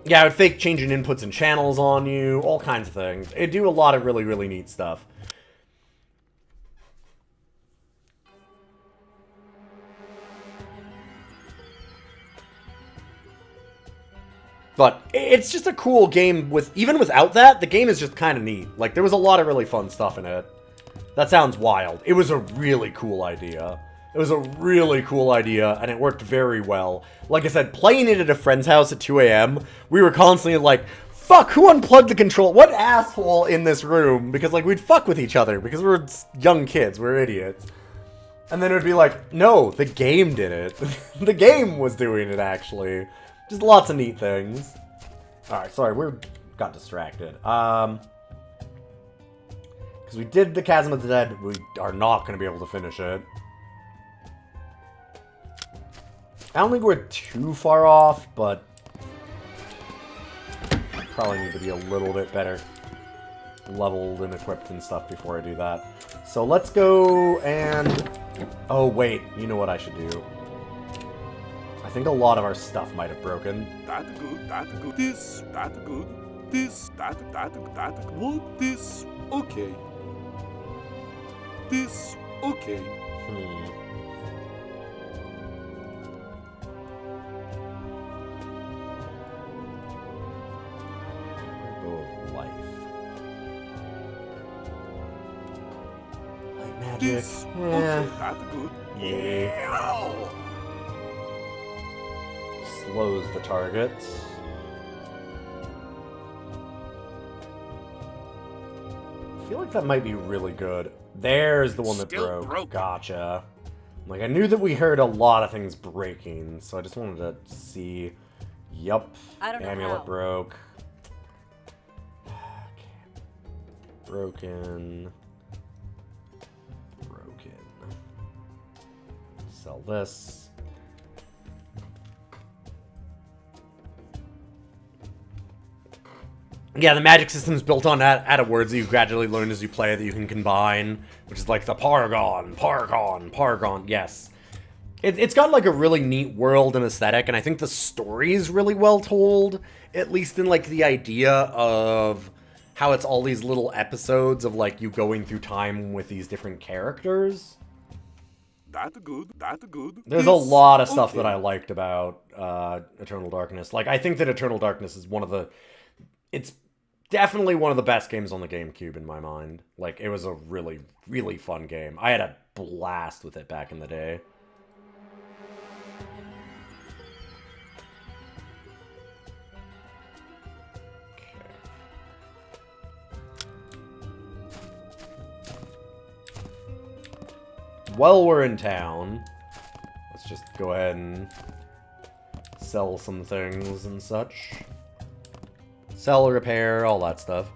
Yeah, it would fake changing inputs and channels on you, all kinds of things. It'd do a lot of really, really neat stuff. But it's just a cool game even without that, the game is just kind of neat. Like, there was a lot of really fun stuff in it. That sounds wild. It was a really cool idea. It was a really cool idea, and it worked very well. Like I said, playing it at a friend's house at 2 a.m., we were constantly like, fuck, who unplugged the control? What asshole in this room? Because, like, we'd fuck with each other, because we're young kids, we're idiots. And then it would be like, no, the game did it. The game was doing it, actually. Just lots of neat things. Alright, sorry, we got distracted. Because we did the Chasm of the Dead, we are not going to be able to finish it. I don't think we're too far off, but probably need to be a little bit better leveled and equipped and stuff before I do that. So let's go and... Oh, wait, you know what I should do. I think a lot of our stuff might have broken. That good, that good. This, that good. This, that what? This, okay. This, okay. Bow of Life. Light magic. This, okay, that good. Yeah. Slows the target. feel like that might be really good. There's the one that Still broke. broken. Gotcha. Like, I knew that we heard a lot of things breaking, so I just wanted to see. Yup. I don't know Amulet how. broke. Okay. Broken. Broken. Sell this. Yeah, the magic system's built on added words that you gradually learn as you play that you can combine, which is like the Paragon, yes. It's got like a really neat world and aesthetic, and I think the story is really well told, at least in like the idea of how it's all these little episodes of like you going through time with these different characters. That good. There's a lot of stuff that I liked about Eternal Darkness. Like, I think that Eternal Darkness is it's definitely one of the best games on the GameCube in my mind. Like, it was a really, really fun game. I had a blast with it back in the day. While we're in town, let's just go ahead and sell some things and such. Sell, repair, all that stuff.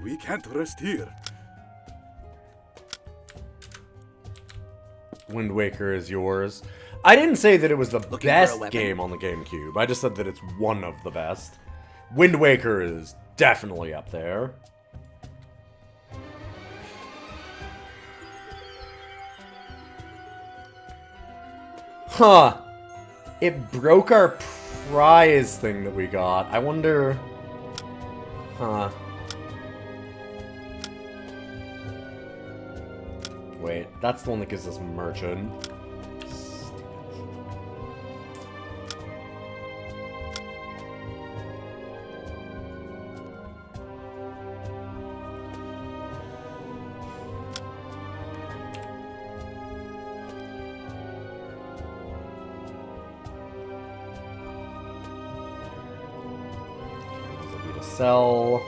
We can't rest here. Wind Waker is yours. I didn't say that it was the Looking for a best weapon? game on the GameCube. I just said that it's one of the best. Wind Waker is definitely up there. Huh. It broke our prize thing that we got. I wonder... Huh. Wait, that's the one that gives us merchant. Sell.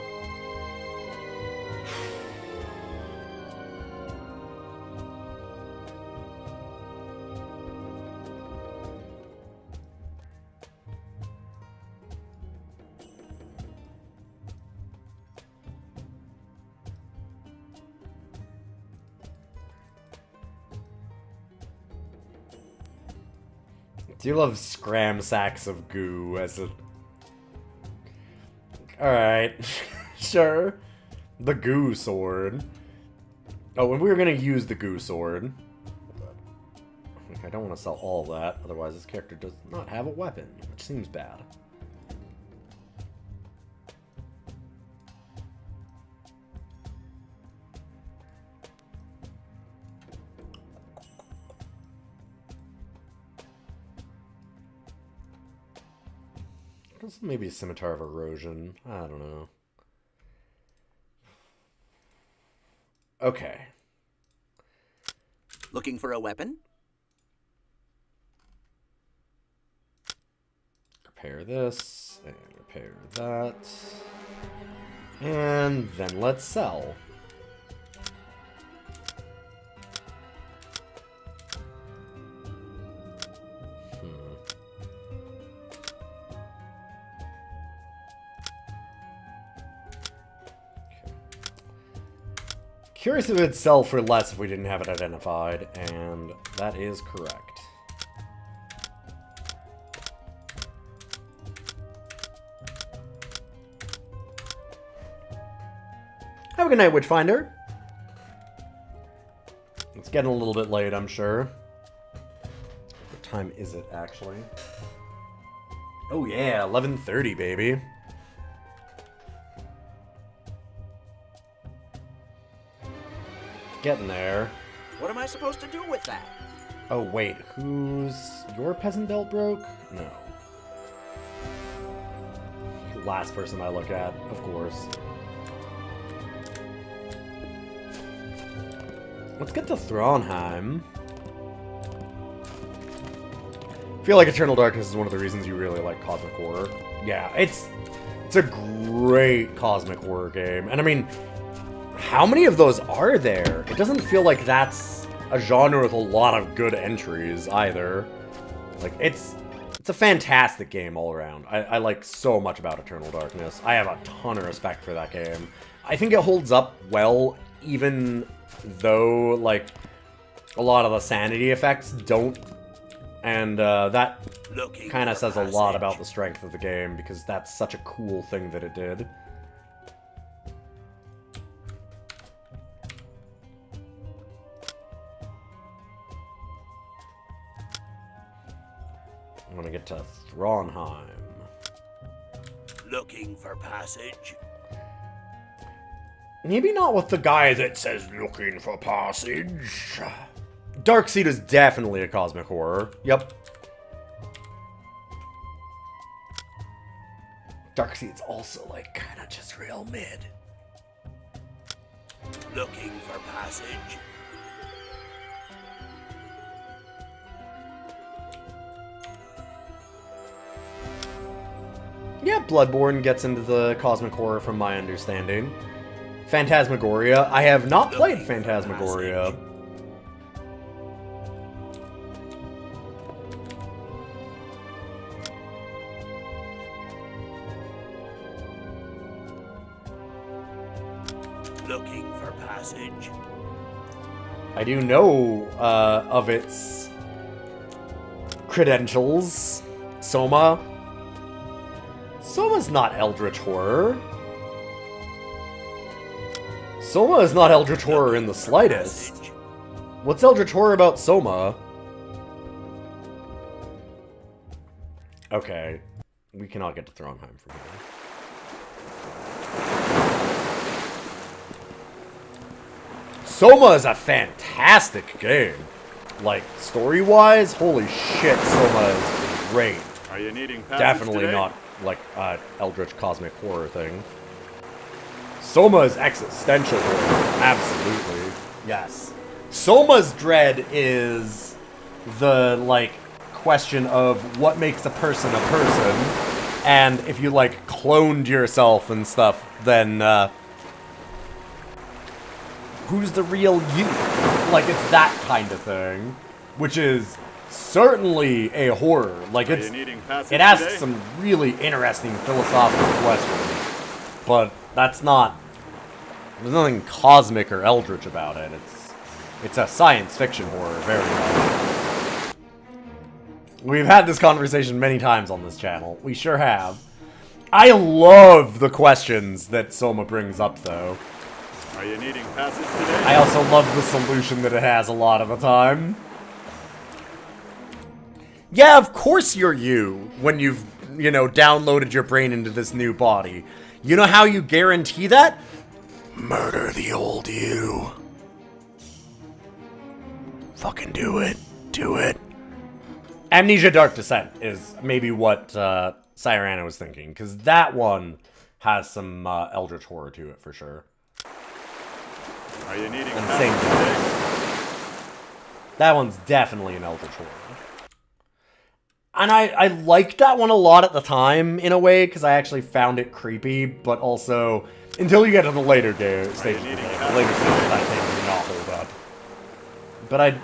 Do you love scram sacks of goo as a... Alright, sure. The goo sword. Oh, and we were gonna use the goo sword. I don't want to sell all that, otherwise this character does not have a weapon, which seems bad. Maybe a Scimitar of Erosion. I don't know. Okay. Looking for a weapon? Repair this, and repair that. And then let's sell. Curious if it'd sell for less if we didn't have it identified, and that is correct. Have a good night, Witchfinder. It's getting a little bit late, I'm sure. What time is it, actually? Oh yeah, 11:30, baby. Getting there. What am I supposed to do with that? Oh wait, who's... Your peasant belt broke? No. Last person I look at, of course. Let's get to Thronheim. feel like Eternal Darkness is one of the reasons you really like cosmic horror. Yeah, it's a great cosmic horror game. And I mean, how many of those are there? It doesn't feel like that's a genre with a lot of good entries either. Like, it's a fantastic game all around. I like so much about Eternal Darkness. I have a ton of respect for that game. I think it holds up well, even though, like, a lot of the sanity effects don't. And that kind of says a lot about the strength of the game, because that's such a cool thing that it did. I'm gonna get to Thronheim. Looking for passage. Maybe not with the guy that says looking for passage. Darkseid is definitely a cosmic horror. Yep. Darkseid's also, like, kind of just real mid. Looking for passage. Yeah, Bloodborne gets into the cosmic horror from my understanding. Phantasmagoria. I have not played Phantasmagoria. Looking for passage. I do know of its credentials. Soma. Soma's not Eldritch Horror. Soma is not Eldritch Horror in the slightest. What's Eldritch Horror about Soma? Okay. We cannot get to Thronheim from here. Soma is a fantastic game. Like, story-wise, holy shit, Soma is great. Are you needing passage Definitely today? not, like, Eldritch Cosmic Horror thing. Soma is existential horror. Absolutely. Yes. Soma's dread is the, like, question of what makes a person a person. And if you, like, cloned yourself and stuff, then, who's the real you? Like, it's that kind of thing. Which is certainly a horror. Like, Are it's, you needing passage it asks today? some really interesting philosophical questions. But that's not, there's nothing cosmic or eldritch about it. It's a science fiction horror, very much. We've had this conversation many times on this channel. We sure have. I love the questions that Soma brings up, though. Are you needing passage today? I also love the solution that it has a lot of the time. Yeah, of course you're you when you've, you know, downloaded your brain into this new body. You know how you guarantee that? Murder the old you. Fucking do it. Do it. Amnesia Dark Descent is maybe what Cyrano was thinking, because that one has some Eldritch horror to it for sure. Are you needing And passage same today? That one's definitely an Eldritch horror. And I liked that one a lot at the time, in a way, because I actually found it creepy, but also, until you get to the later stages of the game, the later stages of that game do not hold up. But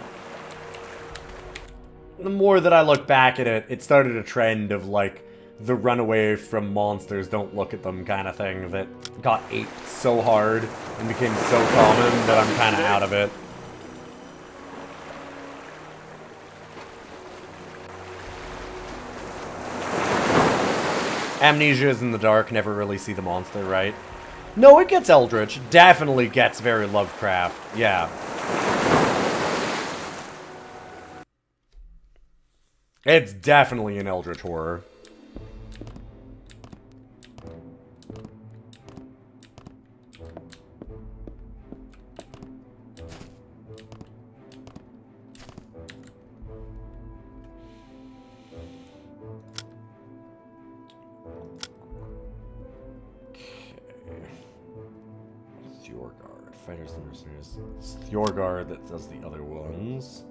the more that I look back at it, it started a trend of, like, the run away from monsters, don't look at them kind of thing that got aped so hard and became so common that I'm kind of out of it. Amnesia is in the dark, never really see the monster, right? No, it gets Eldritch. Definitely gets very Lovecraft. Yeah. It's definitely an Eldritch horror. Thorgard. Fighters and mercenaries. It's Thorgard that does the other ones.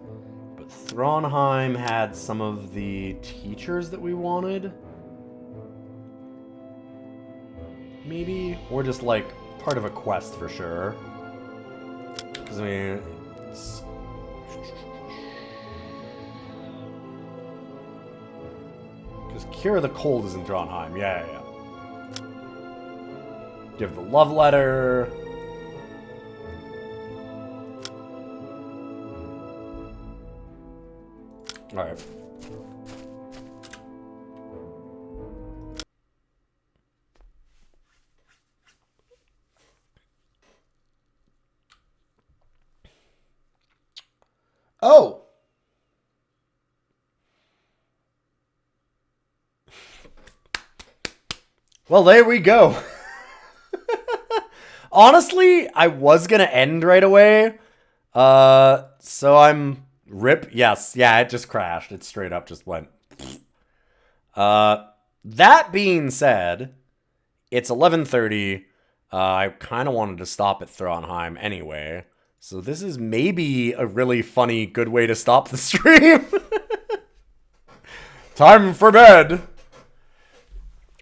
But Thronheim had some of the teachers that we wanted. Maybe? Or just, like, part of a quest for sure. Because, I mean, it's... Because Cure the Cold is in Thronheim. Yeah. Give the love letter. Alright. Oh! Well, there we go. Honestly, I was gonna end right away. So I'm... Rip? Yes. Yeah, it just crashed. It straight up just went... That being said, it's 11:30. I kind of wanted to stop at Thronheim anyway. So this is maybe a really funny, good way to stop the stream. Time for bed.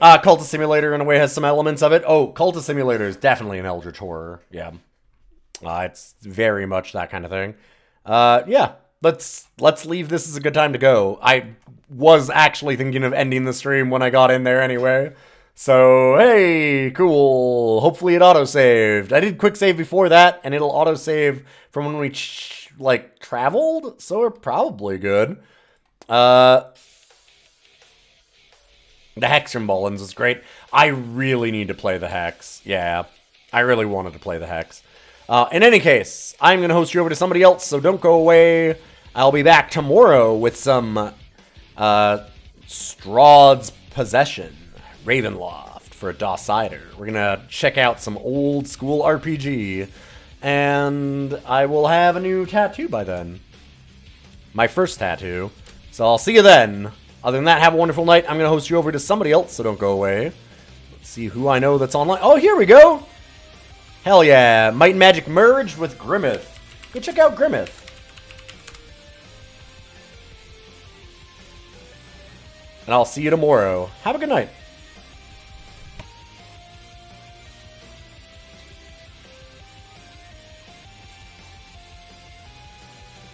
Cultist Simulator in a way has some elements of it. Oh, Cultist Simulator is definitely an Eldritch Horror. Yeah. It's very much that kind of thing. Yeah. Let's leave. This is a good time to go. I was actually thinking of ending the stream when I got in there anyway. So, hey, cool. Hopefully it auto-saved. I did quick save before that, and it'll auto-save from when we, traveled? So we're probably good. The Hex from Mullins was great. I really need to play the Hex. Yeah, I really wanted to play the Hex. In any case, I'm going to host you over to somebody else, so don't go away. I'll be back tomorrow with some Strahd's Possession, Ravenloft for a Dawsider. We're going to check out some old school RPG, and I will have a new tattoo by then. My first tattoo. So I'll see you then. Other than that, have a wonderful night. I'm going to host you over to somebody else, so don't go away. Let's see who I know that's online. Oh, here we go! Hell yeah. Might and Magic merged with Grimmith. Go check out Grimmith. And I'll see you tomorrow. Have a good night.